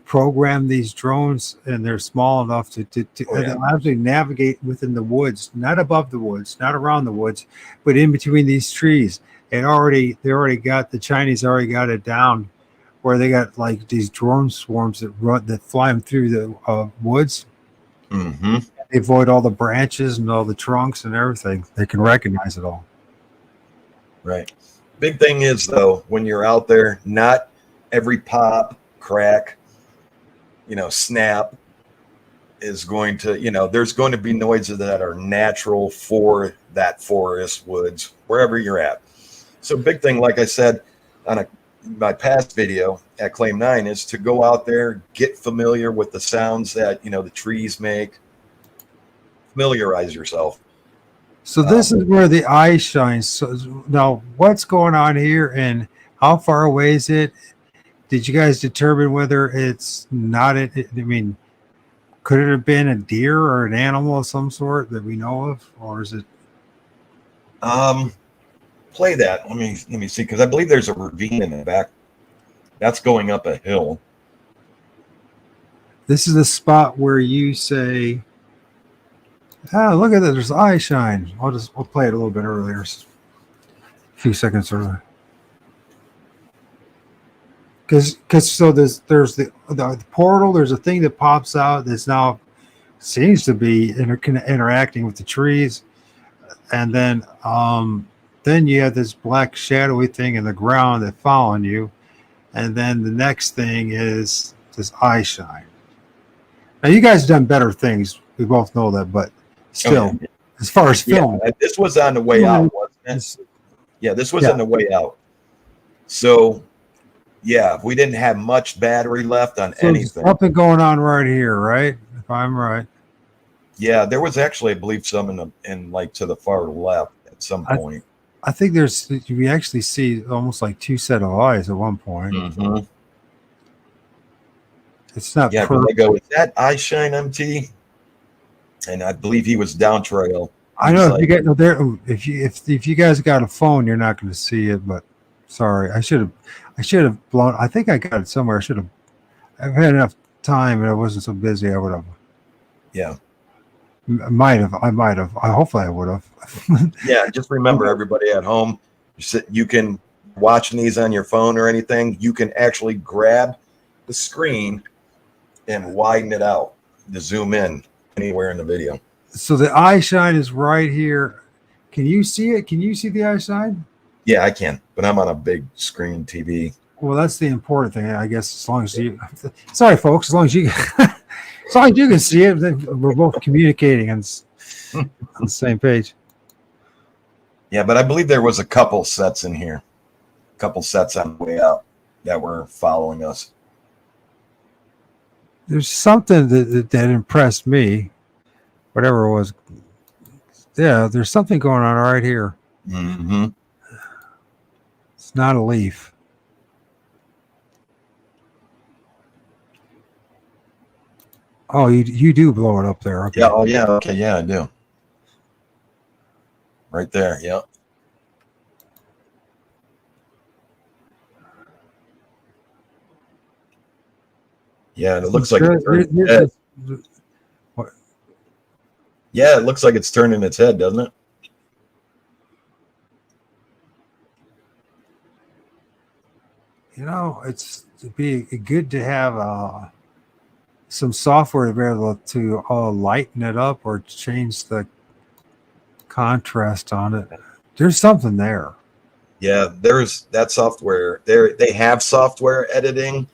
program these drones, and they're small enough to they'll actually navigate within the woods, not above the woods, not around the woods, but in between these trees. They already got the Chinese already got it down, where they got like these drone swarms that fly them through the woods. Mm-hmm. They avoid all the branches and all the trunks and everything. They can recognize it all. Right. Big thing is though, when you're out there, not every pop, crack, you know, snap is going to, you know, there's going to be noises that are natural for that forest, woods, wherever you're at. So big thing, like I said on my past video at Claim 9, is to go out there, get familiar with the sounds that, you know, the trees make. Familiarize yourself. So this is where the Eyeshine. So now, what's going on here, and how far away is it? Did you guys determine whether it's not? I mean, could it have been a deer or an animal of some sort that we know of, or is it? Play that. Let me see, because I believe there's a ravine in the back. That's going up a hill. This is the spot where you say, "Ah, look at that! There's Eyeshine." We'll play it a little bit earlier, a few seconds earlier. Because so there's the portal. There's a thing that pops out that's now seems to be interacting with the trees, and then you have this black shadowy thing in the ground that's following you, and then the next thing is this Eyeshine. Now you guys have done better things. We both know that, but still, as far as film, this was on the way out, wasn't it? Yeah, this was on the way out. So, yeah, we didn't have much battery left on anything. Something going on right here, right? If I'm right. Yeah, there was actually, I believe, some in like to the far left at some point. I think we actually see almost like two set of eyes at one point. Mm-hmm. It's not. Yeah, but they go, is that Eyeshine MT? And I believe he was down trail. I know if you guys got a phone, you're not going to see it. But sorry, I should have blown. I think I got it somewhere. I've had enough time, and I wasn't so busy. I would have. Yeah. I might have. Hopefully I would have. Yeah, just remember, everybody at home, you can watching these on your phone or anything. You can actually grab the screen and widen it out to zoom in anywhere in the video. So the Eyeshine is right here. Can you see it? Can you see the Eyeshine? Yeah, I can, but I'm on a big screen TV. Well, that's the important thing, I guess. As long as you, sorry, folks, as long as you can see it, then we're both communicating on the same page. Yeah, but I believe there was a couple sets in here, a couple sets on the way out that were following us. There's something that impressed me, whatever it was. Yeah, there's something going on right here. Mm-hmm. It's not a leaf. Oh, you do blow it up there. Okay. Yeah. Oh, yeah. Okay. Yeah, I do. Right there. Yeah. Yeah, and it looks like it's turning its head. Yeah, it looks like it's turning its head, doesn't it? You know, it'd be good to have some software to be able to lighten it up or change the contrast on it. There's something there. Yeah, there's that software. They have software editing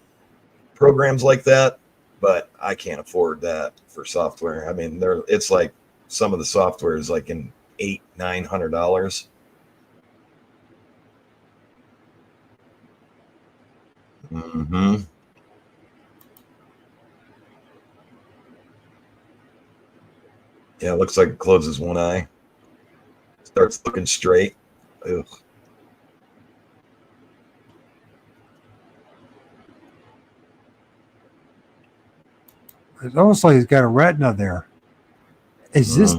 programs like that, but I can't afford that for software. I mean, it's like some of the software is like in $800-900. Mm-hmm. Yeah, it looks like it closes one eye. Starts looking straight. Ugh. It's almost like he's got a retina there. Is this,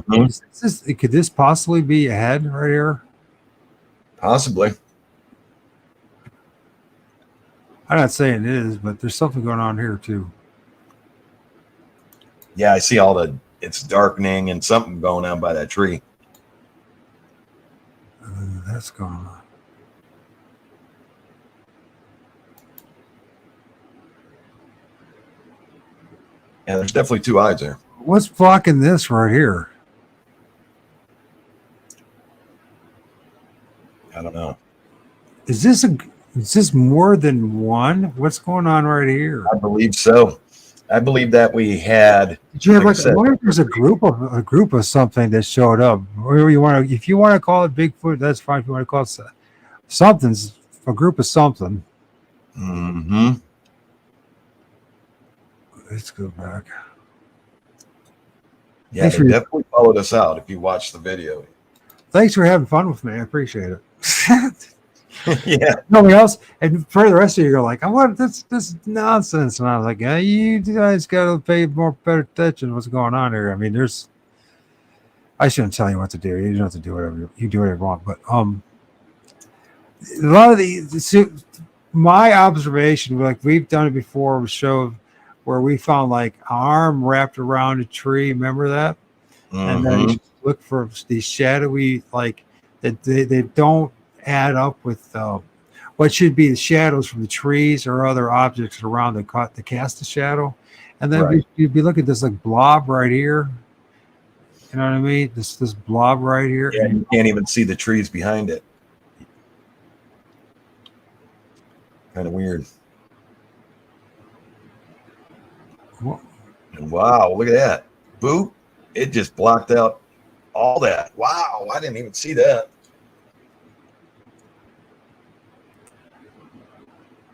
could this possibly be a head right here? Possibly. I'm not saying it is, but there's something going on here too. Yeah, I see it's darkening and something going on by that tree. That's going on. Yeah, there's definitely two eyes there. What's blocking this right here? I don't know. Is this more than one? What's going on right here? I believe so. I believe that we had. Did you have what if there's a group of something that showed up? Or if you want to call it Bigfoot, that's fine. If you want to call it something's a group of something. Mm-hmm. Let's go back. Yeah, they definitely followed us out if you watch the video. Thanks for having fun with me. I appreciate it. Yeah. Nobody else. And for the rest of you, you're like, I want this nonsense. And I was like, yeah, you guys got to pay better attention to what's going on here. I mean, I shouldn't tell you what to do. You don't have to do whatever you do whatever you want. But a lot of my observation, like we've done it before, was showed where we found like arm wrapped around a tree. Remember that? Mm-hmm. And then you look for these shadowy, like that they don't add up with what should be the shadows from the trees or other objects around to cast the shadow. And then you'd be looking at this like blob right here. You know what I mean? This blob right here. Yeah, you can't even see the trees behind it. Kind of weird. Wow, look at that. Boop. It just blocked out all that. Wow, I didn't even see that.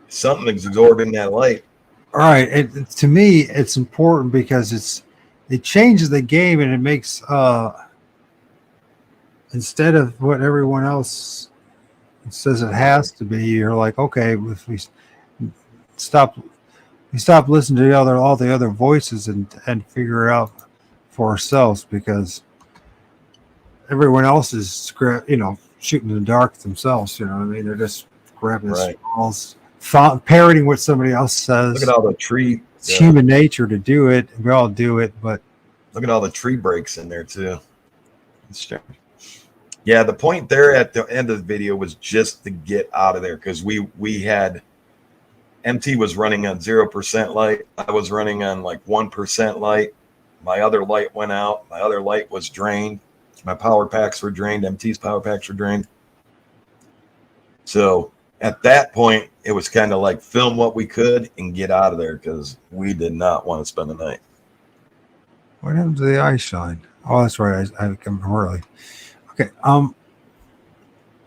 Something's absorbing that light. All right. To me, it's important because it changes the game and it makes instead of what everyone else says it has to be, you're like, okay, if we stop listening to all the other voices and figure it out for ourselves, because everyone else is shooting in the dark themselves. You know what I mean? They're just grabbing balls, parroting what somebody else says. Look at all the tree. It's human nature to do it. We all do it, but look at all the tree breaks in there too. It's strange. Yeah, the point there at the end of the video was just to get out of there, because we had MT was running on 0% light. I was running on like 1% light. My other light went out. My other light was drained. My power packs were drained. MT's power packs were drained. So at that point, it was kind of like film what we could and get out of there, because we did not want to spend the night. What happened to the Eyeshine? Oh, that's right. I come early. Okay.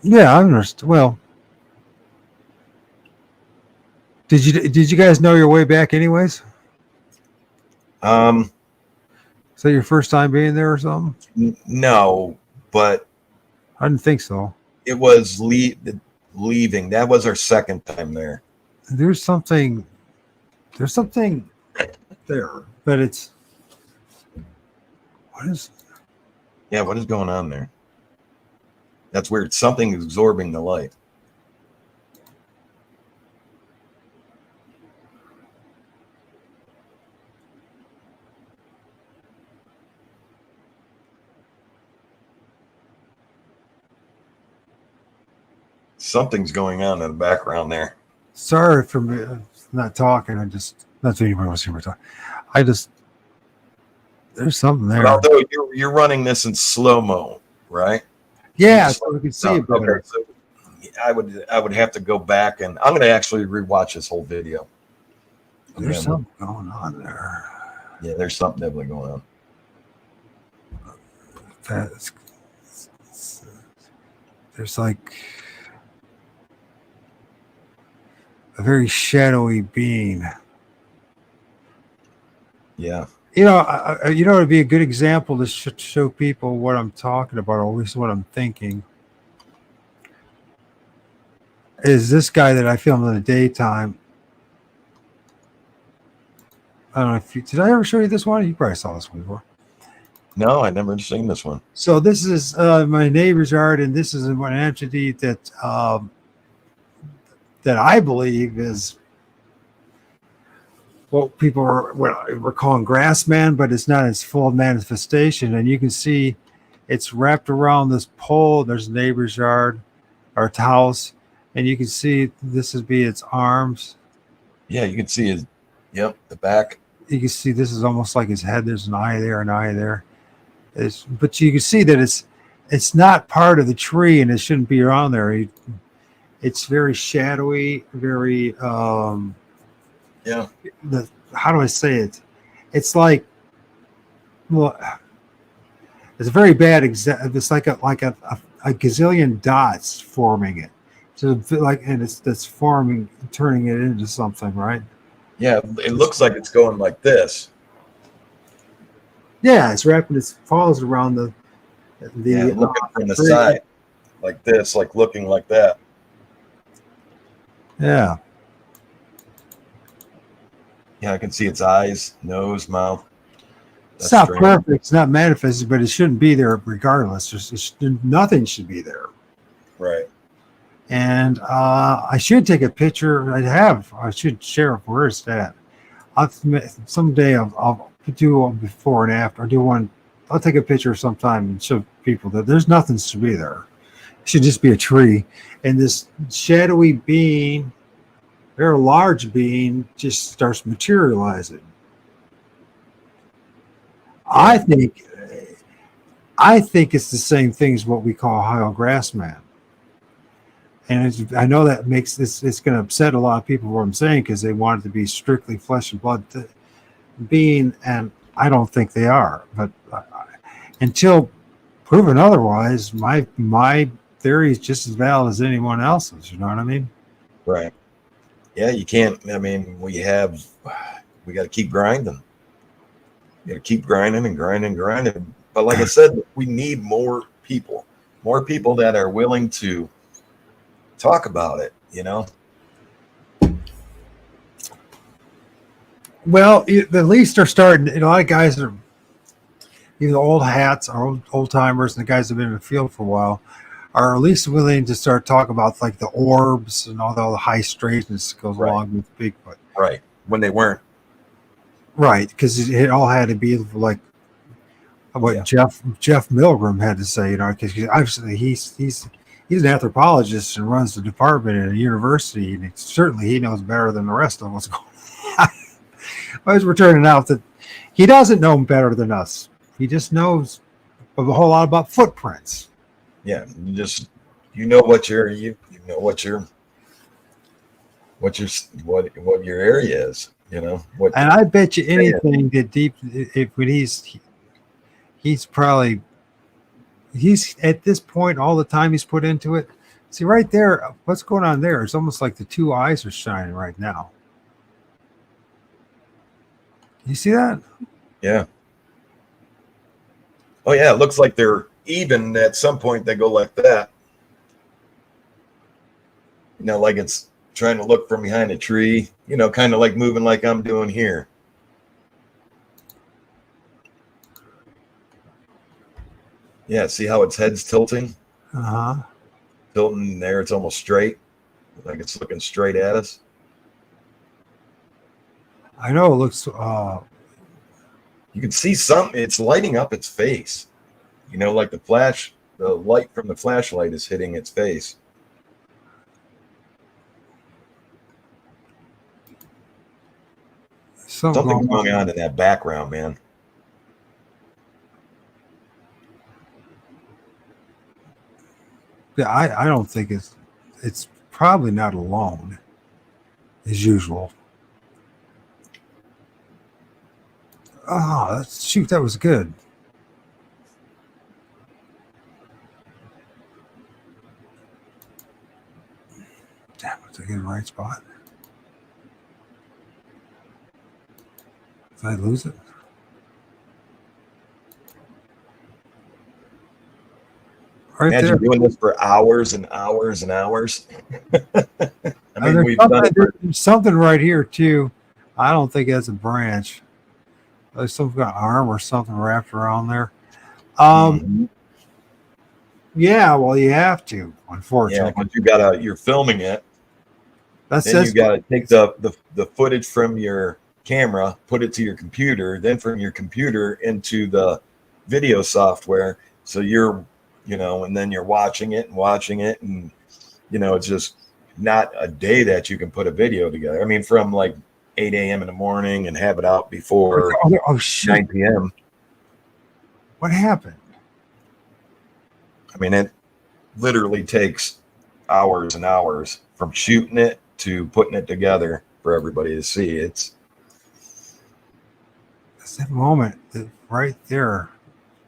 Yeah, I understand. Well, did you guys know your way back anyways? So your first time being there or something? No, but I didn't think so. It was leaving. That was our second time there. There's something there, but it's what is going on there? That's weird. Something is absorbing the light. Something's going on in the background there. Sorry for me not talking. I just not that anybody wants to hear me talk. I just there's something But there. although you're running this in slow-mo, right? Yeah, so we can see it better. Okay, so I would have to go back, and I'm going to actually rewatch this whole video. There's something going on there. Yeah, there's something definitely going on. There's like a very shadowy being. Yeah. You know, it'd be a good example to show people what I'm talking about, or at least what I'm thinking. Is this guy that I filmed in the daytime? I don't know if did I ever show you this one? You probably saw this one before. No, I never seen this one. So this is my neighbor's yard, and this is an entity that that I believe is what people are what we're calling grassman, but it's not its full manifestation. And you can see it's wrapped around this pole. There's a neighbor's yard or its house, and you can see this would be its arms. Yeah, you can see his, the back. You can see this is almost like his head. There's an eye there, an eye there. But you can see that it's not part of the tree, and it shouldn't be around there. It's very shadowy, very how do I say it? It's like, well, it's a very bad it's like a gazillion dots forming it. So like, and that's forming, turning it into something, right? Yeah, it looks like it's going like this. Yeah, it's wrapping. It falls around the looking from the side, like this, like looking like that. Yeah. Yeah, I can see its eyes, nose, mouth. It's not perfect. It's not manifested, but it shouldn't be there regardless. Nothing should be there. Right. And I should take a picture. I should share it. Where is that? Someday I'll do a before and after. I'll take a picture sometime and show people that there's nothing to be there. It should just be a tree. And this shadowy being, very large being, just starts materializing. I think it's the same thing as what we call Ohio grassman. And I know that makes this, it's going to upset a lot of people what I'm saying, because they want it to be strictly flesh and blood being, and I don't think they are. But until proven otherwise, my theory is just as valid as anyone else's. You know what I mean? Right. Yeah, you can't. I mean, we got to keep grinding. You got to keep grinding and grinding and grinding. But like I said, we need more people that are willing to talk about it, you know? Well, at least they're starting. A lot of guys are either old hats or old timers, and the guys that have been in the field for a while are at least willing to start talking about like the orbs and all the high straightness that goes along with Bigfoot. Right. When they weren't. Right. Because it all had to be like what Jeff Milgram had to say, you know, because obviously he's an anthropologist and runs the department at a university, and certainly he knows better than the rest of us. As we're turning out that he doesn't know better than us. He just knows a whole lot about footprints. Yeah, you know what your area is, you know. And I bet you anything that when he's at this point, all the time he's put into it. See right there, what's going on there? It's almost like the two eyes are shining right now. You see that? Yeah. Oh yeah, it looks like they're even. At some point they go like that. You know, like it's trying to look from behind a tree, you know, kind of like moving like I'm doing here. Yeah, see how its head's tilting? Uh-huh. Tilting there, it's almost straight. Like it's looking straight at us. I know it looks you can see something, it's lighting up its face. You know, like the light from the flashlight is hitting its face. Something going on in that background, man. Yeah, I don't think it's probably not alone as usual. Oh, shoot, that was good. Damn, did I get in the right spot? Did I lose it? Right Imagine there. doing this for hours and hours and hours. I mean, There's we've done it. there's something right here too. I don't think that's a branch. There's some kind of arm or something wrapped around there. Mhm. Yeah, well, you have to, Yeah, unfortunately. because you're filming it. That's Then you got to take the footage from your camera, put it to your computer, then from your computer into the video software. So you're, and then you're watching it, and it's just not a day that you can put a video together. I mean, from like 8 a.m. in the morning and have it out before oh shit! 9 p.m. What happened? I mean, it literally takes hours and hours from shooting it to putting it together for everybody to see. It's That moment right there.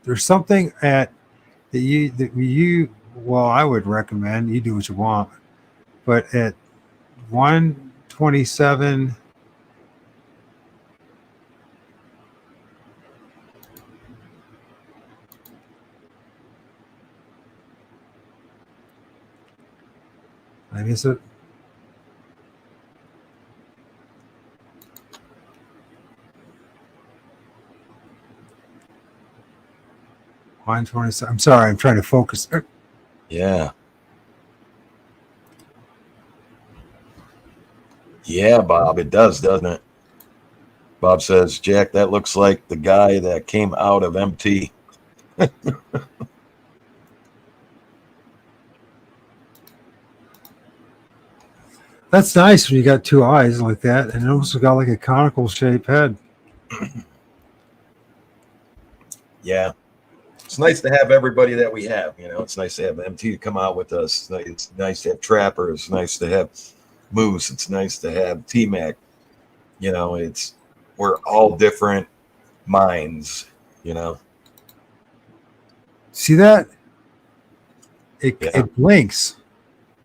There's something that you well, I would recommend you do what you want, but at 1:27. I miss it. I'm sorry, I'm trying to focus. yeah. Yeah, Bob, it does, doesn't it? Bob says, Jack, that looks like the guy that came out of MT. That's nice when you got two eyes like that, and it also got like a conical shaped head. Yeah. It's nice to have everybody that we have. It's nice to have MT to come out with us. It's nice to have Trapper. It's nice to have Moose. It's nice to have T-Mac. We're all different minds, See that? It Yeah. it blinks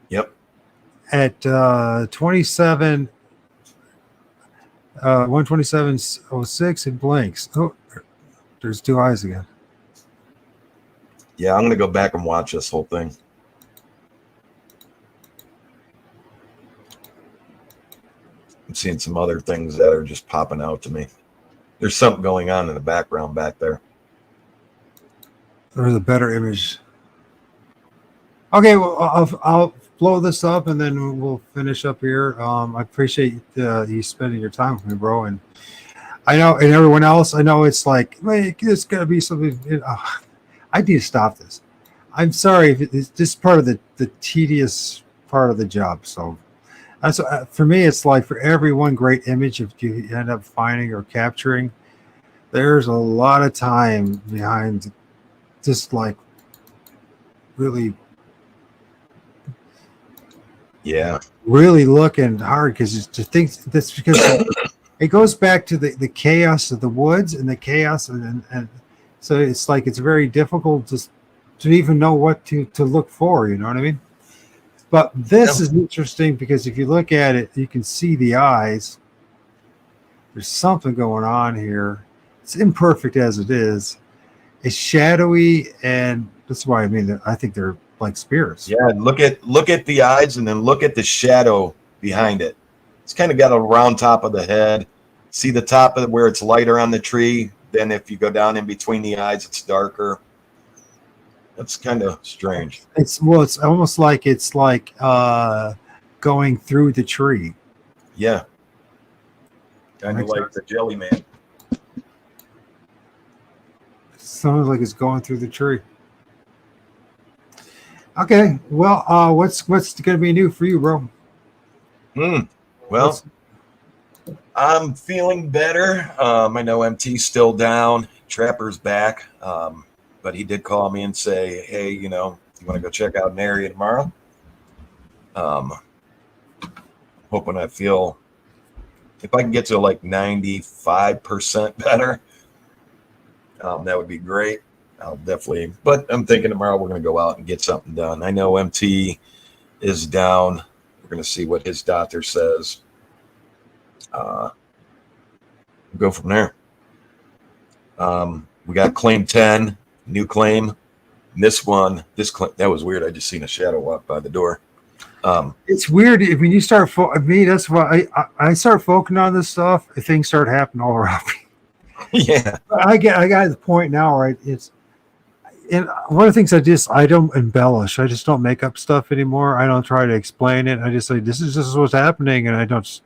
Yep. at 27 127.06. It blinks. Oh, there's two eyes again. Yeah, I'm going to go back and watch this whole thing. I'm seeing some other things that are just popping out to me. There's something going on in the background back there. There's a better image. Okay, well, I'll blow this up and then we'll finish up here. I appreciate you spending your time with me, bro. And I know, and everyone else, I know it's like, wait, there's got to be something. I need to stop this. I'm sorry if it's just part of the tedious part of the job. So that's for me. It's like for every one great image, if you end up finding or capturing, there's a lot of time behind just like really looking hard, because to think that's because it goes back to the chaos of the woods and the chaos and so it's like it's very difficult to even know what to look for, you know what I mean? But this is interesting because if you look at it, you can see the eyes. There's something going on here. It's imperfect as it is. It's shadowy, and that's why I think they're like spirits. Yeah, look at the eyes and then look at the shadow behind it. It's kind of got a round top of the head. See the top of it where it's lighter on the tree. Then if you go down in between the eyes, it's darker. That's kind of strange. It's almost like it's like going through the tree. Yeah. Kind of like the Jelly Man. Sounds like it's going through the tree. Okay, well, what's going to be new for you, bro? Well, I'm feeling better. I know MT's still down. Trapper's back. But he did call me and say, hey, you want to go check out an area tomorrow? Hoping I feel, if I can get to like 95% better, that would be great. I'll definitely, but I'm thinking tomorrow we're going to go out and get something done. I know MT is down. We're going to see what his doctor says. Go from there. We got claim 10, new claim. And this claim, that was weird. I just seen a shadow walk by the door. It's weird when you start. That's why I start focusing on this stuff. Things start happening all around me. Yeah, I got to the point now, right? And one of the things I don't embellish. I just don't make up stuff anymore. I don't try to explain it. I just say this is what's happening, and I don't.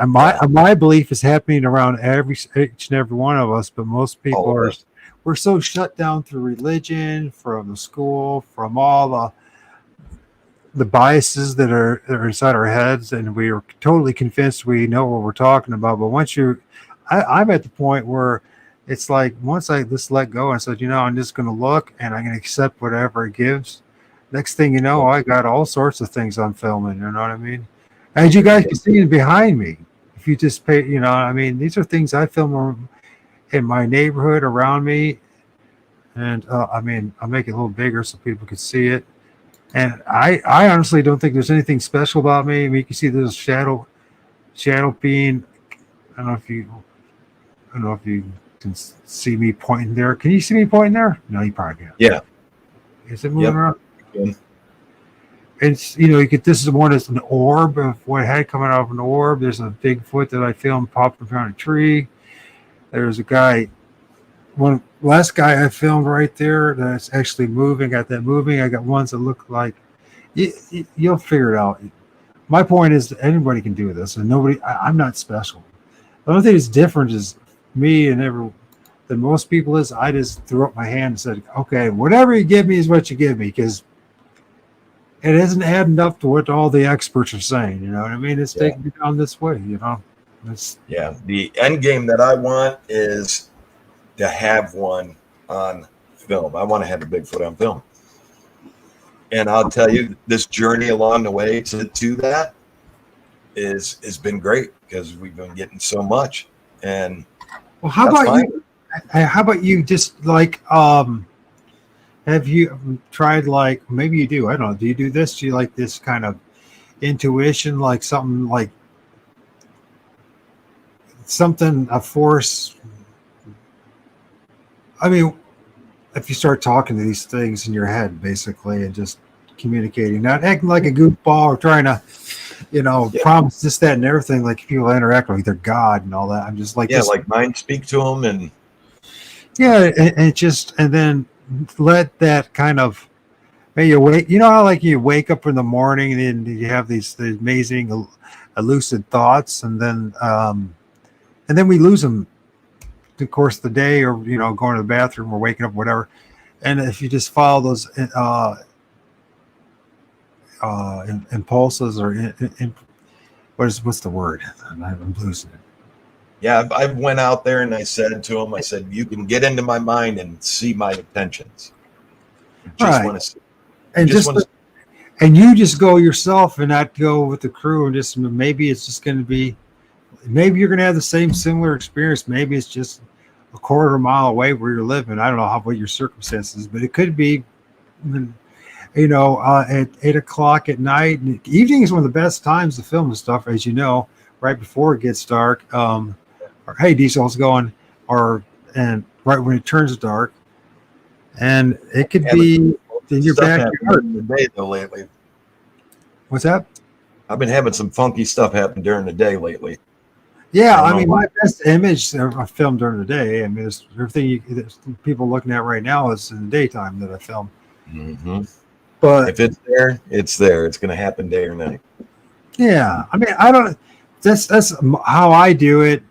My belief is happening around each and every one of us, but most people we're so shut down through religion, from the school, from all the biases that are inside our heads, and we are totally convinced we know what we're talking about. But once I'm at the point where it's like, once I just let go and said, I'm just going to look and I'm going to accept whatever it gives. Next thing you know, I got all sorts of things I'm filming. You know what I mean? As you guys can see behind me, if you just pay, these are things I film in my neighborhood around me. And I'll make it a little bigger so people can see it. And I honestly don't think there's anything special about me. You can see this shadow being. I don't know if you can see me pointing there. Can you see me pointing there? No, you probably can't. Yeah. Is it moving around? Yeah. It's this is one that's an orb of what had coming out of an orb. There's a BigFoot that I filmed popping around a tree. There's a guy. Last guy I filmed right there that's actually moving. Got that moving. I got ones that look like you'll figure it out. My point is that anybody can do this, and I'm not special. The only thing that's different is me than most people is I just threw up my hand and said, okay, whatever you give me is what you give me, because it isn't adding up to what all the experts are saying. You know what I mean? It's taking me down this way. The end game that I want is to have one on film. I want to have a Bigfoot on film. And I'll tell you, this journey along the way to that has been great, because we've been getting so much. And how about you just like have you tried, like, maybe you do, I don't know, do you do this? Do you like this kind of intuition, like something a force? If you start talking to these things in your head, basically, and just communicating, not acting like a goofball or trying to, promise this, that, and everything, like people interact like they're God and all that. I'm just like, like mind speak to them, and and then let that kind of, hey, you wake, how like you wake up in the morning and you have the amazing lucid thoughts, and then we lose them the course of the day, or going to the bathroom or waking up, whatever. And if you just follow those impulses, or what's the word? I'm losing it. Yeah, I went out there and I said to him, you can get into my mind and see my intentions. Want to see. And you just go yourself and not go with the crew, and just maybe it's just going to be. Maybe you're going to have the same similar experience. Maybe it's just a quarter mile away where you're living. I don't know what your circumstances, but it could be, at 8 o'clock at night. And evening is one of the best times to film and stuff, as you know, right before it gets dark. Or, hey, Diesel's going, and right when it turns dark. And it could be in your backyard. In the day, though, lately. What's that? I've been having some funky stuff happen during the day lately. Yeah, my best image I filmed during the day. There's everything people looking at right now is in the daytime that I film. Mm-hmm. But if it's there, it's there. It's going to happen day or night. Yeah, I don't. That's how I do it.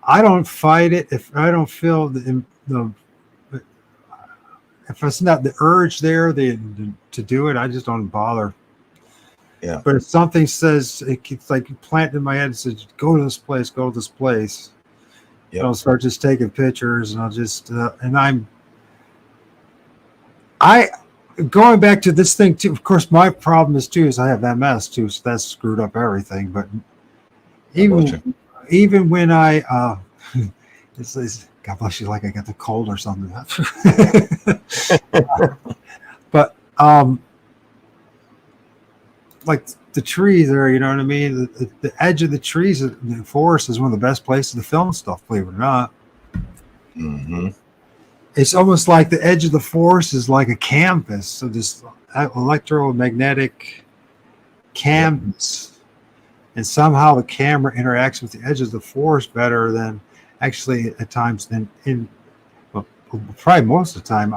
I don't fight it if I don't feel if it's not the urge there to do it. I just don't bother. Yeah. But if something says, it's like planted in my head and says, go to this place, go to this place. Yep. And I'll start just taking pictures, and I'll just, going back to this thing too. Of course, my problem is too, is I have MS too, so that's screwed up everything. But even when I, it's God bless you, like I got the cold or something. But like the trees there, you know what I mean? The edge of the trees in the forest is one of the best places to film stuff, believe it or not. Mm-hmm. It's almost like the edge of the forest is like a canvas. So this electromagnetic canvas. And somehow the camera interacts with the edge of the forest better than actually at times probably most of the time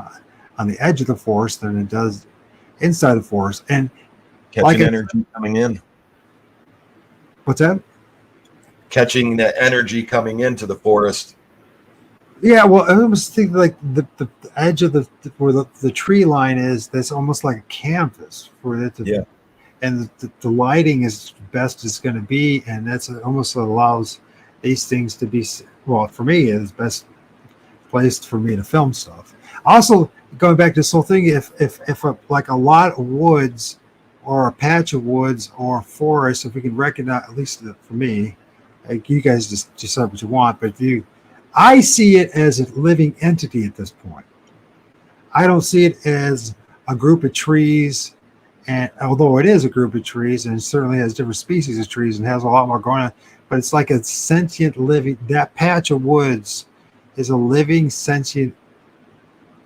on the edge of the forest than it does inside the forest. And catching energy coming in. What's that? Catching the energy coming into the forest. Yeah, well, I almost think like the edge of where the tree line is, that's almost like a canvas for it to, and the lighting is best it's going to be, and that's almost allows these things to be, well, for me, is best placed for me to film stuff. Also, going back to this whole thing, if like a lot of woods or a patch of woods or forest, if we can recognize, at least for me, like you guys just decide what you want, but I see it as a living entity at this point. I don't see it as a group of trees, and although it is a group of trees and it certainly has different species of trees and has a lot more going on, but it's like a sentient living, that patch of woods is a living sentient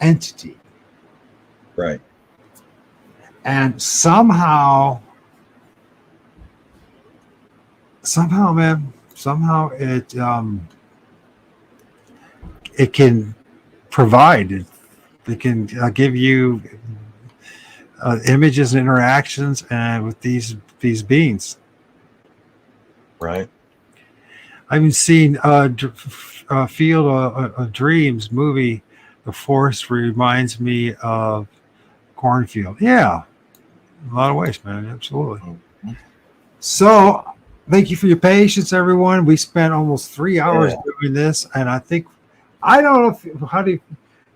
entity. Right. And somehow, man, it can provide, it can give you images and interactions and with these beings. Right. I've even seen Field of Dreams movie. The forest reminds me of cornfield. Yeah, in a lot of ways, man. Absolutely. Mm-hmm. So thank you for your patience, everyone. We spent almost 3 hours doing this, and I don't know if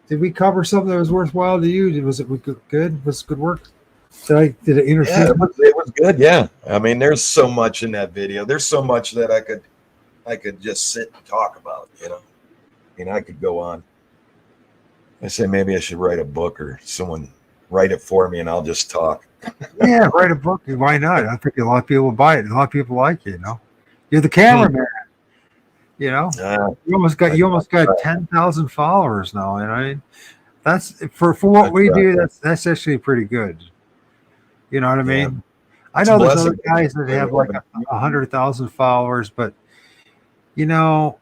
did we cover something that was worthwhile to you? Was it good? Was it good work? Did it interfere? Yeah, it was good. Yeah, I mean, there's so much in that video. There's so much that I could just sit and talk about. You know, I mean, I could go on. I say maybe I should write a book or someone write it for me, and I'll just talk. Yeah, write a book. Why not? I think a lot of people will buy it. A lot of people like it. You know, you're the cameraman. You know, you almost got 10,000 followers now, and I mean, that's for what we do. That's actually pretty good. You know what I mean? I know there's other guys that have like 100,000 followers, but you know,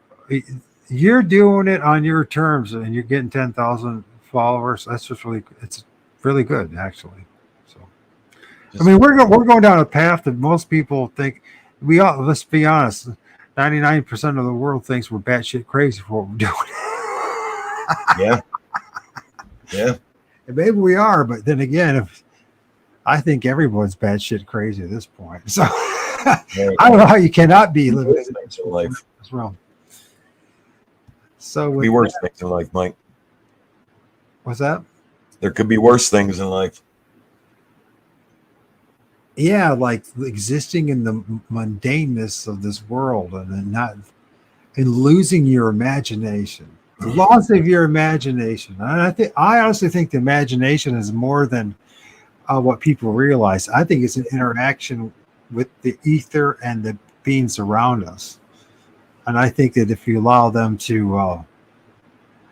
you're doing it on your terms, and you're getting 10,000 followers. That's just it's really good, actually. So, I mean, we're going down a path that most people think we all. Let's be honest. 99% of the world thinks we're batshit crazy for what we're doing. Yeah. And maybe we are, but then again, I think everyone's batshit crazy at this point. So I don't know how you cannot be living in life as well. So be worse things in life, Mike. What's that? There could be worse things in life. Yeah, like existing in the mundaneness of this world and losing your imagination, the loss of your imagination. And I honestly think the imagination is more than what people realize. I think it's an interaction with the ether and the beings around us. And I think that if you allow them to,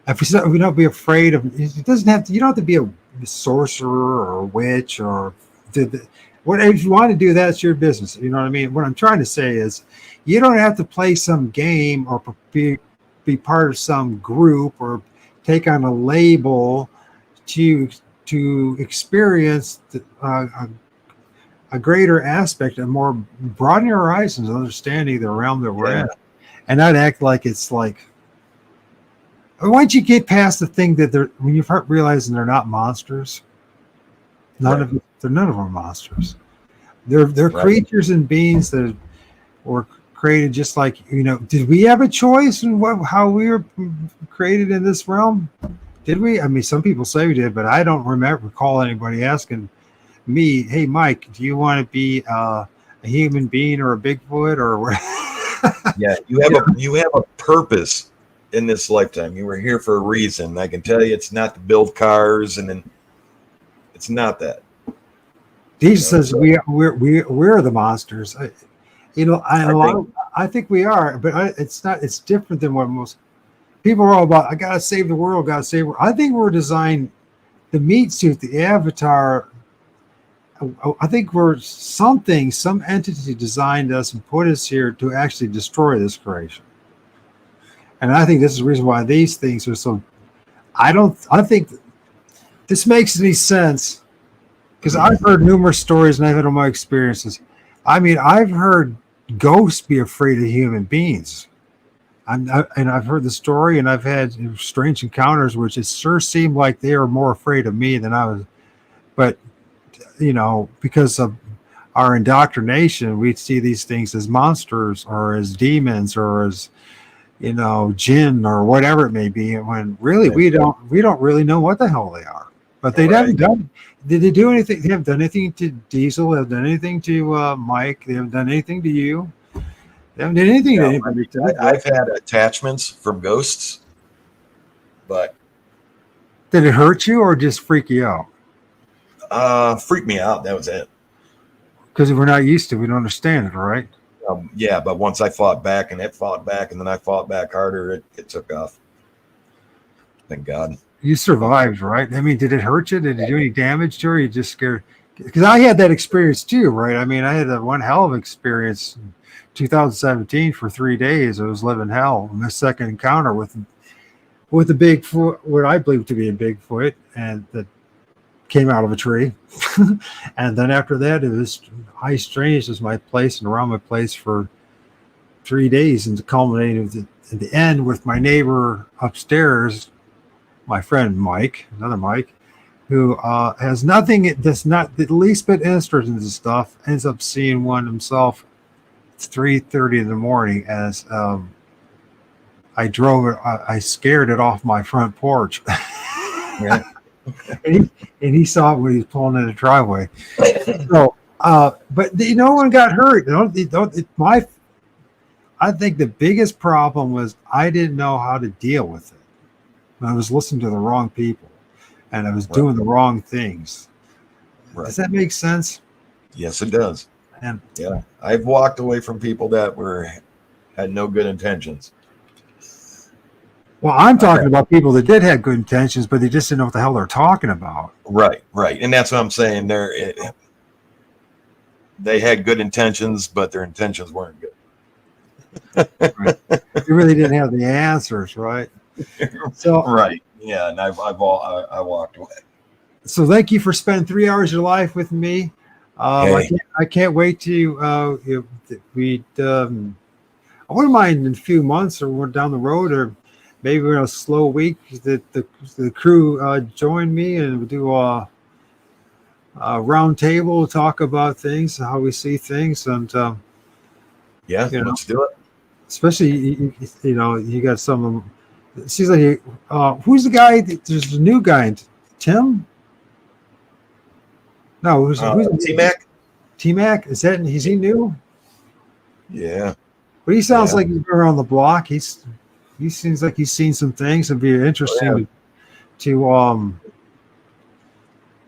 if we don't be afraid of, it doesn't have to. You don't have to be a sorcerer or a witch or whatever. If you want to do that, it's your business. You know what I mean? What I'm trying to say is, you don't have to play some game or be part of some group or take on a label to experience a greater aspect and more broaden your horizons, understanding the realm that we're in, and not act like it's like. Once you get past the thing that when you start realizing they're not monsters, none of them are monsters. They're Right. creatures and beings that were created just like, did we have a choice in how we were created in this realm? Did we? I mean, some people say we did, but I don't recall anybody asking me, hey, Mike, do you want to be a human being or a Bigfoot or what? Yeah, you have a purpose in this lifetime. You were here for a reason. I can tell you, it's not to build cars, and then it's not that. Jesus says we're the monsters. I think we are, but it's not. It's different than what most people are all about. I gotta save the world. Gotta save. I think we're designed. The meat suit, the avatar. I think some entity designed us and put us here to actually destroy this creation. And I think this is the reason why these things are so. I think this makes any sense because I've heard numerous stories and I've had all my experiences. I mean, I've heard ghosts be afraid of human beings. And I've heard the story, and I've had strange encounters, which it sure seemed like they were more afraid of me than I was. But, because of our indoctrination, we see these things as monsters or as demons or as, jinn or whatever it may be. When really we don't really know what the hell they are. But they haven't done. Did they do anything? They haven't done anything to Diesel. They haven't done anything to Mike. They haven't done anything to you. They haven't done anything to anybody. I've had attachments from ghosts, but did it hurt you or just freak you out? Freaked me out. That was it. Because we're not used to it. We don't understand it, right? Yeah, but once I fought back and it fought back and then I fought back harder, it took off. Thank God. You survived, right? I mean, did it hurt you? Did it do any damage to you? Or you just scared? Because I had that experience too, right? I mean, I had that one hell of experience in 2017 for 3 days. I was living hell. My second encounter with a Bigfoot, what I believe to be a Bigfoot, and that came out of a tree. And then after that, it was High Strange was my place and around my place for 3 days, and culminated at the end with my neighbor upstairs, my friend Mike, another Mike, who has nothing, does not the least bit interested in this stuff, ends up seeing one himself. It's 3:30 in the morning as I drove it. I scared it off my front porch. Yeah. and he saw it when he was pulling in the driveway. So, but no one got hurt. I think the biggest problem was I didn't know how to deal with it. I was listening to the wrong people, and I was doing the wrong things. Right. Does that make sense? Yes, it does. And yeah, I've walked away from people that had no good intentions. Well, I'm talking about people that did have good intentions, but they just didn't know what the hell they're talking about. Right, and that's what I'm saying. They had good intentions, but their intentions weren't good. Right. They really didn't have the answers, right? So right, yeah, and I walked away. So thank you for spending 3 hours of your life with me. I can't wait to I wouldn't mind in a few months or down the road, or maybe in a slow week that the crew join me and we'll do a round table, talk about things, how we see things, and let's do it. Especially you got some of them. It seems like who's the guy? There's a new guy, Tim. No, who's T-Mac? T-Mac, is he new? Yeah. But he sounds like he's been around the block. He seems like he's seen some things. It'd be interesting to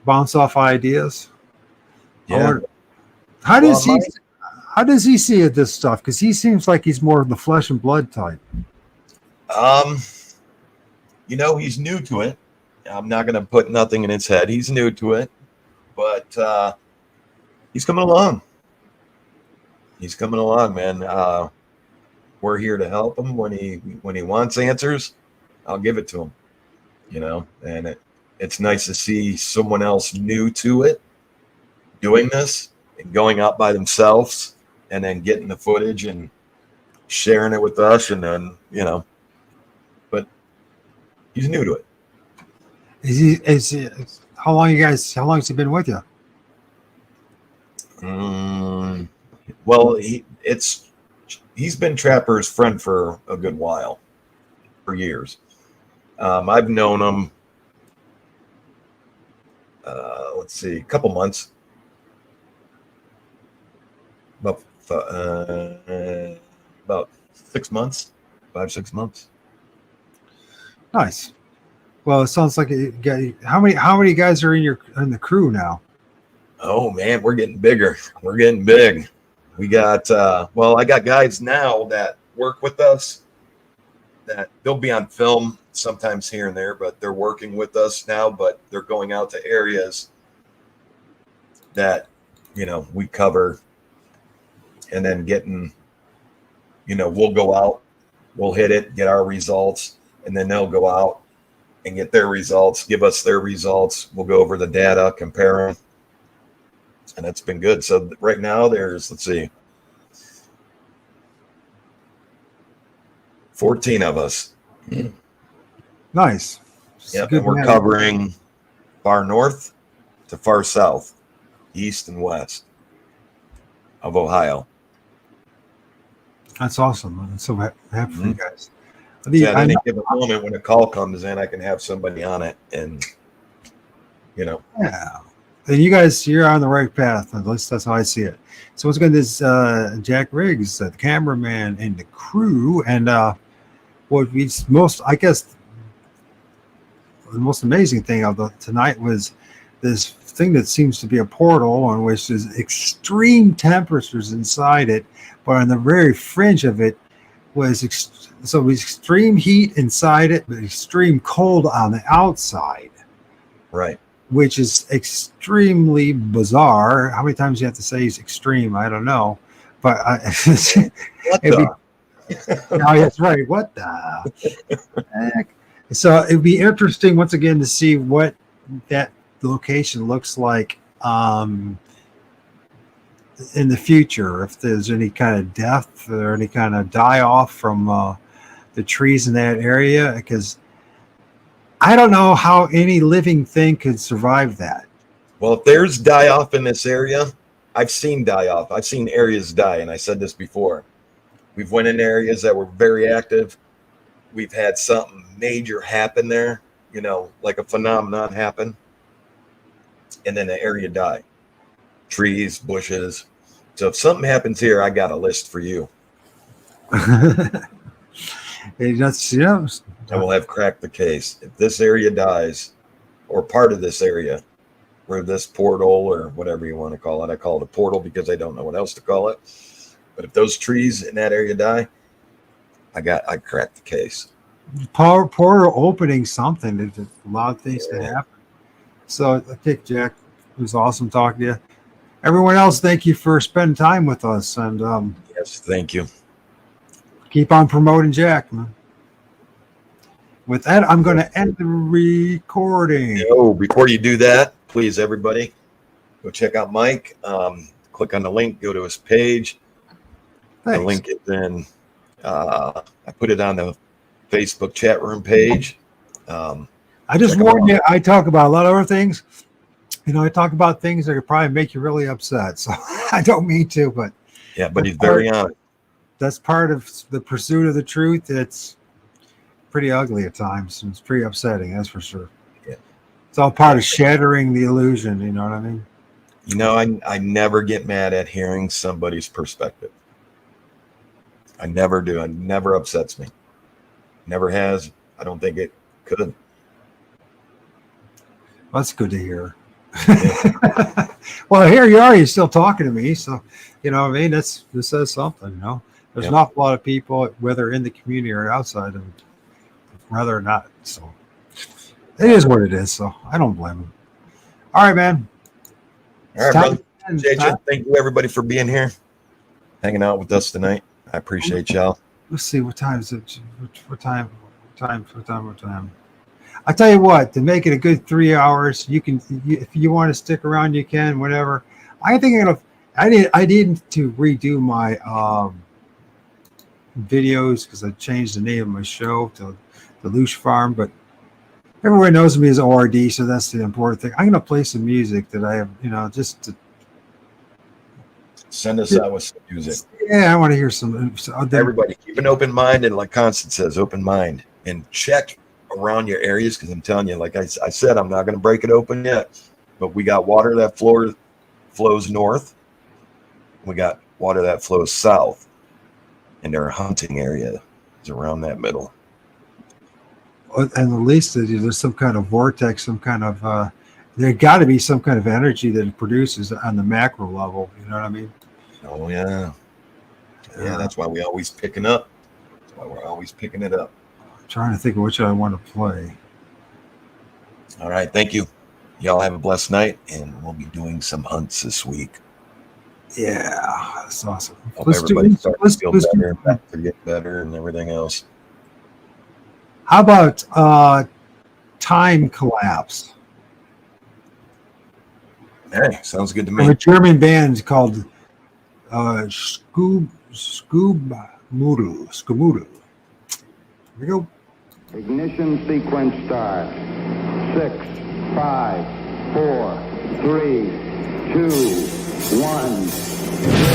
bounce off ideas. Yeah. How does he see it, this stuff? Because he seems like he's more of the flesh and blood type. He's new to it. I'm not going to put nothing in his head. He's new to it, but he's coming along. He's coming along, man. We're here to help him when he wants answers. I'll give it to him. And it's nice to see someone else new to it doing this and going out by themselves and then getting the footage and sharing it with us, and then but he's new to it. How long has he been with you? Well, he's been Trapper's friend for a good while, for years. I've known him. Let's see, a couple months. About 6 months, 5-6 months. Nice. Well, it sounds like how many guys are in the crew now? Oh man, we're getting bigger. We're getting big. We got I got guys now that work with us that they'll be on film sometimes here and there, but they're working with us now, but they're going out to areas that, we cover, and then getting, we'll go out, we'll hit it, get our results, and then they'll go out and get their results, give us their results. We'll go over the data, compare them, and it's been good. So right now there's, let's see, 14 of us. Nice. Yeah, and we're covering far north to far south, east and west of Ohio. That's awesome. I'm so happy for you guys. At any given moment when a call comes in, I can have somebody on it, and Yeah. And you guys, you're on the right path. At least that's how I see it. So once again, this Jack Riggs, the cameraman and the crew, and what we I guess the most amazing thing of tonight was this thing that seems to be a portal on which there's extreme temperatures inside it, but on the very fringe of it was extreme heat inside it, but extreme cold on the outside. Right. Which is extremely bizarre. How many times you have to say it's extreme? I don't know. But no, that's right. What the heck? So it'd be interesting once again to see what that location looks like in the future, if there's any kind of death or any kind of die off from the trees in that area, because I don't know how any living thing could survive that. Well, if there's die off in this area, I've seen die off. I've seen areas die, and I said this before. We've went in areas that were very active. We've had something major happen there, like a phenomenon happen, and then the area die. Trees, bushes. So if something happens here, I got a list for you. I will have cracked the case. If this area dies, or part of this area, or this portal, or whatever you want to call it, I call it a portal because I don't know what else to call it. But if those trees in that area die, I cracked the case. Portal opening something. There's a lot of things to happen. So I think, Jack, it was awesome talking to you. Everyone else, thank you for spending time with us. And yes, thank you. Keep on promoting Jack, man. With that, I'm going to end the recording. Oh, before you do that, please, everybody, go check out Mike. Click on the link, go to his page. Thanks. The link is in. I put it on the Facebook chat room page. I just warned you, I talk about a lot of other things. I talk about things that could probably make you really upset. So I don't mean to, but yeah, but he's very honest. That's part of the pursuit of the truth. It's pretty ugly at times. It's pretty upsetting, that's for sure. Yeah. It's all part of shattering the illusion, you know what I mean? I never get mad at hearing somebody's perspective. I never do. It never upsets me. Never has. I don't think it could. That's good to hear. Yeah. Well, here you are. You're still talking to me. So, what I mean? This says something, There's an awful lot of people, whether in the community or outside, and rather or not. So it is what it is. So I don't blame them. All right, man. All right, brother. Thank you, everybody, for being here, hanging out with us tonight. I appreciate y'all. Let's see, what time is it? What time? I tell you what, to make it a good 3 hours, if you want to stick around, you can. Whatever. I think I didn't to redo my videos because I changed the name of my show to the Loosh Farm, but everyone knows me as ORD, so that's the important thing. I'm going to play some music that I have, just to Send us out with some music. Yeah, I want to hear some. Everybody, keep an open mind, and like Constance says, open mind, and check around your areas, because I'm telling you, like I said, I'm not going to break it open yet, but we got water that flows north. We got water that flows south, and their hunting area is around that middle. And at least there's some kind of vortex, some kind of there got to be some kind of energy that it produces on the macro level. You know what I mean? Oh yeah, yeah. That's why we always picking up. That's why we're always picking it up. I'm trying to think of which I want to play. All right, thank you. Y'all have a blessed night, and we'll be doing some hunts this week. Yeah, that's awesome. Hope everybody starts to feel better, back to get better, and everything else. How about time collapse? Hey, sounds good to From me. a German band called Skumudu. Here we go. Ignition sequence start. 6, 5, 4, 3, 2, 1.